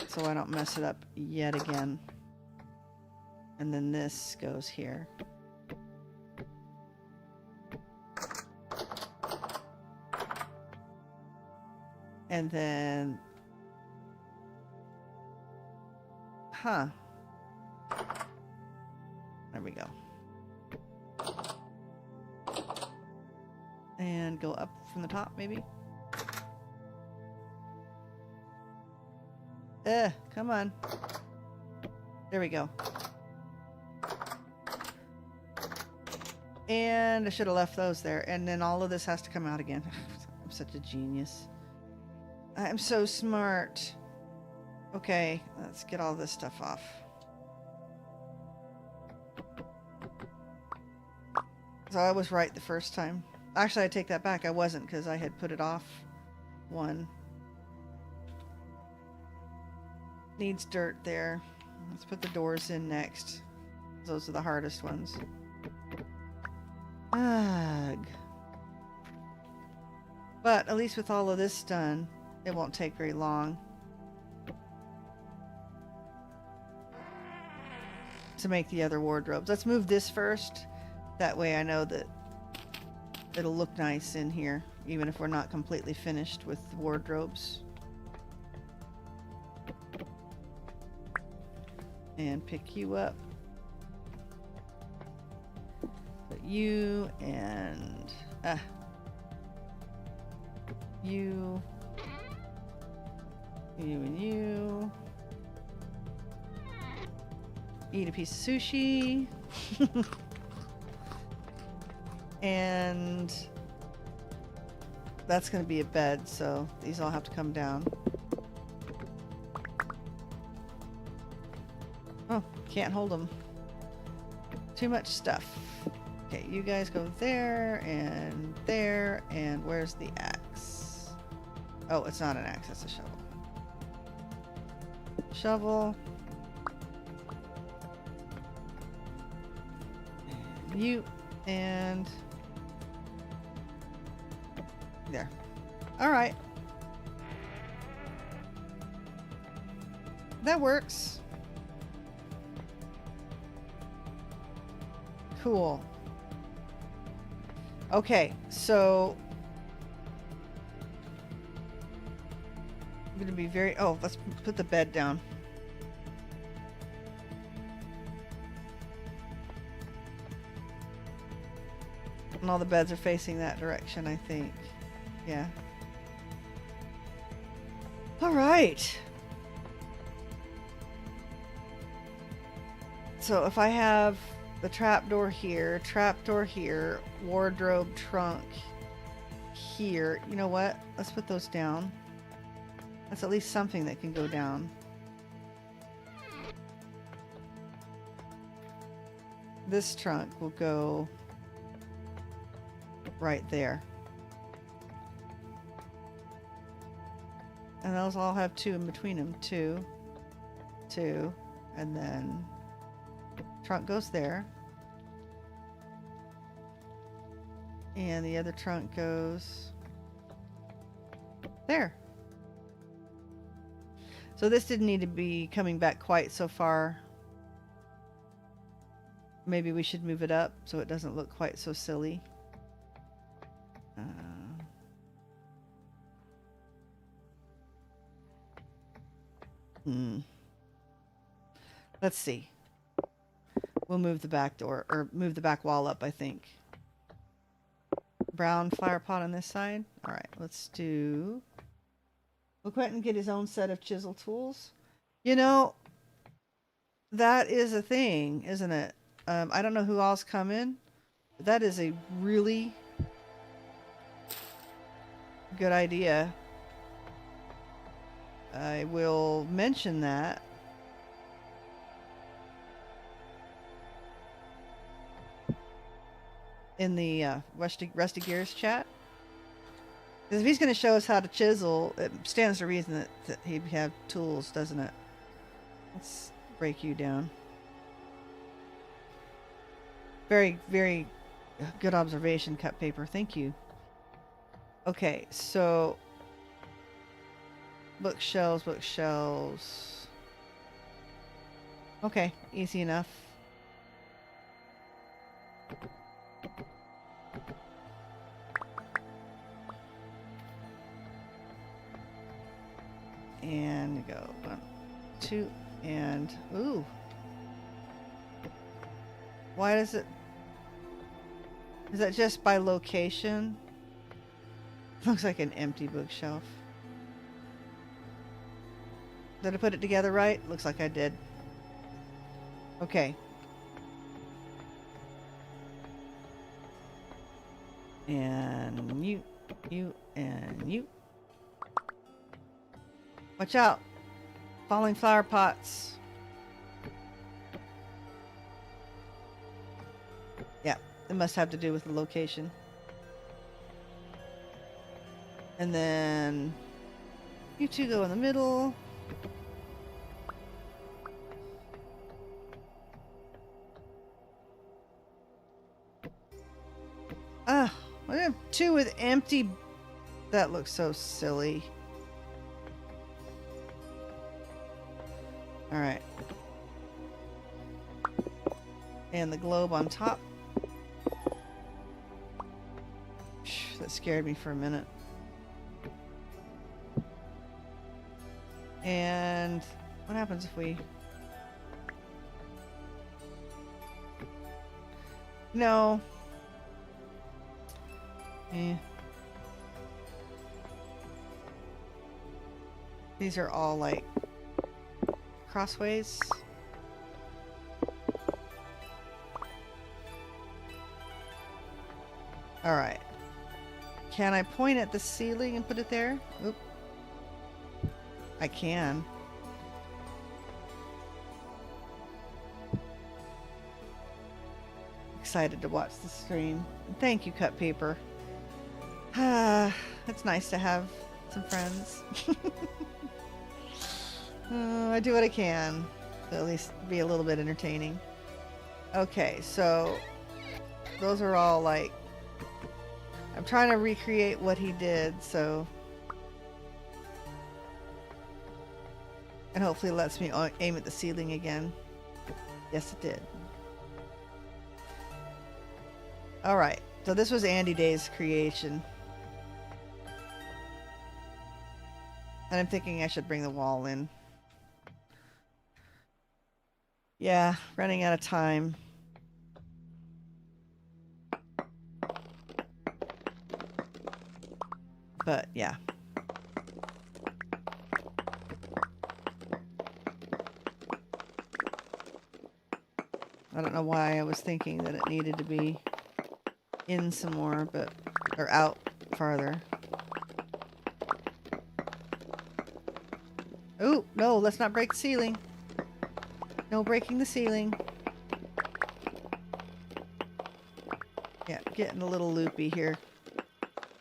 So I don't mess it up yet again. And then this goes here. And then... Huh. There we go. And go up from the top, maybe? Come on. There we go. And I should have left those there. And then all of this has to come out again. I'm such a genius. I'm so smart. Okay, let's get all this stuff off. So I was right the first time. Actually, I take that back. I wasn't because I had put it off 1. Needs dirt there. Let's put the doors in next. Those are the hardest ones. Ugh. But at least with all of this done, it won't take very long to make the other wardrobes. Let's move this first. That way I know that it'll look nice in here, even if we're not completely finished with the wardrobes. And pick you up. Put you and you and you. Eat a piece of sushi. And that's going to be a bed, so these all have to come down. Oh, can't hold them. Too much stuff. Okay, you guys go there, and where's the axe? Oh, it's not an axe, it's a shovel. Shovel. And you, and... there. Alright. That works. Cool. Okay, so I'm gonna be very... oh, let's put the bed down. And all the beds are facing that direction, I think. Yeah. All right. So if I have the trapdoor here, wardrobe, trunk here. You know what? Let's put those down. That's at least something that can go down. This trunk will go right there. And those all have 2 in between them. 2, 2, and then trunk goes there. And the other trunk goes there. So this didn't need to be coming back quite so far. Maybe we should move it up so it doesn't look quite so silly. Let's see. We'll move the back door, or move the back wall up, I think. Brown flower pot on this side. Alright, let's do... will Quentin get his own set of chisel tools? You know, that is a thing, isn't it? I don't know who all's coming. But that is a really good idea. I will mention that. In the Rusty Gears chat. Because if he's going to show us how to chisel, it stands to reason that he'd have tools, doesn't it? Let's break you down. Very, very good observation, cut paper. Thank you. Okay, so... bookshelves, bookshelves. Okay, easy enough. And go 1, 2, and ooh. Why does it? Is that just by location? Looks like an empty bookshelf. Did I put it together right? Looks like I did. Okay. And you, and you. Watch out. Falling flower pots. Yeah, it must have to do with the location. And then you two go in the middle. I have 2 with empty. That looks so silly. Alright. And the globe on top. That scared me for a minute. And what happens if we... No. These are all like crossways. All right. Can I point at the ceiling and put it there? Oop. I can. excited to watch the stream. Thank you, Cut Paper. It's nice to have some friends. I do what I can to at least be a little bit entertaining. Okay, so those are all like, I'm trying to recreate what he did, so, and hopefully it lets me aim at the ceiling again. Yes, it did. All right, so this was Andy Day's creation. And I'm thinking I should bring the wall in. Yeah, running out of time. But yeah. I don't know why I was thinking that it needed to be in some more, but, or out farther. Oh, no, let's not break the ceiling. No breaking the ceiling. Yeah, getting a little loopy here.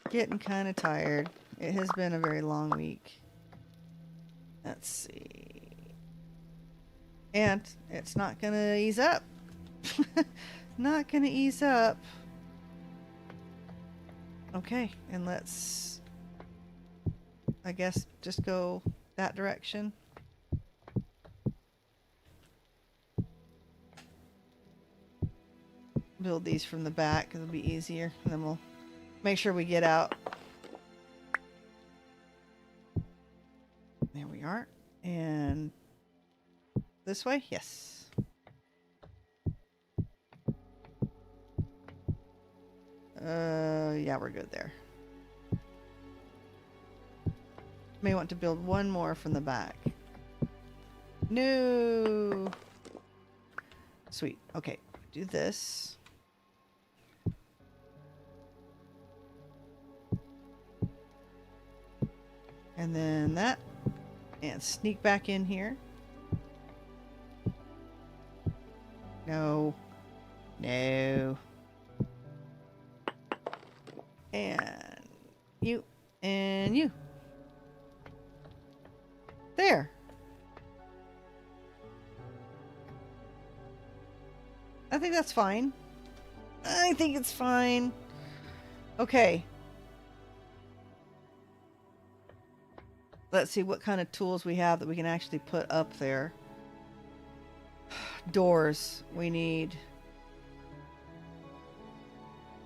Getting kind of tired. It has been a very long week. Let's see. And it's not going to ease up. Not going to ease up. Okay, and let's, I guess, just go that direction. Build these from the back, it'll be easier, and then we'll make sure we get out. There we are. And this way? Yes. Yeah, we're good there. May want to build one more from the back. No. Sweet. Okay, do this. And then that. And sneak back in here. No. No. And you. And you. There. I think that's fine. I think it's fine. Okay. Let's see what kind of tools we have that we can actually put up there. Doors. We need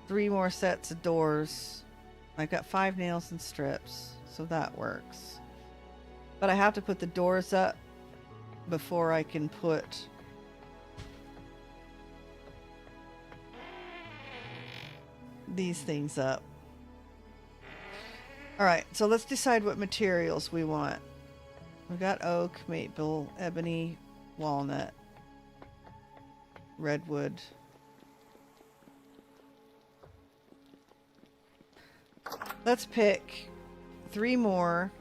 3 more sets of doors. I've got 5 nails and strips, so that works. But I have to put the doors up before I can put these things up. Alright, so let's decide what materials we want. We've got oak, maple, ebony, walnut, redwood. Let's pick 3 more.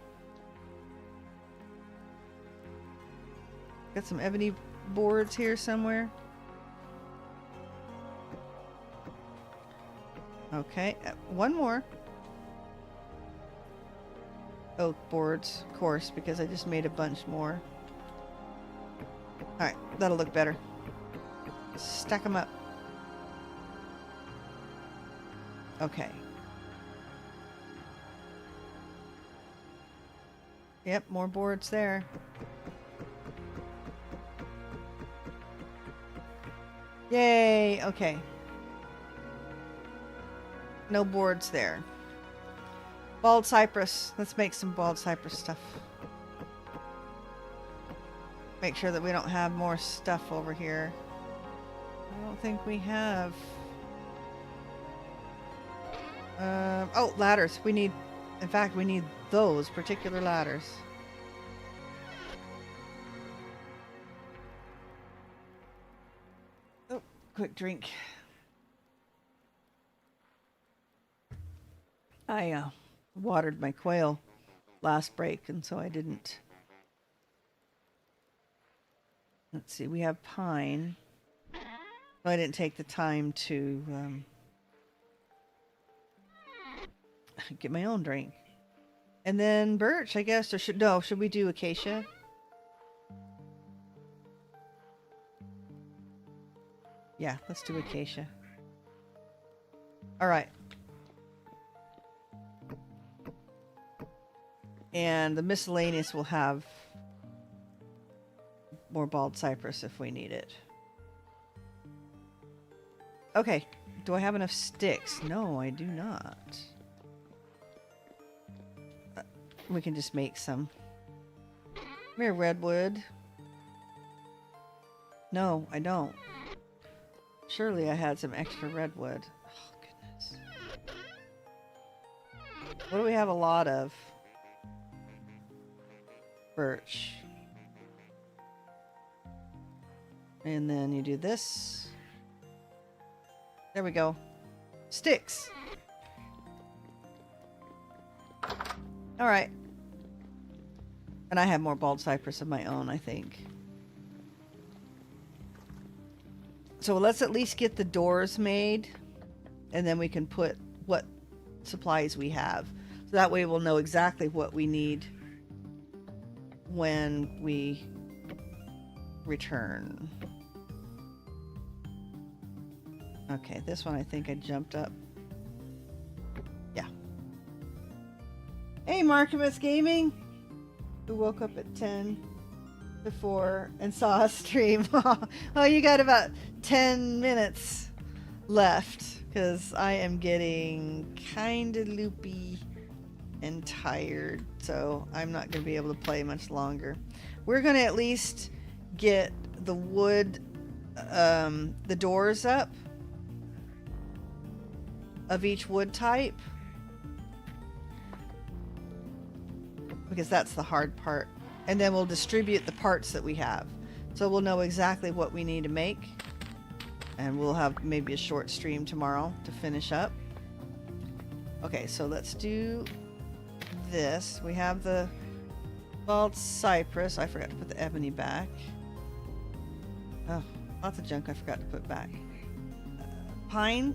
Got some ebony boards here somewhere. Okay, 1 more. Oak boards, of course, because I just made a bunch more. Alright, that'll look better. Stack them up. Okay. Yep, more boards there. Yay! Okay. No boards there. Bald cypress. Let's make some bald cypress stuff. Make sure that we don't have more stuff over here. I don't think we have. Oh, ladders. We need, in fact, we need those particular ladders. Oh, quick drink. I watered my quail last break, and so I didn't. Let's see, we have pine. I didn't take the time to get my own drink. And then birch, I guess, or should we do acacia? Yeah, let's do acacia. All right. And the miscellaneous will have more bald cypress if we need it. Okay. Do I have enough sticks? No, I do not. We can just make some. Come here, redwood. No, I don't. Surely I had some extra redwood. Oh, goodness. What do we have a lot of? Birch. And then you do this. There we go. Sticks. All right. And I have more bald cypress of my own, I think. So let's at least get the doors made, and then we can put what supplies we have. So that way we'll know exactly what we need when we return. Okay, this one I think I jumped up. Yeah. Hey, Markimus Gaming, who woke up at 10 before and saw us stream. Oh, you got about 10 minutes left, because I am getting kind of loopy and tired, so I'm not going to be able to play much longer. We're going to at least get the wood, the doors up of each wood type, because that's the hard part. And then we'll distribute the parts that we have, so we'll know exactly what we need to make, and we'll have maybe a short stream tomorrow to finish up. Okay, so let's do this. We have the bald cypress. I forgot to put the ebony back. Oh, lots of junk I forgot to put back. Pine.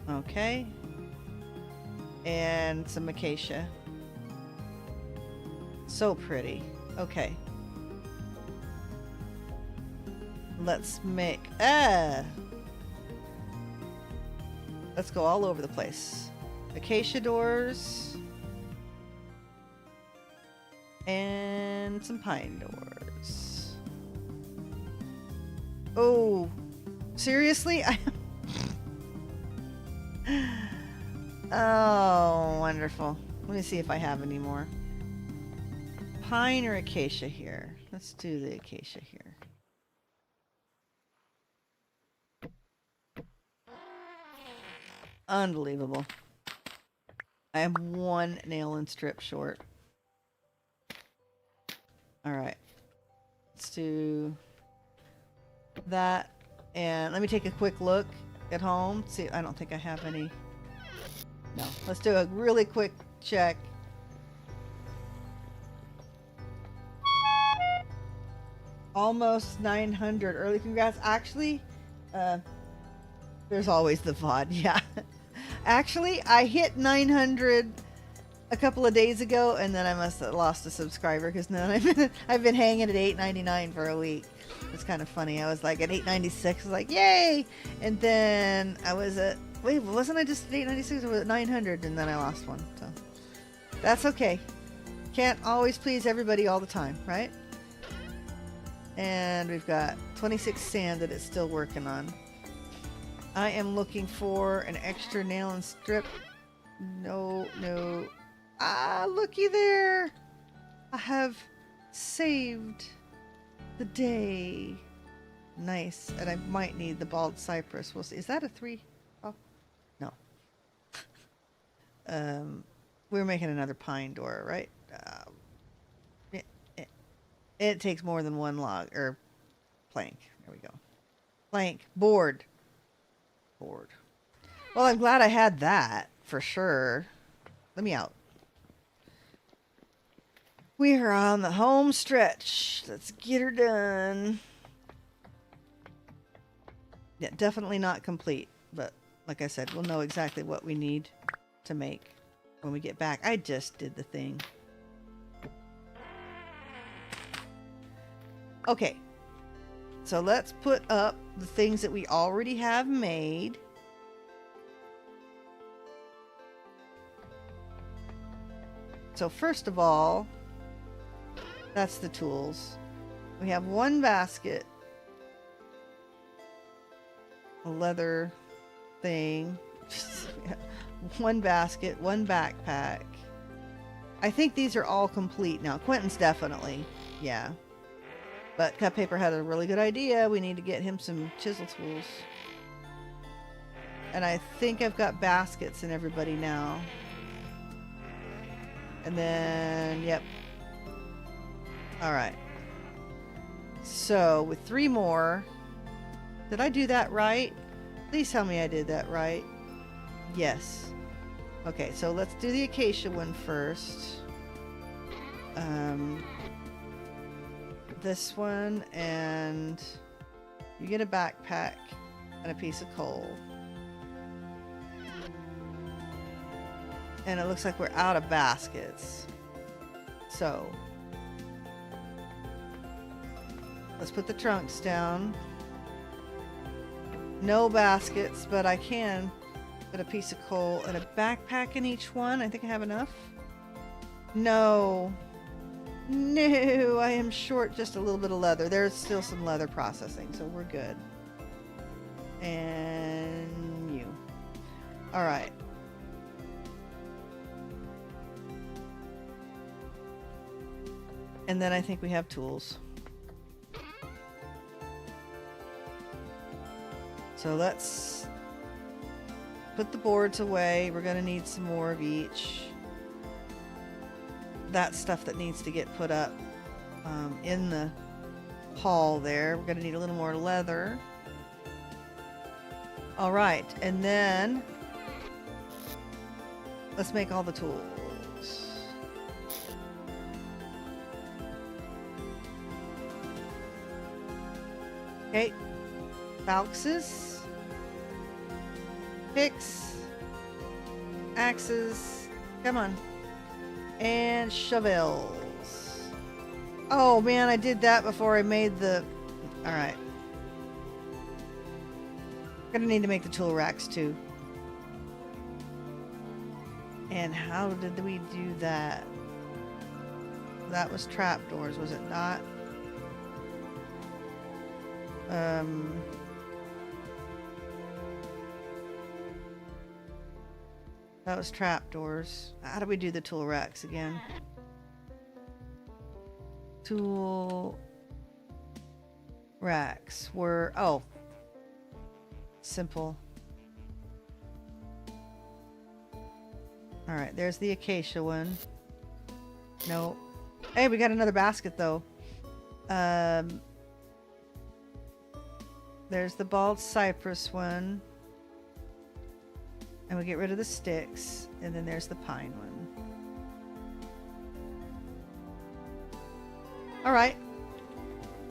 Okay. And some acacia. So pretty. Okay. Let's make... Let's go all over the place. Acacia doors. And some pine doors. Oh, seriously? Oh, wonderful. Let me see if I have any more. Pine or acacia here? Let's do the acacia here. Unbelievable. I am one nail and strip short. Alright. Let's do that. And let me take a quick look at home. See, I don't think I have any. No. Let's do a really quick check. Almost 900. Early congrats. Actually, there's always the VOD. Yeah. Actually, I hit 900 a couple of days ago, and then I must have lost a subscriber, because now I've been hanging at $8.99 for a week. It's kind of funny. I was like at $8.96. I was like, yay! And then I was at... Wait, wasn't I just at $8.96? I was at 900, and then I lost one. So that's okay. Can't always please everybody all the time, right? And we've got 26 sand that it's still working on. I am looking for an extra nail and strip. No, no. Ah, looky there. I have saved the day. Nice. And I might need the bald cypress. We'll see. Is that a 3? Oh, no. We're making another pine door, right? It takes more than one log, or plank. There we go. Plank. Board. Board. Well, I'm glad I had that, for sure. Let me out. We are on the home stretch. Let's get her done. Yeah, definitely not complete, but like I said, we'll know exactly what we need to make when we get back. I just did the thing. Okay, so let's put up the things that we already have made. So first of all, that's the tools. We have one basket, a leather thing, one basket, one backpack. I think these are all complete now. Quentin's definitely, yeah. But Cut Paper had a really good idea. We need to get him some chisel tools. And I think I've got baskets in everybody now. And then, yep. Alright. So, with 3 more. Did I do that right? Please tell me I did that right. Yes. Okay, so let's do the acacia one first. This one, and you get a backpack and a piece of coal. And it looks like we're out of baskets. So let's put the trunks down. No baskets, but I can put a piece of coal and a backpack in each one. I think I have enough. No. No, I am short just a little bit of leather. There's still some leather processing, so we're good. And you. All right. And then I think we have tools. So let's put the boards away. We're going to need some more of each. That stuff that needs to get put up in the hall there. We're going to need a little more leather. All right, and then let's make all the tools. Okay, falxes, picks, axes, come on. And shovels. Oh man, I did that before I made the... Alright. Gonna need to make the tool racks too. And how did we do that? That was trapdoors, was it not? That was trapdoors. How do we do the tool racks again? Tool racks were... Oh. Simple. Alright, there's the acacia one. Nope. Hey, we got another basket though. There's the bald cypress one. And we get rid of the sticks. And then there's the pine one. Alright.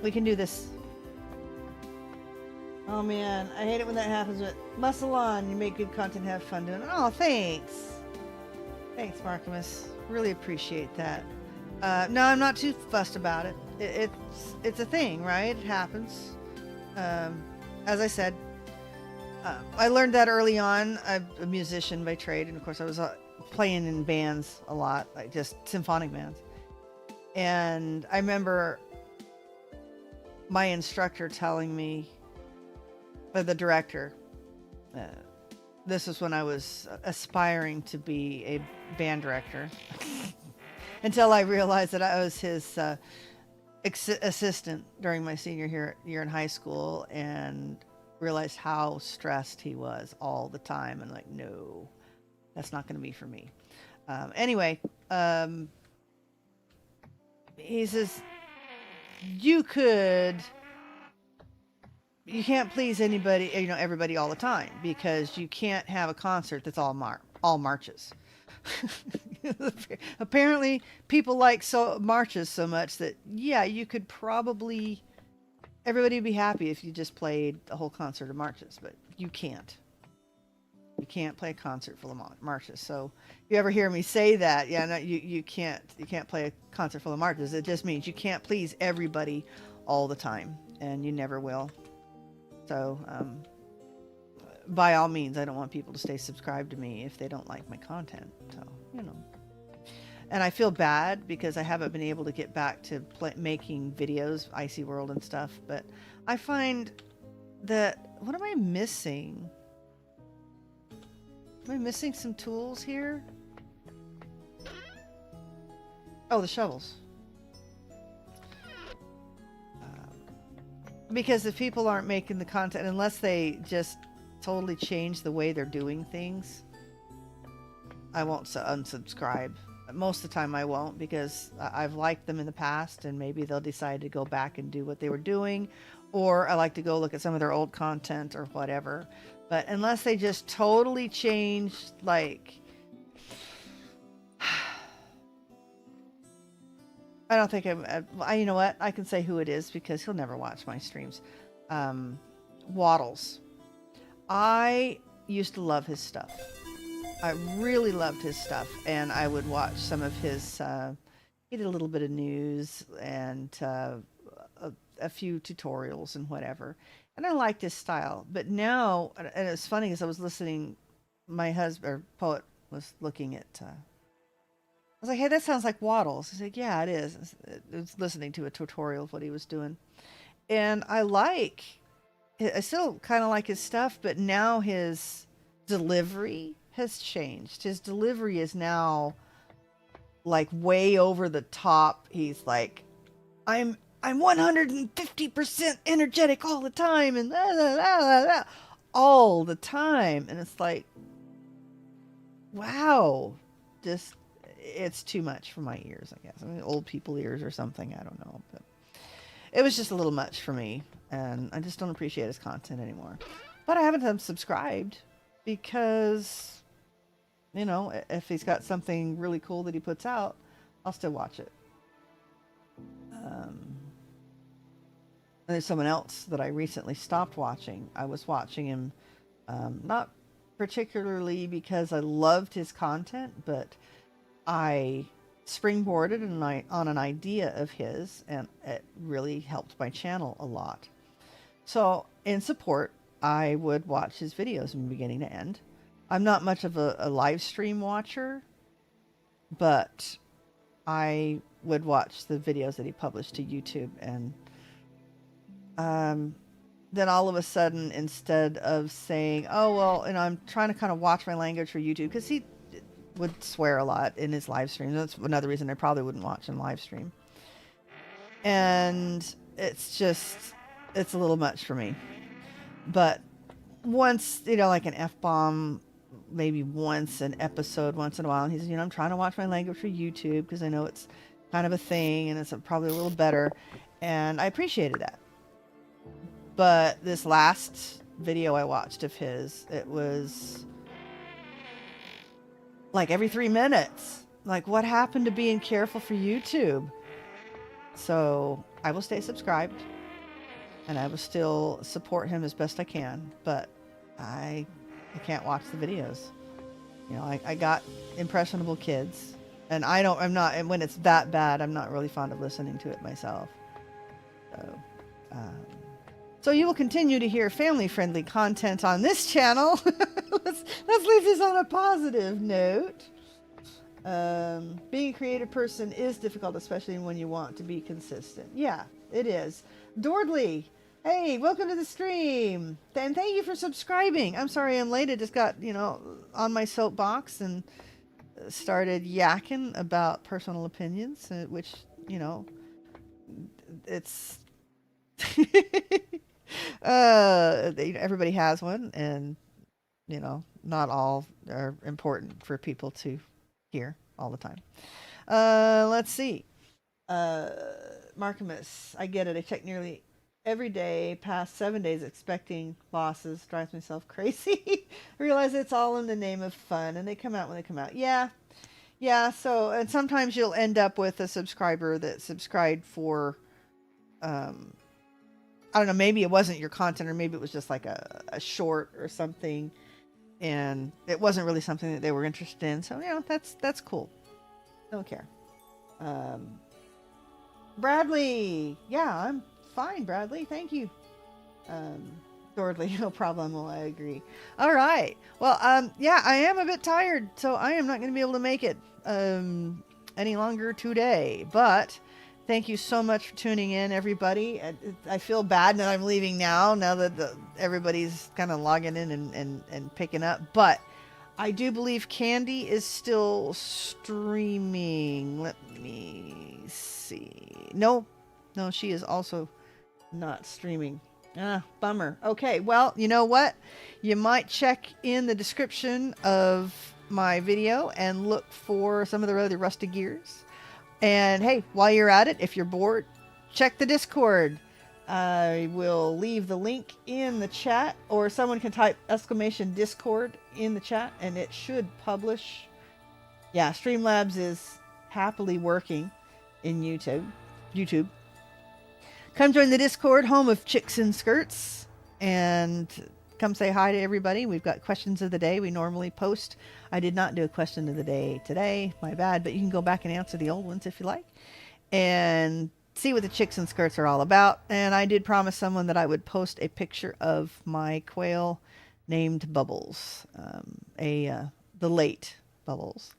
We can do this. Oh man, I hate it when that happens, but muscle on. You make good content, have fun doing it. Oh, thanks. Thanks, Markimus. Really appreciate that. No, I'm not too fussed about it. It's a thing, right? It happens. As I said, I learned that early on. I'm a musician by trade, and of course I was playing in bands a lot, like just symphonic bands. And I remember my instructor telling me, the director, this is when I was aspiring to be a band director, until I realized that I was his assistant during my senior year in high school, and realized how stressed he was all the time, and like, no, that's not going to be for me. Anyway, he says, you can't please anybody, everybody all the time, because you can't have a concert that's all marches. Apparently, people like marches so much that, yeah, you could probably, everybody would be happy if you just played a whole concert of marches, but you can't. You can't play a concert full of marches. So if you ever hear me say that, yeah, no, you can't play a concert full of marches. It just means you can't please everybody all the time, and you never will. So by all means, I don't want people to stay subscribed to me if they don't like my content. So, you know. And I feel bad because I haven't been able to get back to making videos, Icy World and stuff. But I find that, what am I missing? Am I missing some tools here? Oh, the shovels. Because if people aren't making the content, unless they just totally change the way they're doing things, I won't unsubscribe. Most of the time I won't, because I've liked them in the past, and maybe they'll decide to go back and do what they were doing, or I like to go look at some of their old content or whatever. But unless they just totally change, like, I don't think you know what? I can say who it is because he'll never watch my streams. Waddles. I used to love his stuff. I really loved his stuff, and I would watch some of his, he did a little bit of news and a few tutorials and whatever. And I liked his style. But now, and it's funny because I was listening, my husband, or poet, was looking at, I was like, hey, that sounds like Waddles. He's like, yeah, it is. I was listening to a tutorial of what he was doing. And I still kind of like his stuff, but now his delivery has changed. His delivery is now like way over the top. He's like, I'm 150% energetic all the time, and all the time. And it's like, wow, just, it's too much for my ears, I guess. I mean, old people ears or something, I don't know. But it was just a little much for me, and I just don't appreciate his content anymore. But I haven't unsubscribed because, you know, if he's got something really cool that he puts out, I'll still watch it. And there's someone else that I recently stopped watching. I was watching him, not particularly because I loved his content, but I springboarded on an idea of his, and it really helped my channel a lot. So in support, I would watch his videos from beginning to end. I'm not much of a live stream watcher, but I would watch the videos that he published to YouTube. And then all of a sudden, instead of saying, oh, well, and I'm trying to kind of watch my language for YouTube, because he would swear a lot in his live stream. That's another reason I probably wouldn't watch him live stream. And it's just, it's a little much for me. But once, you know, like an F-bomb, maybe once an episode, once in a while, and he's, you know, I'm trying to watch my language for YouTube because I know it's kind of a thing and it's probably a little better. And I appreciated that. But this last video I watched of his, it was like every 3 minutes. Like, what happened to being careful for YouTube? So I will stay subscribed, and I will still support him as best I can, but I can't watch the videos. You know, I got impressionable kids, and and when it's that bad, I'm not really fond of listening to it myself. So you will continue to hear family-friendly content on this channel. let's leave this on a positive note. Being a creative person is difficult, especially when you want to be consistent. Yeah, it is. Dordley, hey, welcome to the stream. And thank you for subscribing. I'm sorry I'm late. I just got, you know, on my soapbox and started yakking about personal opinions, which, you know, it's... everybody has one, and, you know, not all are important for people to hear all the time. Let's see. Markimus, I get it. I check nearly every day, past 7 days, expecting losses. Drives myself crazy. I realize it's all in the name of fun, and they come out when they come out. Yeah, Yeah, so and sometimes you'll end up with a subscriber that subscribed for I don't know, maybe it wasn't your content or maybe it was just like a short or something and it wasn't really something that they were interested in. So, that's cool. Don't care. Um Bradley. Yeah, I'm fine, Bradley. Thank you. Um Dordley, no problem. I agree. All right. Well, yeah, I am a bit tired, so I am not going to be able to make it any longer today. But thank you so much for tuning in, everybody. I feel bad that I'm leaving now that everybody's kind of logging in and picking up. But I do believe Candy is still streaming. Let me see. No, she is also not streaming. Ah, bummer. Okay, well, you know what? You might check in the description of my video and look for some of the other Rusty Gears. And hey, while you're at it, if you're bored, check the Discord. I will leave the link in the chat, or someone can type !Discord in the chat and it should publish. Yeah, Streamlabs is happily working in YouTube. Come join the Discord, home of Chicks in Skirts, and come say hi to everybody. We've got questions of the day we normally post. I did not do a question of the day today, my bad, but you can go back and answer the old ones if you like, and see what the Chicks in Skirts are all about. And I did promise someone that I would post a picture of my quail named Bubbles, the late Bubbles.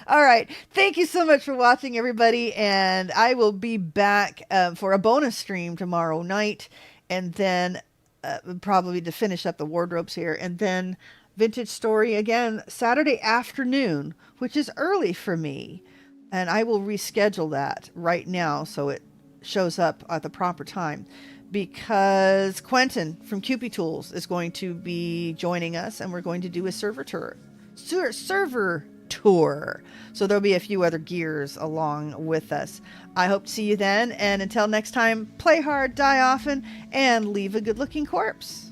All right. Thank you so much for watching, everybody. And I will be back for a bonus stream tomorrow night. And then probably to finish up the wardrobes here. And then Vintage Story again Saturday afternoon, which is early for me. And I will reschedule that right now so it shows up at the proper time. Because Quentin from Cupid Tools is going to be joining us. And we're going to do a server tour. So there'll be a few other gears along with us. I hope to see you then, and until next time, play hard, die often, and leave a good looking corpse.